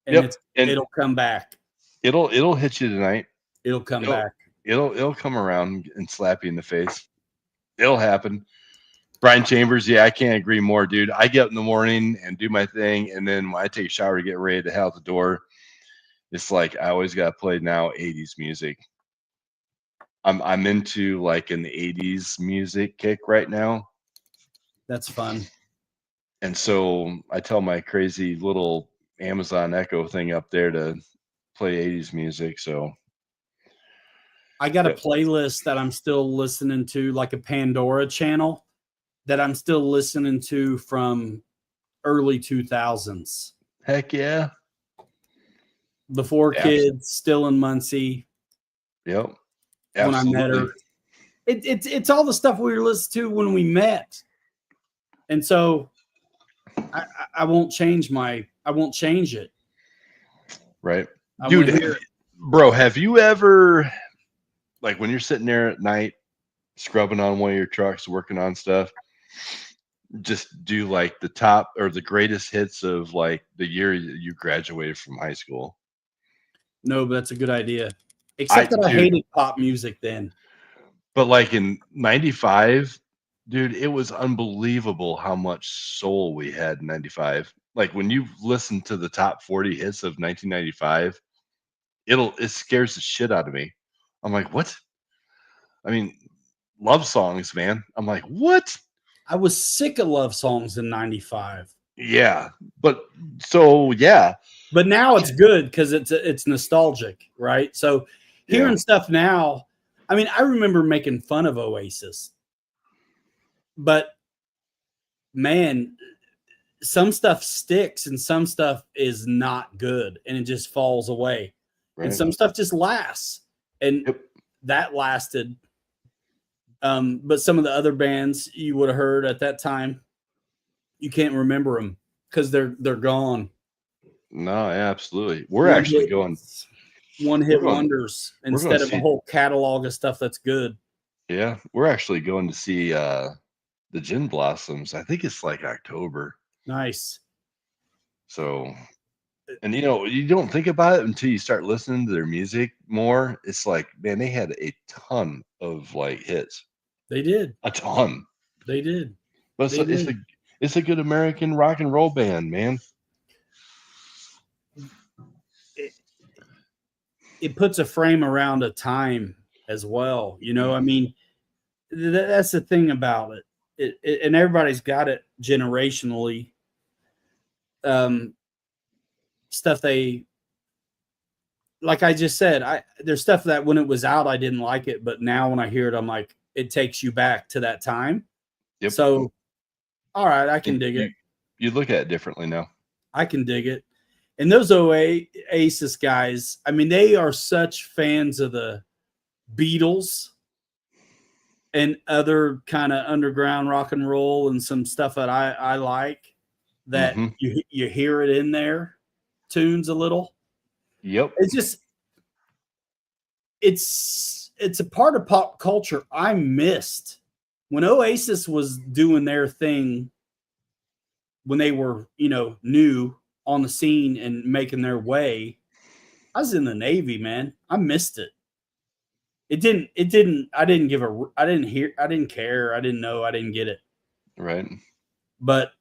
Speaker 1: And
Speaker 2: And
Speaker 1: it'll come back.
Speaker 2: it'll hit you tonight.
Speaker 1: It'll come back.
Speaker 2: It'll come around and slap you in the face. It'll happen. Brian Chambers, yeah, I can't agree more, dude. I get up in the morning and do my thing, and then when I take a shower to get ready to head out the door, it's like I always got to play now 80s music. I'm into like an 80s music kick right now.
Speaker 1: That's fun.
Speaker 2: And so I tell my crazy little Amazon Echo thing up there to play 80s music. So
Speaker 1: I got a playlist that I'm still listening to, like a Pandora channel that I'm still listening to from early 2000s.
Speaker 2: Heck yeah.
Speaker 1: The four kids, still in Muncie.
Speaker 2: Yep.
Speaker 1: When
Speaker 2: Absolutely.
Speaker 1: I met her. It's all the stuff we were listening to when we met. And so I won't change it.
Speaker 2: Right. Dude, bro, have you ever, like, when you're sitting there at night scrubbing on one of your trucks, working on stuff, just do like the top or the greatest hits of like the year you graduated from high school?
Speaker 1: No, but that's a good idea. Except that I
Speaker 2: dude,
Speaker 1: hated pop music then.
Speaker 2: but like in 95, dude, it was unbelievable how much soul we had in 95. Like when you listen to the top 40 hits of 1995, it scares the shit out of me. I'm like, what? I mean, love songs, man. I'm like, what?
Speaker 1: I was sick of love songs in 95.
Speaker 2: Yeah. But so yeah.
Speaker 1: But now it's good because it's nostalgic, right? So
Speaker 2: Yeah.
Speaker 1: hearing stuff now, I mean, I remember making fun of Oasis, but man, some stuff sticks and some stuff is not good and it just falls away. And
Speaker 2: Right.
Speaker 1: some stuff just lasts. And
Speaker 2: Yep.
Speaker 1: that lasted. But some of the other bands you would have heard at that time, you can't remember them because they're gone.
Speaker 2: No, absolutely. We're
Speaker 1: One
Speaker 2: actually
Speaker 1: hit,
Speaker 2: going
Speaker 1: one
Speaker 2: we're
Speaker 1: hit
Speaker 2: going
Speaker 1: wonders
Speaker 2: we're going
Speaker 1: instead
Speaker 2: to
Speaker 1: of a
Speaker 2: see
Speaker 1: whole catalog of stuff that's good.
Speaker 2: yeah, we're actually going to see the Gin Blossoms. I think it's like October.
Speaker 1: Nice.
Speaker 2: So and you don't think about it until you start listening to their music more. It's like, man, they had a ton of like hits.
Speaker 1: They did.
Speaker 2: A ton.
Speaker 1: They did.
Speaker 2: But
Speaker 1: They did.
Speaker 2: it's a good American rock and roll band, man.
Speaker 1: It puts a frame around a time as well. You know, I mean, that's the thing about it. And everybody's got it generationally. Stuff they like I just said, there's stuff that when it was out I didn't like it, but now when I hear it, I'm like, it takes you back to that time.
Speaker 2: Yep.
Speaker 1: So, all right, I can
Speaker 2: And
Speaker 1: dig it.
Speaker 2: you look at it differently now.
Speaker 1: I can dig it. And those Oasis guys, I mean, they are such fans of the Beatles and other kind of underground rock and roll and some stuff that I like that
Speaker 2: Mm-hmm.
Speaker 1: you hear it in their tunes a little.
Speaker 2: Yep.
Speaker 1: It's just it's a part of pop culture I missed when Oasis was doing their thing when they were, new on the scene and making their way. I was in the Navy, man. I missed it. I didn't care. I didn't know. I didn't get it.
Speaker 2: Right.
Speaker 1: But,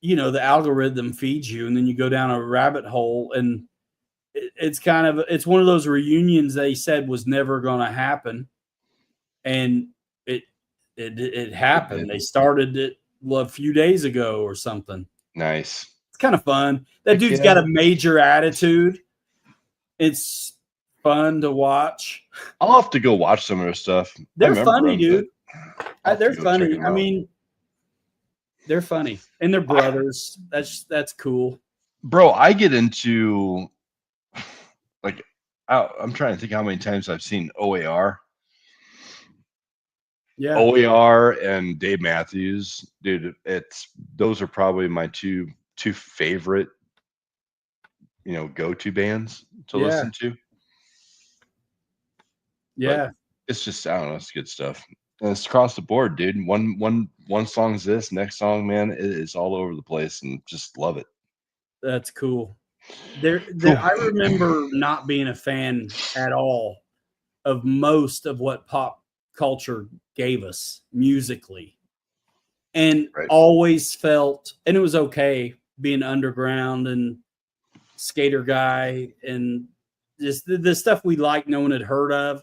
Speaker 1: the algorithm feeds you and then you go down a rabbit hole and it's one of those reunions they said was never going to happen. And it happened. They started it a few days ago or something.
Speaker 2: Nice.
Speaker 1: It's kind of fun. That
Speaker 2: Heck
Speaker 1: dude's
Speaker 2: yeah.
Speaker 1: got a major attitude. It's fun to watch.
Speaker 2: I'll have to go watch some of their stuff.
Speaker 1: They're funny, dude. They're funny. I mean, they're funny. And they're brothers. That's cool.
Speaker 2: Bro, I get into like I'm trying to think how many times I've seen OAR.
Speaker 1: Yeah.
Speaker 2: OAR and Dave Matthews, dude, those are probably my two favorite, go-to bands to listen to.
Speaker 1: Yeah.
Speaker 2: But it's just, I don't know, it's good stuff. And it's across the board, dude. One song's this, next song, man, it's all over the place and just love it.
Speaker 1: That's cool. Cool. I remember not being a fan at all of most of what pop culture gave us musically, and always felt, and it was okay being underground and skater guy and just the stuff we liked no one had heard of,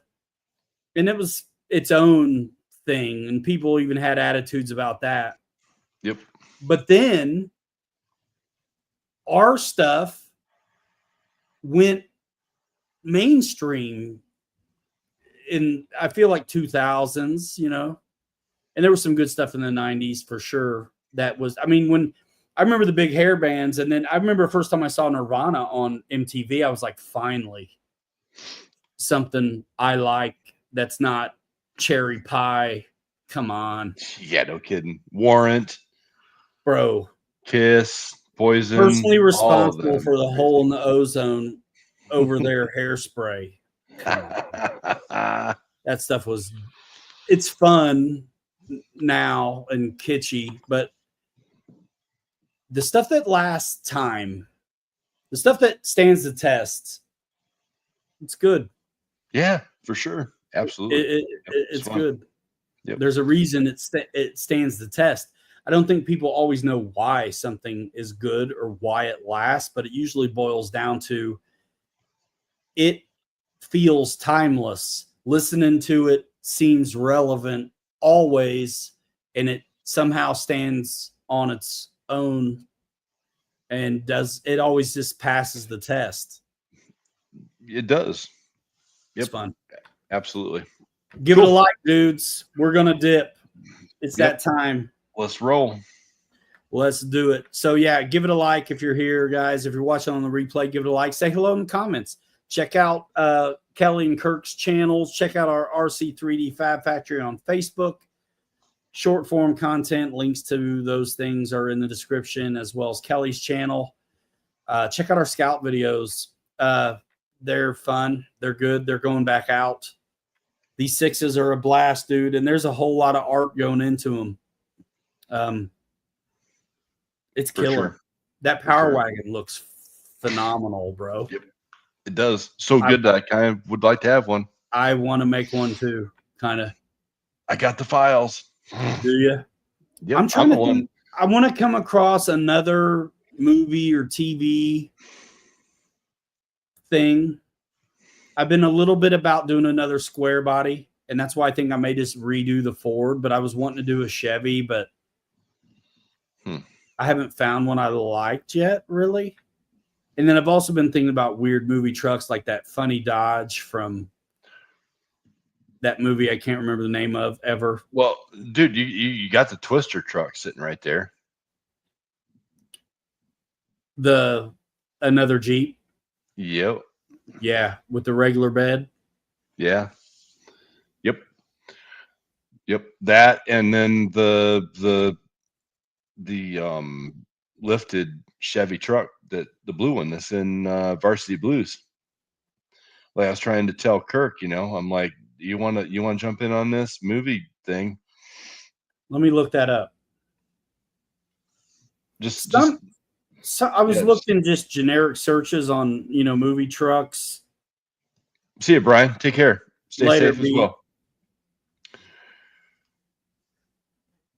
Speaker 1: and it was its own thing, and people even had attitudes about that.
Speaker 2: Yep.
Speaker 1: But then our stuff went mainstream in, I feel like 2000s, and there was some good stuff in the 90s for sure. That was, I mean, when I remember the big hair bands, and then I remember the first time I saw Nirvana on MTV, I was like, finally, something I like that's not cherry pie. Come on.
Speaker 2: Yeah, no kidding. Warrant.
Speaker 1: Bro.
Speaker 2: Kiss. Poison.
Speaker 1: Personally responsible for the hole in the ozone over their hairspray. That stuff it's fun now and kitschy, but the stuff that lasts time, the stuff that stands the test, it's good.
Speaker 2: Yeah, for sure. Absolutely.
Speaker 1: It's
Speaker 2: Fun.
Speaker 1: good.
Speaker 2: Yep.
Speaker 1: There's a reason it stands the test. I don't think people always know why something is good or why it lasts, but it usually boils down to it feels timeless. Listening to it seems relevant always, and it somehow stands on its own and does it always just passes the test.
Speaker 2: It does.
Speaker 1: It's
Speaker 2: Yep.
Speaker 1: fun.
Speaker 2: Absolutely.
Speaker 1: Give it a like, dudes. We're gonna dip. It's that time.
Speaker 2: Let's roll.
Speaker 1: Let's do it. So yeah, give it a like if you're here, guys. If you're watching on the replay, give it a like. Say hello in the comments. Check out Kelly and Kirk's channels. Check out our RC3D Fab Factory on Facebook. Short form content, links to those things are in the description, as well as Kelly's channel. Check out our scout videos. They're fun. They're good. They're going back out. These sixes are a blast, dude. And there's a whole lot of art going into them. It's killer. Sure. That Power Wagon looks phenomenal, bro.
Speaker 2: Yep. It does. So good that I kind of would like to have one.
Speaker 1: I want to make one too, kind of.
Speaker 2: I got the files.
Speaker 1: Do you?
Speaker 2: Yep,
Speaker 1: I'm trying to think. I want to come across another movie or TV thing. I've been a little bit about doing another square body, and that's why I think I may just redo the Ford, but I was wanting to do a Chevy, but I haven't found one I liked yet, really. And then I've also been thinking about weird movie trucks like that funny Dodge from that movie I can't remember the name of ever.
Speaker 2: Well, dude, you got the Twister truck sitting right there.
Speaker 1: Another Jeep.
Speaker 2: Yep.
Speaker 1: Yeah, with the regular bed.
Speaker 2: Yeah. Yep. That, and then the lifted Chevy truck, the blue one that's in Varsity Blues. Like I was trying to tell Kirk, I'm like, you want to jump in on this movie thing?
Speaker 1: Let me look that up. So I was looking just generic searches on, movie trucks.
Speaker 2: See you, Brian. Take care. Stay safe as well.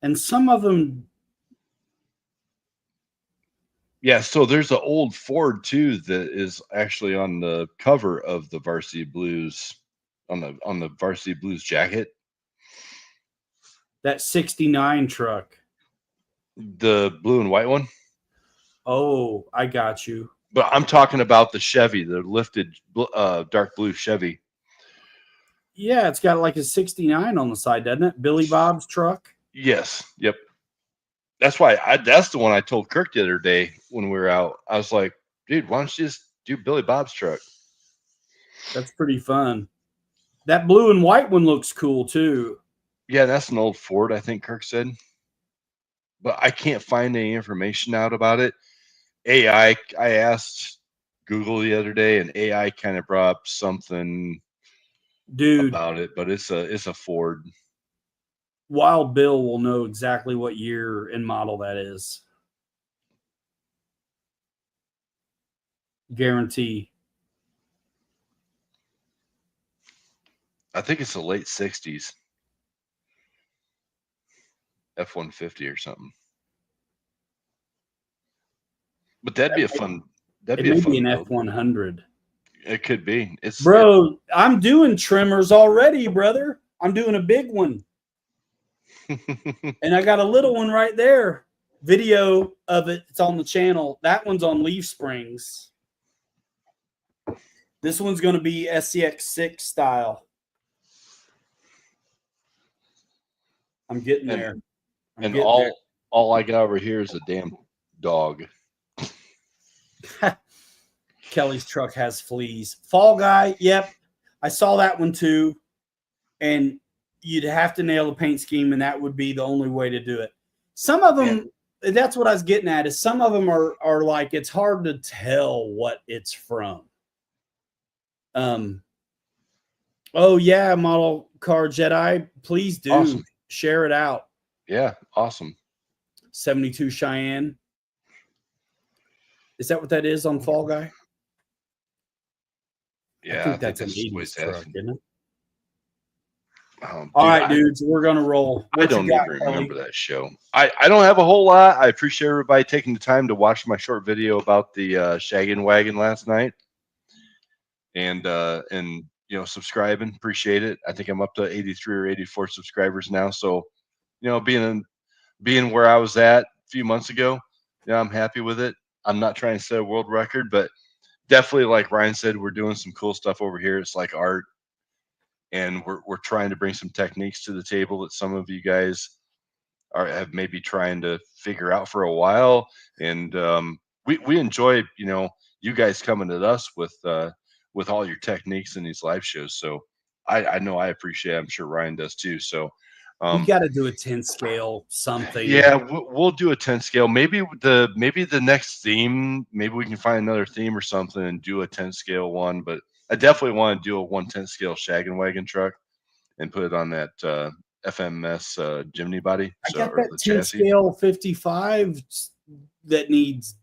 Speaker 1: And some of them.
Speaker 2: Yeah, so there's an old Ford too that is actually on the cover of the Varsity Blues, on the Varsity Blues jacket.
Speaker 1: That 69 truck.
Speaker 2: The blue and white one?
Speaker 1: Oh, I got you.
Speaker 2: But I'm talking about the Chevy, the lifted dark blue Chevy.
Speaker 1: Yeah, it's got like a 69 on the side, doesn't it? Billy Bob's truck?
Speaker 2: Yes. Yep. That's why that's the one I told Kirk the other day when we were out. I was like, dude, why don't you just do Billy Bob's truck?
Speaker 1: That's pretty fun. That blue and white one looks cool too.
Speaker 2: Yeah, that's an old Ford, I think Kirk said. But I can't find any information out about it. I asked Google the other day, and AI kind of brought up something about it, but it's a Ford.
Speaker 1: Wild Bill will know exactly what year and model that is. Guarantee.
Speaker 2: I think it's the late 60s. F-150 or something. But that'd be a fun. That'd be a fun.
Speaker 1: Maybe an F-100.
Speaker 2: It could be.
Speaker 1: I'm doing trimmers already, brother. I'm doing a big one. And I got a little one right there. Video of it. It's on the channel. That one's on leaf springs. This one's going to be SCX6 style. I'm getting there.
Speaker 2: All I got over here is a damn dog.
Speaker 1: Kelly's truck has fleas. Fall Guy, yep. I saw that one too. And you'd have to nail the paint scheme, and that would be the only way to do it. Some of them, that's what I was getting at, is some of them are like, it's hard to tell what it's from. Oh yeah, Model Car Jedi, please do.
Speaker 2: Awesome.
Speaker 1: Share it out.
Speaker 2: Yeah, awesome.
Speaker 1: 72 Cheyenne. Is that what that is on Fall Guy? I
Speaker 2: Yeah, I
Speaker 1: think
Speaker 2: think
Speaker 1: that's an
Speaker 2: that's just what
Speaker 1: 80s
Speaker 2: he's
Speaker 1: truck,
Speaker 2: asking.
Speaker 1: isn't it?
Speaker 2: Oh,
Speaker 1: All
Speaker 2: dude,
Speaker 1: right, dudes, we're gonna roll.
Speaker 2: I
Speaker 1: What you
Speaker 2: don't
Speaker 1: got,
Speaker 2: even
Speaker 1: Kelly?
Speaker 2: remember that show. I don't have a whole lot. I appreciate everybody taking the time to watch my short video about the shaggin' wagon last night, and subscribing. Appreciate it. I think I'm up to 83 or 84 subscribers now. So, being where I was at a few months ago, I'm happy with it. I'm not trying to set a world record, but definitely, like Ryan said, we're doing some cool stuff over here. It's like art, and we're trying to bring some techniques to the table that some of you guys have maybe trying to figure out for a while. And we enjoy you guys coming at us with all your techniques in these live shows. So I know I appreciate it. I'm sure Ryan does too. So
Speaker 1: We got to do a 10 scale something.
Speaker 2: yeah, we'll do a 10 scale. Maybe the next theme, maybe we can find another theme or something and do a 10 scale one. But I definitely want to do a 110 scale shaggin' wagon truck and put it on that FMS Jimny body,
Speaker 1: I
Speaker 2: so
Speaker 1: got
Speaker 2: or
Speaker 1: that
Speaker 2: the
Speaker 1: 10
Speaker 2: chassis.
Speaker 1: scale 55 that needs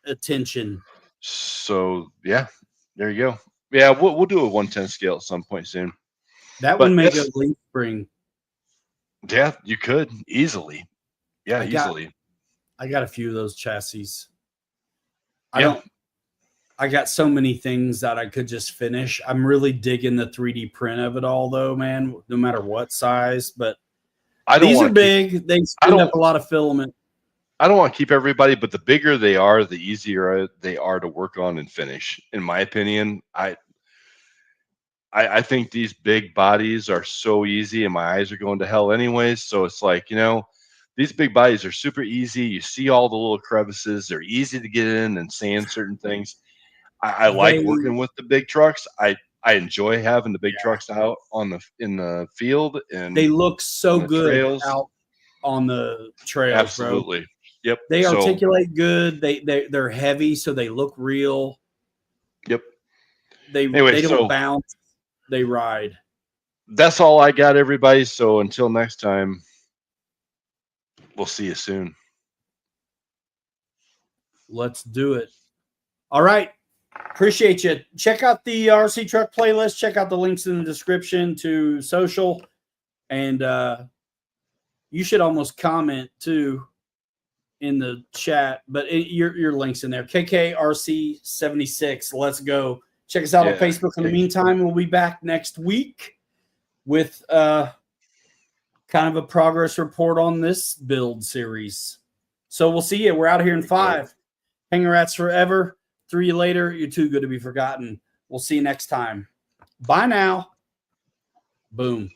Speaker 1: attention.
Speaker 2: So yeah, there you go. Yeah, we'll do a 110 scale at some point soon.
Speaker 1: That would
Speaker 2: But
Speaker 1: make a
Speaker 2: it's
Speaker 1: leaf spring.
Speaker 2: yeah, you could easily. Yeah,
Speaker 1: I got
Speaker 2: easily.
Speaker 1: a few of those chassis.
Speaker 2: Yeah.
Speaker 1: I got so many things that I could just finish. I'm really digging the 3D print of it all though, man, no matter what size, but these are big. They spin up a lot of filament.
Speaker 2: I don't want to keep everybody, but the bigger they are, the easier they are to work on and finish. In my opinion, I think these big bodies are so easy, and my eyes are going to hell anyways. So it's like these big bodies are super easy. You see all the little crevices; they're easy to get in and sand certain things. I like
Speaker 1: They
Speaker 2: working with the big trucks. I enjoy having the big
Speaker 1: Yeah.
Speaker 2: trucks out in the field and
Speaker 1: they look so
Speaker 2: on the
Speaker 1: good
Speaker 2: trails.
Speaker 1: out on the trails,
Speaker 2: Absolutely.
Speaker 1: bro.
Speaker 2: Yep.
Speaker 1: They
Speaker 2: So
Speaker 1: articulate good. They're heavy, so they look real.
Speaker 2: yep.
Speaker 1: They
Speaker 2: Anyway,
Speaker 1: they don't
Speaker 2: so
Speaker 1: bounce. They ride.
Speaker 2: that's all I got, everybody. So until next time, we'll see you soon.
Speaker 1: Let's do it. All right. Appreciate you. Check out the RC Truck playlist. Check out the links in the description to social. And you should almost comment too in the chat, but your link's in there. KKRC76. Let's go. Check us out on Facebook. In the meantime, we'll be back next week with kind of a progress report on this build series. So we'll see you. We're out of here in 5. Hanger Rats forever. 3 later. You're too good to be forgotten. We'll see you next time. Bye now. Boom.